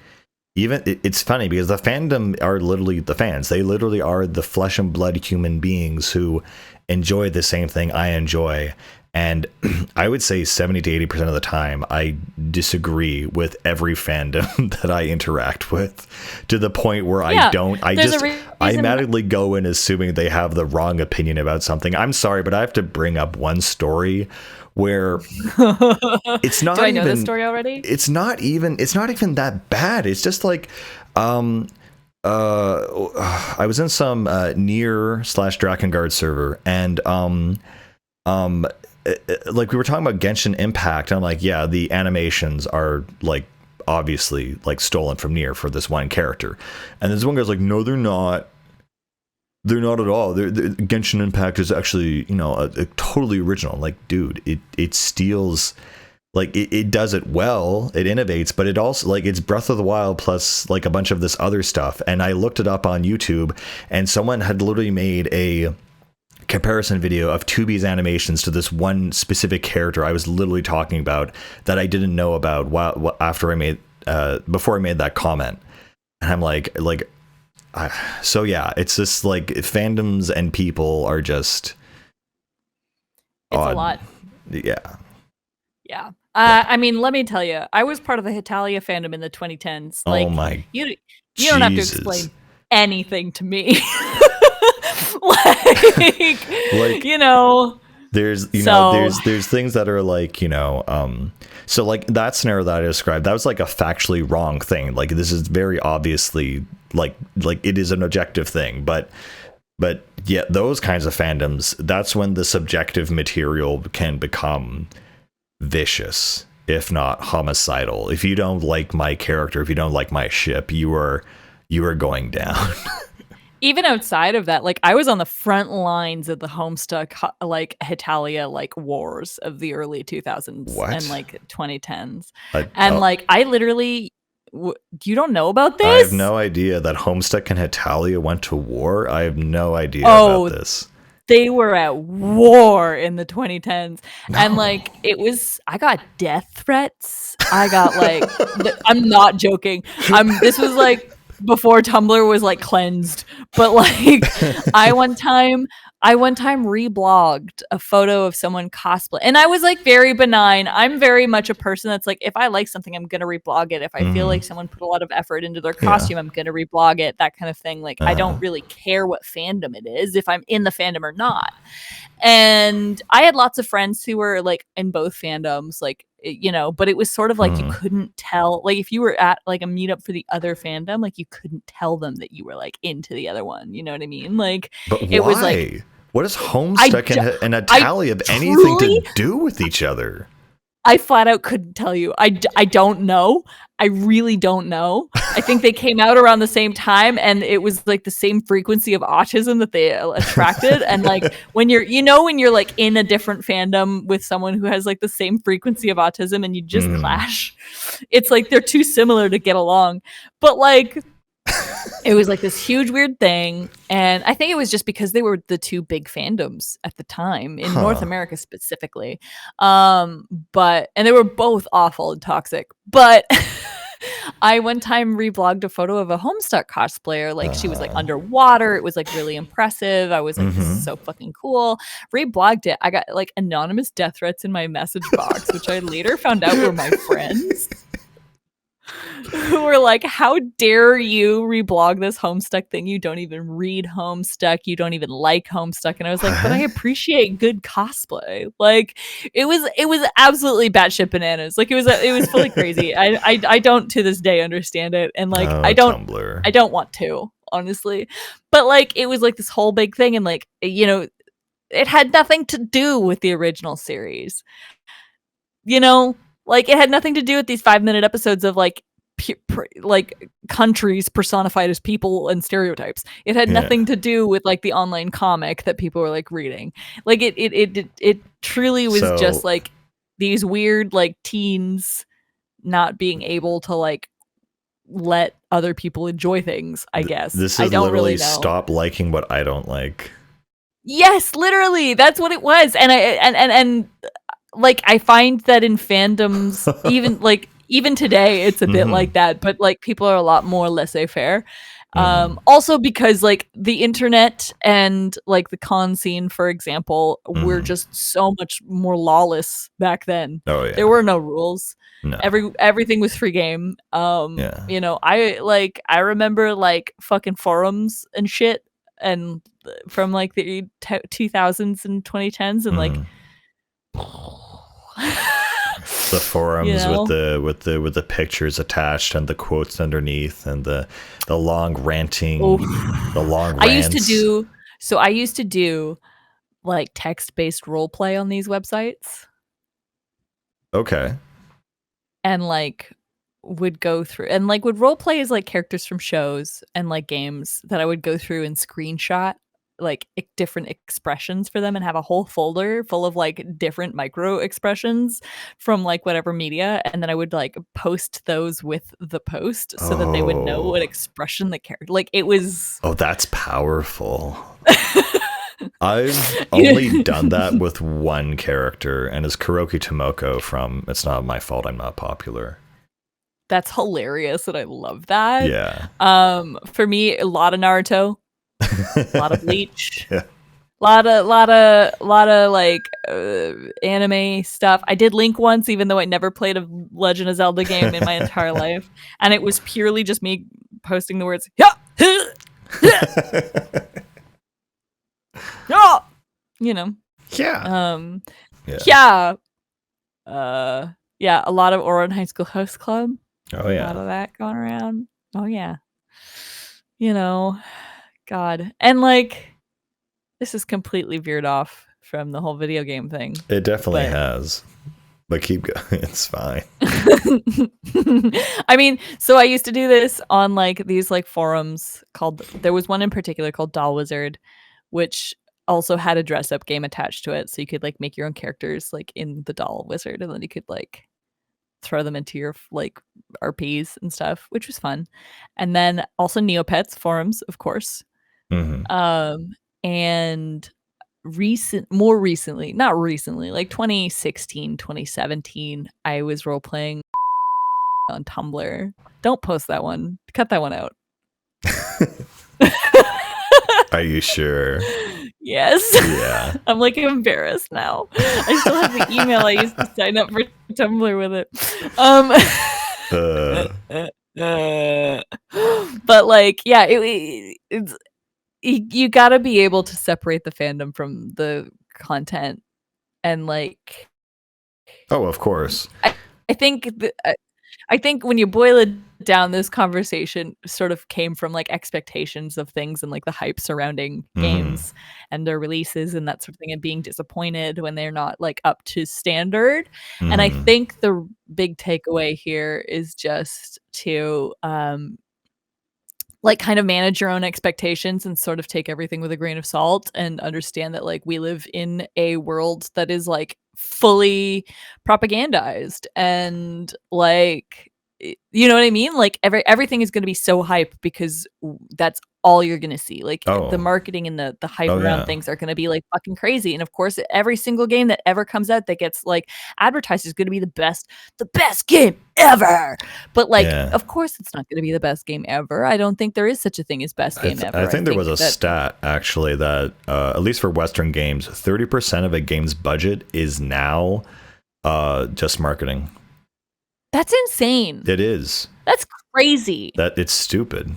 it's funny because the fandom are literally the fans. They literally are the flesh and blood human beings who enjoy the same thing I enjoy. And I would say 70 to 80% of the time, I disagree with every fandom that I interact with, to the point where I automatically go in assuming they have the wrong opinion about something. I'm sorry, but I have to bring up one story where it's not. Do I know this story already? It's not even that bad. It's just like I was in some Nier/Drakengard server, and like we were talking about Genshin Impact, and I'm like, yeah, the animations are like obviously like stolen from Nier for this one character, and this one guy's like, no, they're not. They're not at all. Genshin Impact is actually, a totally original. Like, dude, it steals, like it does it well. It innovates, but it also like it's Breath of the Wild plus like a bunch of this other stuff. And I looked it up on YouTube, and someone had literally made a comparison video of 2B's animations to this one specific character I was literally talking about that I didn't know about before I made that comment. And I'm like. So yeah, it's just like fandoms and people are just. It's odd. A lot. Yeah. Yeah. I mean, let me tell you, I was part of the Hitalia fandom in the 2010s. Like, oh my! You don't have to explain anything to me. like, There's there's things that are like, so like that scenario that I described, that was like a factually wrong thing. Like this is very obviously like it is an objective thing, but yeah, those kinds of fandoms, that's when the subjective material can become vicious, if not homicidal. If you don't like my character, if you don't like my ship, you are going down. Even outside of that, like I was on the front lines of the Homestuck like Hitalia like wars of the early 2000s and like 2010s. I literally you don't know about this? I have no idea that Homestuck and Hitalia went to war. I have no idea about this. They were at war in the 2010s. No. And like I got death threats. I got like I'm not joking. This was like before Tumblr was like cleansed, but like I one time reblogged a photo of someone cosplay, and I was like very benign. I'm very much a person that's like, if I like something, I'm gonna reblog it. If I feel like someone put a lot of effort into their costume, I'm gonna reblog it, that kind of thing. Like I don't really care what fandom it is, if I'm in the fandom or not. And I had lots of friends who were like in both fandoms, like but it was sort of like you Mm. couldn't tell, like if you were at like a meetup for the other fandom, like you couldn't tell them that you were like into the other one. You know what I mean? Like But it was like why? What does I Homestuck and I Atali have anything to truly do with each other? I flat out couldn't tell you. I don't know. I really don't know. I think they came out around the same time, and it was like the same frequency of autism that they attracted. And like when you're like in a different fandom with someone who has like the same frequency of autism and you just clash, it's like they're too similar to get along. But like it was like this huge weird thing, and I think it was just because they were the two big fandoms at the time in North America specifically. But and they were both awful and toxic. But I one time reblogged a photo of a Homestuck cosplayer. Like she was like underwater. It was like really impressive. I was like, this is so fucking cool. Reblogged it. I got like anonymous death threats in my message box, which I later found out were my friends. Who were like, how dare you reblog this Homestuck thing? You don't even read Homestuck. You don't even like Homestuck. And I was like, but I appreciate good cosplay. Like it was absolutely batshit bananas. Like it was fully crazy. I don't to this day understand it. And like I don't want to, honestly. But like it was like this whole big thing, and like, it had nothing to do with the original series. Like it had nothing to do with these 5-minute episodes of like like countries personified as people and stereotypes. It had nothing to do with like the online comic that people were like reading. Like it truly was just like these weird like teens not being able to like let other people enjoy things, I guess. This I is don't literally really know. stop liking what I don't like. Yes, literally. That's what it was. And like I find that in fandoms, even today, it's a bit like that, but like people are a lot more laissez-faire. Also because like the internet and like the con scene, for example, were just so much more lawless back then. Oh yeah. There were no rules. No. Everything was free game. I remember like fucking forums and shit, and from like the 2000s and 2010s, and like the forums with the pictures attached and the quotes underneath and the long ranting, the long rants. I used to do like text-based role play on these websites. Okay. And like would go through and like would role play as like characters from shows and like games that I would go through and screenshot like different expressions for them and have a whole folder full of like different micro expressions from like whatever media, and then I would like post those with the post so that they would know what expression the character, like it was. Oh, that's powerful. I've only done that with one character, and it's Kuroki Tomoko from It's Not My Fault I'm Not Popular. That's hilarious, and I love that. Yeah. For me, a lot of Naruto, a lot of Bleach, a lot of like anime stuff. I did Link once, even though I never played a Legend of Zelda game in my entire life, and it was purely just me posting the words yeah, yeah, yeah, a lot of Ouran High School Host Club. Oh yeah, a lot of that going around. Oh yeah, God, and like this is completely veered off from the whole video game thing. It definitely has, but keep going. It's fine. I mean, so I used to do this on like these like forums called. There was one in particular called Doll Wizard, which also had a dress up game attached to it, so you could like make your own characters like in the Doll Wizard, and then you could like throw them into your like RPs and stuff, which was fun. And then also Neopets forums, of course. And more recently, not recently, like 2016, 2017, I was role playing on Tumblr. Don't post that one. Cut that one out. Are you sure? Yes. Yeah. I'm like embarrassed now. I still have the email I used to sign up for Tumblr with it. But like, yeah, it's you gotta be able to separate the fandom from the content, and like Oh, of course. I think I think when you boil it down, this conversation sort of came from like expectations of things and like the hype surrounding Mm-hmm. games and their releases and that sort of thing, and being disappointed when they're not like up to standard. And I Mm-hmm. think the big takeaway here is just to like kind of manage your own expectations and sort of take everything with a grain of salt and understand that like we live in a world that is like fully propagandized and like you know what I mean? Like everything is going to be so hype because that's all you're going to see. Like the Oh. marketing and the hype Oh around yeah. things are going to be like fucking crazy. And of course, every single game that ever comes out that gets like advertised is going to be the best game ever. But like, Yeah. of course, it's not going to be the best game ever. I don't think there is such a thing as best game I ever. I think there was think a that stat actually that at least for Western games, 30% of a game's budget is now just marketing. that's insane. It is. That's crazy. That it's stupid.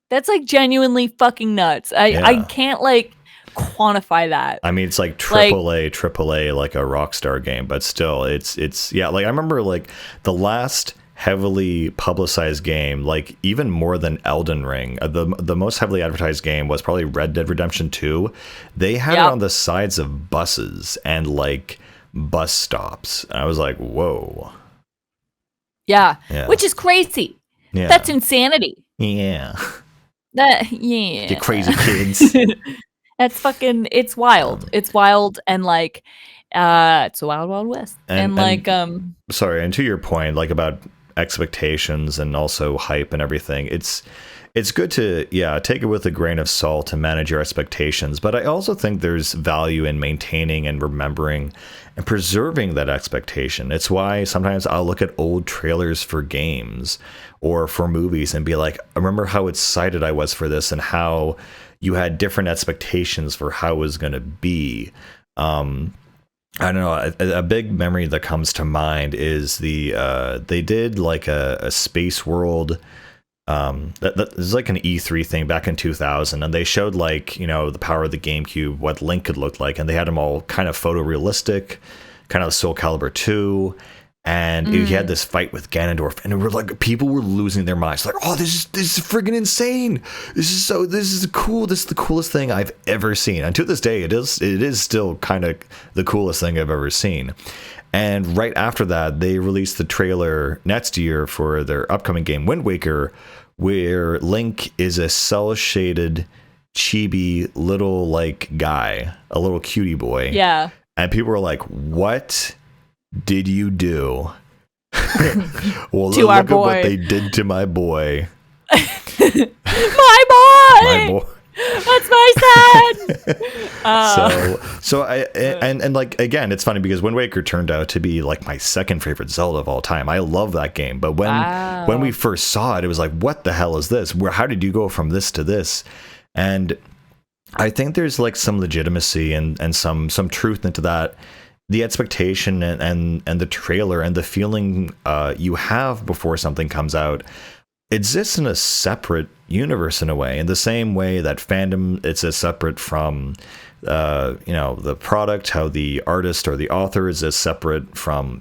That's like genuinely fucking nuts. I Yeah. can't like quantify that. I mean, it's like Like, AAA, like a Rockstar game, but still, it's yeah. Like I remember, like the last heavily publicized game, like even more than Elden Ring, the most heavily advertised game was probably Red Dead Redemption 2. They had it yep. on the sides of buses and like bus stops. And I was like, whoa, Yeah. yeah, Which is crazy. yeah, That's insanity. yeah. That yeah. You crazy kids. That's fucking it's wild. Um, It's wild and like it's a wild wild west. And like sorry, and to your point, like about expectations and also hype and everything, it's good to take it with a grain of salt and manage your expectations, but I also think there's value in maintaining and remembering and preserving that expectation. It's why sometimes I'll look at old trailers for games or for movies and be like, I remember how excited I was for this and how you had different expectations for how it was going to be. I don't know. A big memory that comes to mind is they did like a space world. That is like an E3 thing back in 2000, and they showed like the power of the GameCube, what Link could look like, and they had them all kind of photorealistic, kind of Soul Calibur 2. And he had this fight with Ganondorf, and it were like people were losing their minds, like, "Oh, this is friggin' insane! This is cool! This is the coolest thing I've ever seen." And to this day, it is still kind of the coolest thing I've ever seen. And right after that, they released the trailer next year for their upcoming game, Wind Waker, where Link is a cel-shaded, chibi little like guy, a little cutie boy. yeah. And people were like, "What did you do?" Well, To look our at boy. what they did to my boy. My boy! My boy. That's my son. So and like again, it's funny because Wind Waker turned out to be like my second favorite Zelda of all time. I love that game, but when we first saw it, it was like, what the hell is this? How did you go from this to this? And I think there's like some legitimacy and some truth into that. The expectation and the trailer and the feeling you have before something comes out exists in a separate universe in a way, in the same way that fandom it's a separate from the product, how the artist or the author is as separate from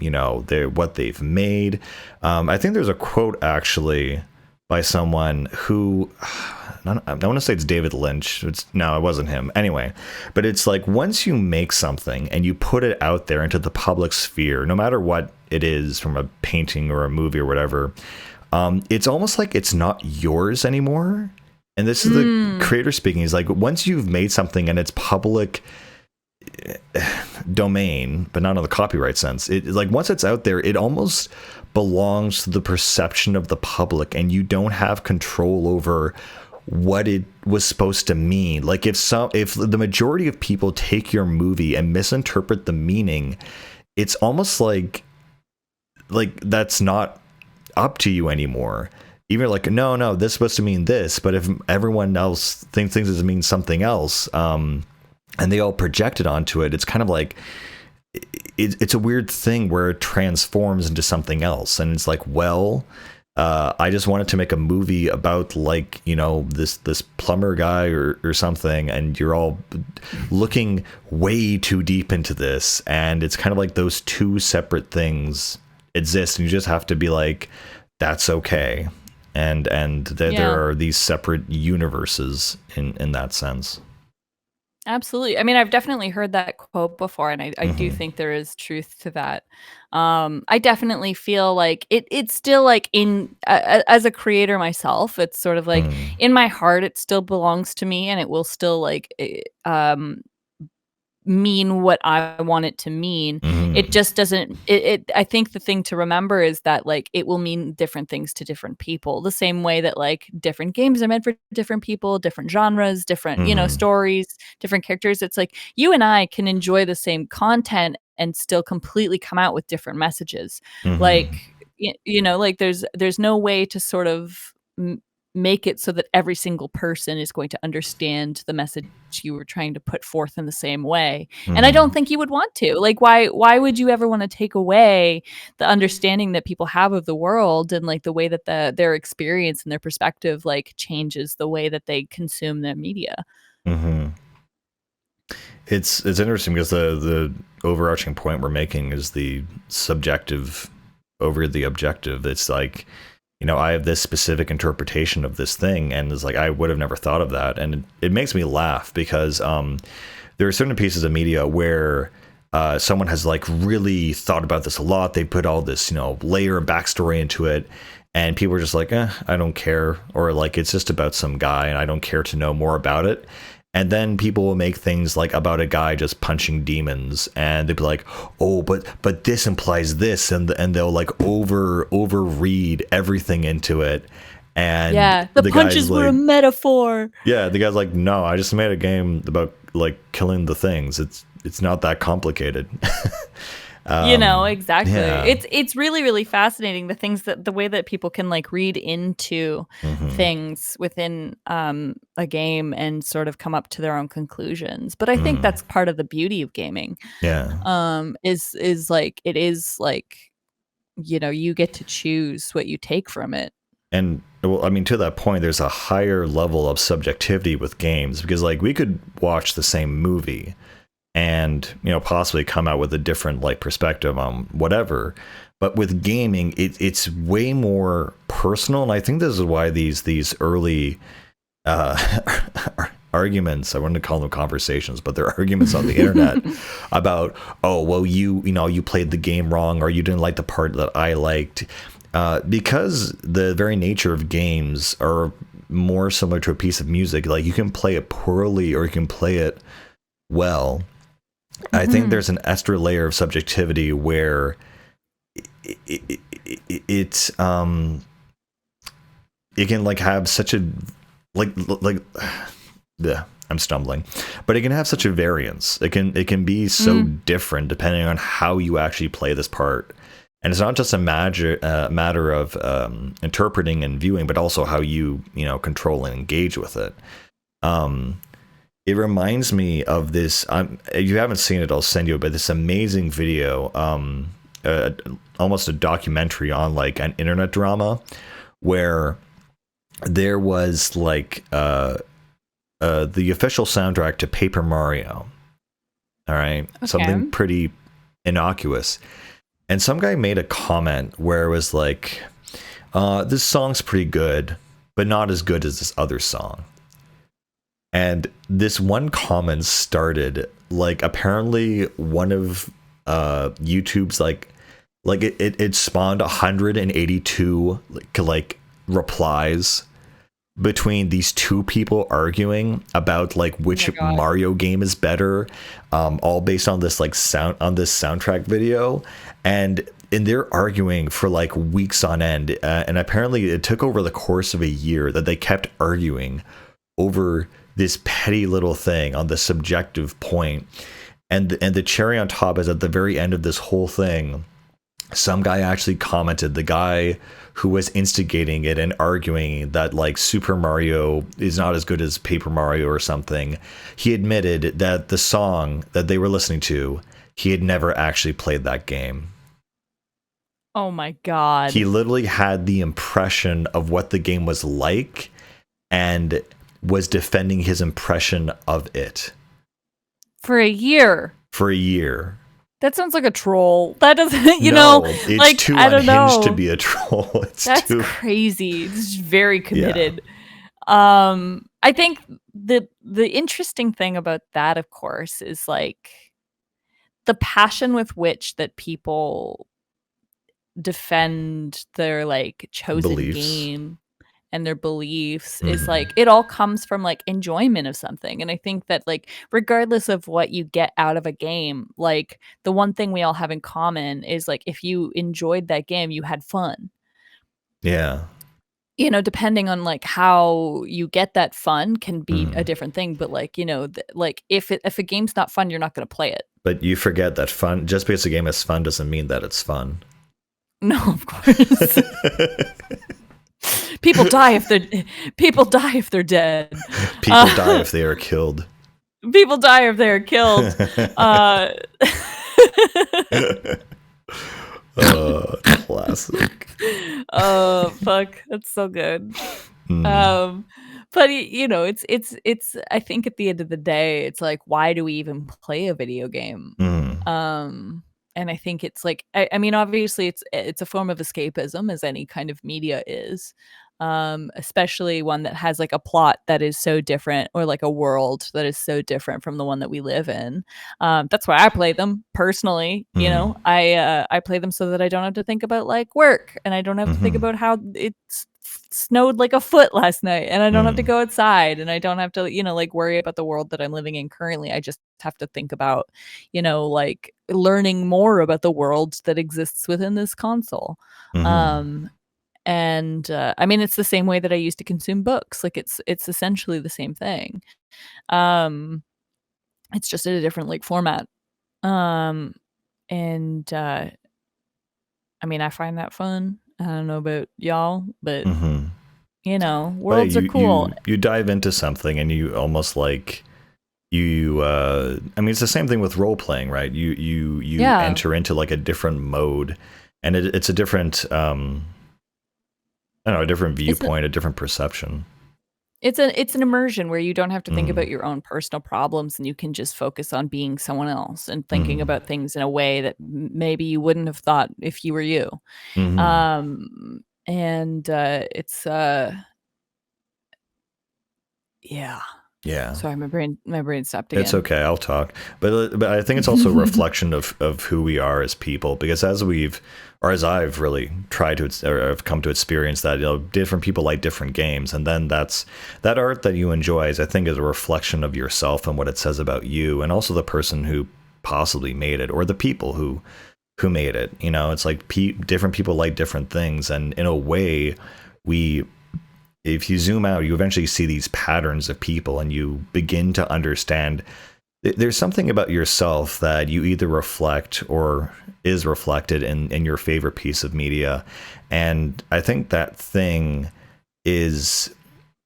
what they've made. I think there's a quote actually by someone who I don't want to say it's David Lynch. No, it wasn't him. Anyway, but it's like once you make something and you put it out there into the public sphere, no matter what it is, from a painting or a movie or whatever, it's almost like it's not yours anymore. And this is the creator speaking. He's like, once you've made something and it's public domain, but not in the copyright sense, it like once it's out there, it almost belongs to the perception of the public, and you don't have control over what it was supposed to mean. Like if the majority of people take your movie and misinterpret the meaning, it's almost like that's not up to you anymore. Even like, no, this is supposed to mean this, but if everyone else thinks it means something else, and they all project it onto it, it's kind of like it's a weird thing where it transforms into something else, and it's like, well, I just wanted to make a movie about, like, you know, this plumber guy or something, and you're all looking way too deep into this, and it's kind of like those two separate things exist, and you just have to be like, that's okay, and there are these separate universes in that sense. Absolutely. I mean, I've definitely heard that quote before, and I do think there is truth to that. I definitely feel like it's still like as a creator myself, it's sort of like in my heart, it still belongs to me, and it will still like mean what I want it to mean. It just doesn't I think the thing to remember is that like it will mean different things to different people. The same way that like different games are meant for different people, different genres, different, you know, stories, different characters. It's like you and I can enjoy the same content and still completely come out with different messages. Like you know, like there's no way to sort of make it so that every single person is going to understand the message you were trying to put forth in the same way. And I don't think you would want to. Like why would you ever want to take away the understanding that people have of the world and like the way that their experience and their perspective like changes the way that they consume the media? It's interesting because the overarching point we're making is the subjective over the objective. It's like, you know, I have this specific interpretation of this thing, and it's like I would have never thought of that, and it makes me laugh because there are certain pieces of media where someone has like really thought about this a lot. They put all this, you know, layer of backstory into it, and people are just like, I don't care, or like it's just about some guy, and I don't care to know more about it. And then people will make things like about a guy just punching demons, and they'd be like, "Oh, but this implies this," and they'll like overread everything into it. And the punches were a metaphor. Yeah, the guy's like, "No, I just made a game about like killing the things. It's not that complicated." You know, exactly. Yeah. It's really, really fascinating the way that people can like read into things within a game and sort of come up to their own conclusions. But I think that's part of the beauty of gaming. Yeah. Is like it is like, you know, you get to choose what you take from it. And well, I mean, to that point, there's a higher level of subjectivity with games because like we could watch the same movie and, you know, possibly come out with a different like perspective on whatever. But with gaming, it's way more personal, and I think this is why these early arguments, I wouldn't call them conversations, but they're arguments on the internet about, oh, well, you know, you played the game wrong, or you didn't like the part that I liked, because the very nature of games are more similar to a piece of music. Like you can play it poorly or you can play it well. I think there's an extra layer of subjectivity where it can like have such a I'm stumbling, but it can have such a variance. It can be so different depending on how you actually play this part, and it's not just a matter of interpreting and viewing, but also how you know, control and engage with it. It reminds me of this. If you haven't seen it, I'll send you. But this amazing video, almost a documentary on like an internet drama, where there was like the official soundtrack to Paper Mario. All right, okay. Something pretty innocuous, and some guy made a comment where it was like, "This song's pretty good, but not as good as this other song." And this one comment started like apparently one of YouTube's like it spawned 182 like replies between these two people arguing about like which Mario game is better, all based on this like soundtrack video, and they're arguing for like weeks on end, and apparently it took over the course of a year that they kept arguing over this petty little thing on the subjective point. And the cherry on top is at the very end of this whole thing, some guy actually commented, the guy who was instigating it and arguing that like Super Mario is not as good as Paper Mario or something, he admitted that the song that they were listening to, he had never actually played that game. Oh my God. He literally had the impression of what the game was like and was defending his impression of it. For a year. For a year. That sounds like a troll. That doesn't, It's like, too I don't unhinged know. to be a troll. That's crazy. It's very committed. Yeah. I think the interesting thing about that, of course, is like the passion with which that people defend their like chosen game and their beliefs is like, it all comes from like enjoyment of something. And I think that like regardless of what you get out of a game, like the one thing we all have in common is like if you enjoyed that game, you had fun. Yeah. Depending on like how you get that fun can be a different thing, but like, like if a game's not fun, you're not going to play it. But you forget that fun, just because a game is fun doesn't mean that it's fun. No, of course. People die if they're dead. People die if they are killed. People die if they are killed. Classic. Oh, fuck. That's so good. But it's I think at the end of the day, it's like, why do we even play a video game? And I think it's like, I mean, obviously it's a form of escapism, as any kind of media is. Especially one that has like a plot that is so different, or like a world that is so different from the one that we live in. That's why I play them personally. I play them so that I don't have to think about like work, and I don't have to think about how it's snowed like a foot last night, and I don't have to go outside, and I don't have to like worry about the world that I'm living in currently. I just have to think about like learning more about the world that exists within this console. And I mean, it's the same way that I used to consume books. Like it's essentially the same thing. It's just in a different like format. And I mean, I find that fun. I don't know about y'all, but worlds are cool. You dive into something and you almost like I mean, it's the same thing with role playing, right? You enter into like a different mode, and it's a different I don't know, a different viewpoint, a different perception. It's an immersion where you don't have to think about your own personal problems, and you can just focus on being someone else and thinking about things in a way that maybe you wouldn't have thought if you were you. And it's yeah. Sorry, my brain stopped again. It's okay, I'll talk. But I think it's also a reflection of who we are as people, because as I've really tried to, or I've come to experience that, different people like different games, and then that art that you enjoy is, I think, is a reflection of yourself and what it says about you, and also the person who possibly made it, or the people who made it. It's like different people like different things, and in a way, if you zoom out, you eventually see these patterns of people, and you begin to understand there's something about yourself that you either reflect or is reflected in your favorite piece of media. And I think that thing is,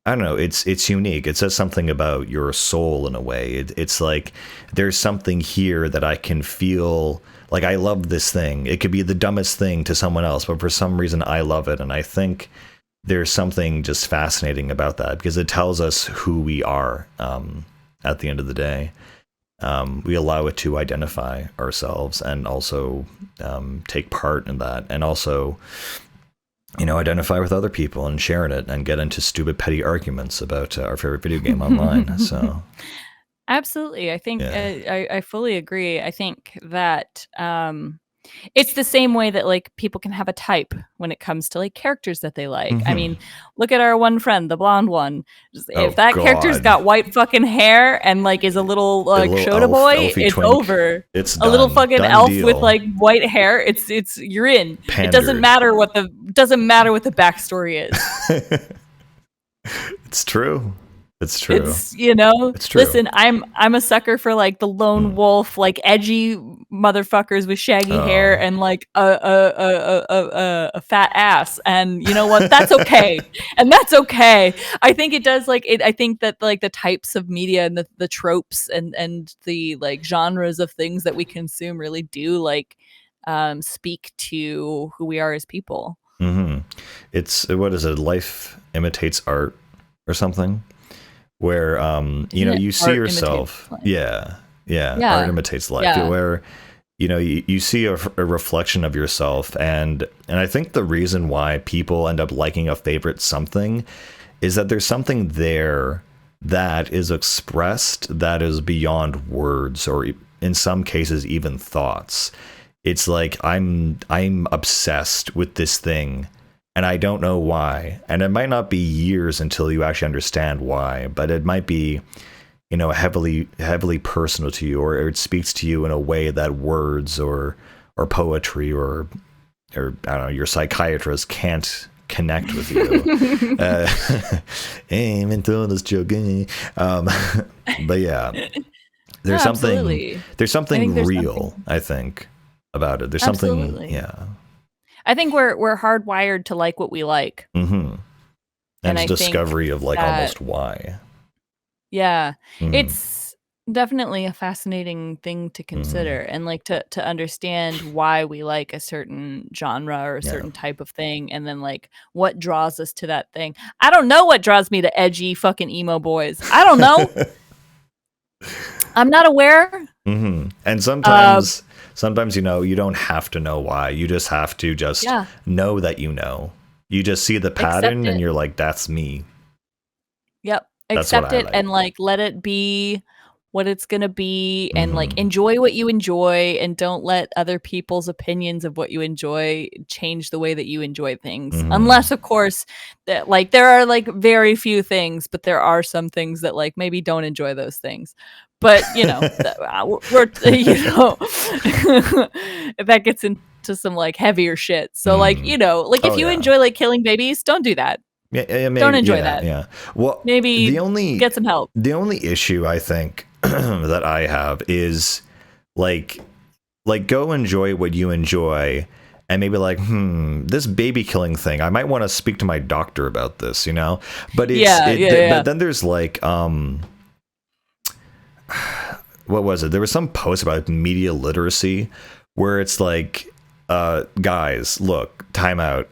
I don't know, it's unique. It says something about your soul in a way. It's like there's something here that I can feel like I love this thing. It could be the dumbest thing to someone else, but for some reason I love it. And I think there's something just fascinating about that, because it tells us who we are at the end of the day. We allow it to identify ourselves, and also take part in that, and also identify with other people and share in it, and get into stupid petty arguments about our favorite video game online. So absolutely, I think I fully agree. I think that it's the same way that like people can have a type when it comes to like characters that they like. I mean, look at our one friend, the blonde one. If that character's got white fucking hair and like is a little like Shota boy, it's twink. Over. It's a little fucking elf deal. With like white hair. It's you're in. Pandered. It doesn't matter what the backstory is. It's true. It's true. It's it's true. Listen, I'm a sucker for like the lone wolf, like edgy motherfuckers with shaggy hair and like a fat ass, and you know what? That's okay, and that's okay. I think it does like it. I think that like the types of media and the tropes and the like genres of things that we consume really do like speak to who we are as people. Mm-hmm. It's, what is it? Life imitates art or something, where Isn't it you see art imitates yourself. life? Yeah, art Yeah. imitates life. Yeah. Where you see a reflection of yourself, and I think the reason why people end up liking a favorite something is that there's something there that is expressed that is beyond words, or in some cases even thoughts. It's like I'm obsessed with this thing, and I don't know why. And it might not be years until you actually understand why, but it might be, heavily personal to you, or it speaks to you in a way that words or poetry or I don't know, your psychiatrist can't connect with you. Hey, I'm throwing this joke. But yeah, No, there's something absolutely. there's I think something there's real, something. I think, about it. There's something, Absolutely. yeah. I think we're hardwired to like what we like. Mm-hmm. And And it's I think discovery of like that, almost why. yeah, Mm-hmm. it's definitely a fascinating thing to Mm-hmm. consider, and like to understand why we like a certain genre or a Yeah. certain type of thing, and then like what draws us to that thing. I don't know what draws me to edgy fucking emo boys. I don't know. I'm not aware. Mm-hmm. And Uh, sometimes you don't have to know why. You just have to just yeah, know that you know. You just see the accept pattern and it. you're like, that's me. Yep. That's what Accept I it like. and like let it be what it's going to be, and like Mm-hmm. enjoy what you enjoy, and don't let other people's opinions of what you enjoy change the way that you enjoy things. Mm-hmm. Unless of course that like there are like very few things, but there are some things that like maybe don't enjoy those things. But we're that gets into some like heavier shit. So like, Mm-hmm. like if Oh you yeah. enjoy like killing babies, don't do that. Yeah, Don't maybe. enjoy Yeah, that. yeah. Well, Maybe get some help. the only issue I think that I have is like go enjoy what you enjoy, and maybe like, this baby killing thing, I might want to speak to my doctor about this, But Yeah, yeah, but yeah. then there's like what was it? There was some post about media literacy where it's like, guys, look, time out.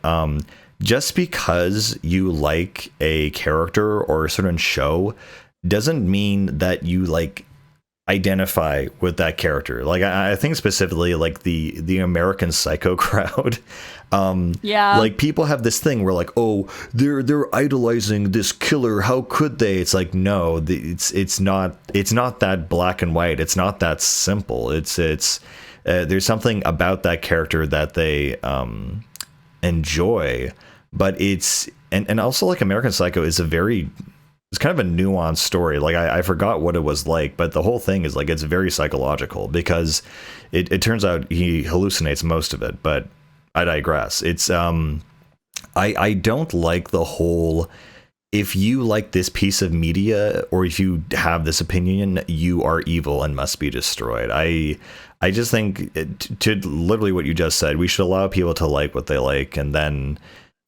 Just because you like a character or a certain show doesn't mean that you like identify with that character. Like I think specifically like the American Psycho crowd. Yeah. Like people have this thing where like, oh, they're idolizing this killer. How could they? It's like, no, it's not that black and white. It's not that simple. It's there's something about that character that they enjoy, but and also like American Psycho is it's kind of a nuanced story. Like I forgot what it was like, but the whole thing is like, it's very psychological because it turns out he hallucinates most of it, but I digress. It's I don't like the whole, if you like this piece of media or if you have this opinion, you are evil and must be destroyed. I just think to literally what you just said, we should allow people to like what they like, and then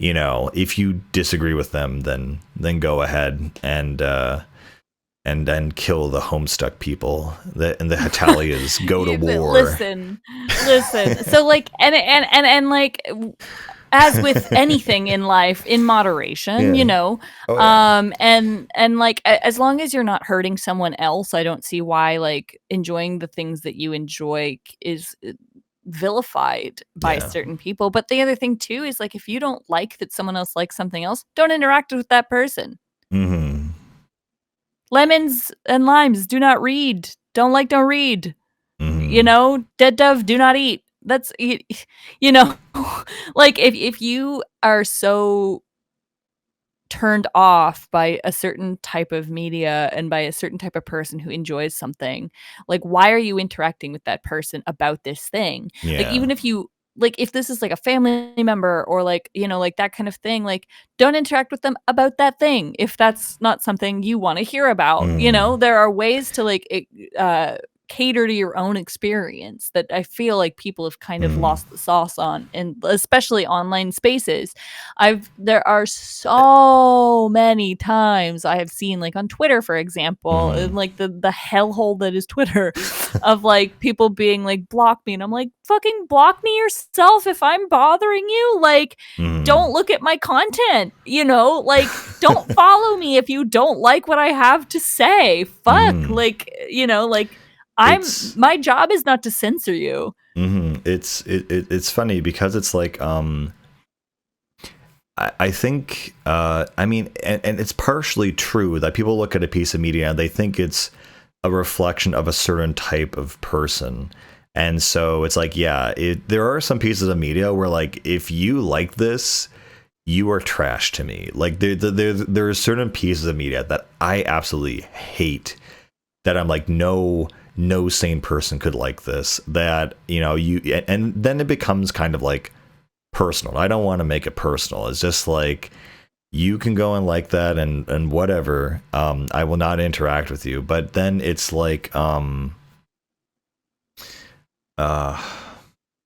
if you disagree with them, then go ahead and then kill the Homestuck people. And the Italians go to But war. listen. So like, and like, as with anything in life, in moderation, Yeah. Oh yeah. And like, as long as you're not hurting someone else, I don't see why like enjoying the things that you enjoy is vilified by Yeah. certain people. But the other thing too is like, if you don't like that someone else likes something else, don't interact with that person. Mm-hmm. Lemons and limes do not read. Don't read. Mm-hmm. Dead dove do not eat. That's you know like if you are so turned off by a certain type of media and by a certain type of person who enjoys something, like why are you interacting with that person about this thing? Like Yeah. even if you like if this is like a family member or like like that kind of thing, like don't interact with them about that thing if that's not something you want to hear about. Mm. There are ways to like cater to your own experience that I feel like people have kind of lost the sauce on, and especially online spaces. There are so many times I have seen, like on Twitter, for example, and like the hellhole that is Twitter, of like people being like, block me, and I'm like, fucking block me yourself if I'm bothering you. Like, don't look at my content, you know, like don't follow me if you don't like what I have to say. Fuck, like, you know, like my job is not to censor you. It's funny because it's like I think I mean, and it's partially true that people look at a piece of media and they think it's a reflection of a certain type of person. And so it's like, yeah, there are some pieces of media where, like, if you like this, you are trash to me. Like, there are certain pieces of media that I absolutely hate, that I'm like, no sane person could like this. That, you know, and then it becomes kind of like personal. I don't want to make it personal. It's just like, you can go and like that and whatever. I will not interact with you. But then it's like, hold on,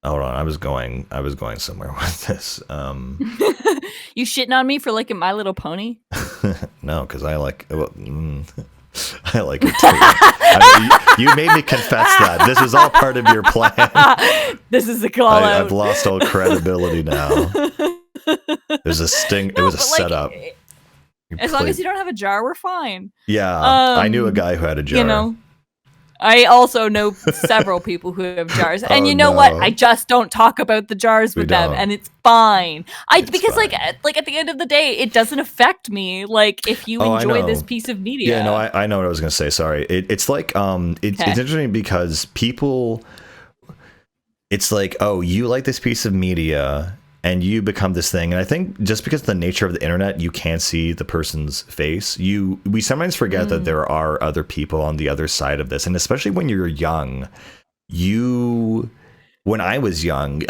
I was going somewhere with this. You shitting on me for liking My Little Pony? No, because I like I like it too. I mean, you made me confess that. This is all part of your plan. This is a call out. I've lost all credibility now. There's a sting. It was a setup. As long as you don't have a jar, we're fine. Yeah, I knew a guy who had a jar. You know, I also know several people who have jars, and you know what? I just don't talk about the jars with them, and it's fine. Because fine. like at the end of the day, it doesn't affect me. Like, if you enjoy this piece of media. Yeah, no, I know what I was gonna say. Sorry, it's like it's interesting because people, it's like, oh, you like this piece of media, and you become this thing. And I think just because of the nature of the internet, you can't see the person's face. We sometimes forget that there are other people on the other side of this. And especially when you're young, when I was young,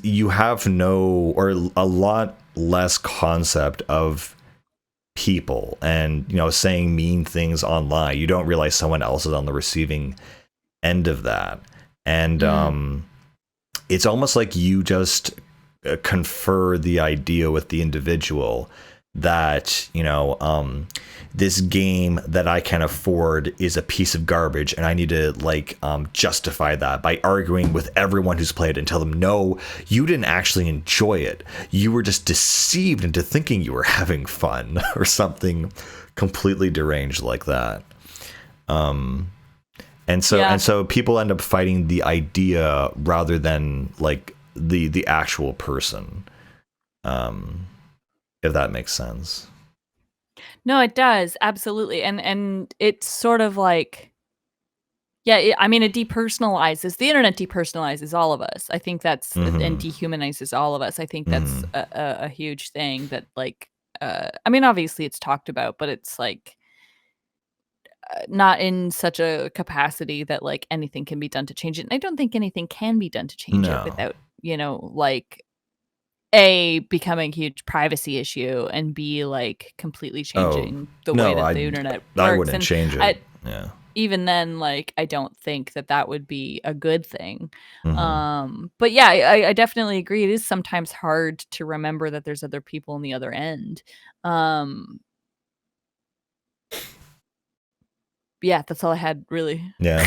you have a lot less concept of people and, you know, saying mean things online. You don't realize someone else is on the receiving end of that. And it's almost like you just confer the idea with the individual that, you know, this game that I can afford is a piece of garbage, and I need to like justify that by arguing with everyone who's played it and tell them, no, you didn't actually enjoy it. You were just deceived into thinking you were having fun, or something completely deranged like that. And so people end up fighting the idea rather than like the actual person, if that makes sense. No, it does, absolutely. And it's sort of like, yeah, I mean, it depersonalizes, the internet depersonalizes all of us. I think that's, and dehumanizes all of us. I think that's a huge thing that, like, I mean, obviously it's talked about, but it's like not in such a capacity that like anything can be done to change it. And I don't think anything can be done to change it without, you know, like, A, becoming a huge privacy issue, and B, like completely changing the way that the internet works. I wouldn't change it. Even then, like, I don't think that would be a good thing. But yeah, I definitely agree. It is sometimes hard to remember that there's other people on the other end. Yeah, that's all I had, really. Yeah.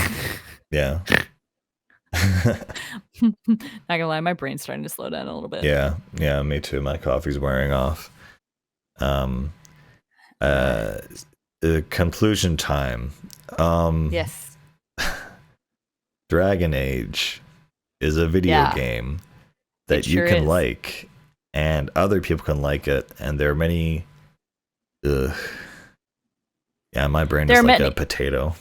Not gonna lie, my brain's starting to slow down a little bit. Yeah, me too. My coffee's wearing off. Conclusion time. Yes. Dragon Age is a video game that you can like, and other people can like it, and there are many. Yeah, my brain is like a potato.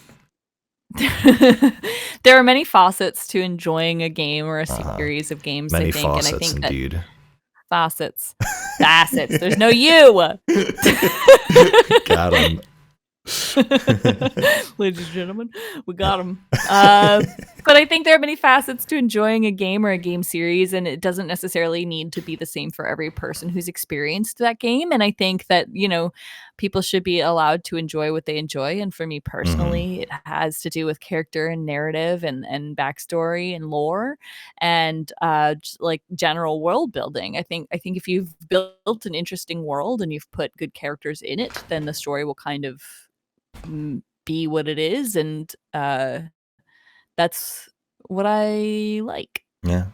There are many facets to enjoying a game or a series of games. Many I think, faucets, and I think indeed. Facets. There's no you. Got him. Ladies and gentlemen, we got them. But I think there are many facets to enjoying a game or a game series, and it doesn't necessarily need to be the same for every person who's experienced that game. And I think that, people should be allowed to enjoy what they enjoy. And for me personally, it has to do with character and narrative and backstory and lore and just like general world building. I think if you've built an interesting world and you've put good characters in it, then the story will kind of be what it is, and that's what I like. Yeah.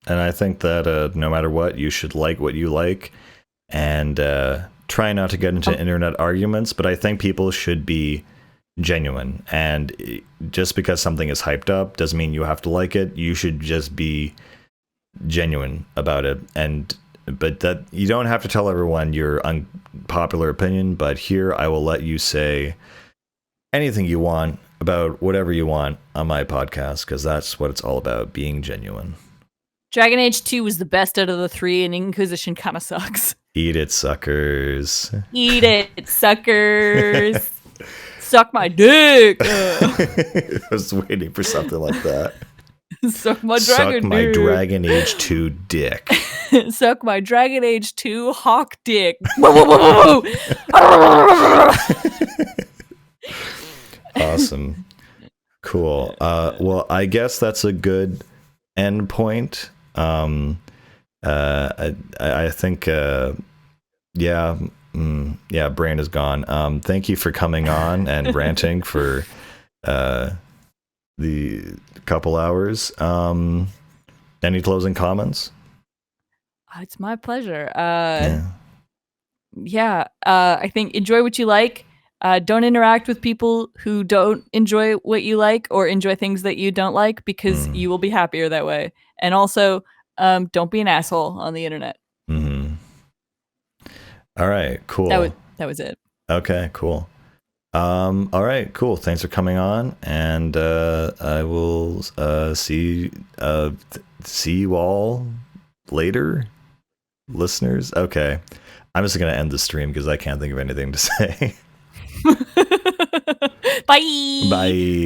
And I think that no matter what, you should like what you like, and try not to get into internet arguments, but I think people should be genuine. And just because something is hyped up doesn't mean you have to like it. You should just be genuine about it. But that you don't have to tell everyone your unpopular opinion, but here I will let you say anything you want about whatever you want on my podcast, because that's what it's all about, being genuine. Dragon Age 2 was the best out of the 3, and Inquisition kind of sucks. Eat it, suckers. Eat it, suckers. Suck my dick. I was waiting for something like that. Suck my Dragon Age 2 dick. Suck my Dragon Age 2 hawk dick. Awesome. Cool. Well, I guess that's a good end point. I think Brain is gone. Thank you for coming on and ranting for the couple hours. Any closing comments? It's my pleasure. I think enjoy what you like. Don't interact with people who don't enjoy what you like or enjoy things that you don't like, because you will be happier that way. And also, don't be an asshole on the internet. Mm-hmm. All right, cool. That was it. Okay, cool. All right, cool. Thanks for coming on, and I will see you all later, listeners. Okay, I'm just gonna end the stream because I can't think of anything to say. Bye. Bye.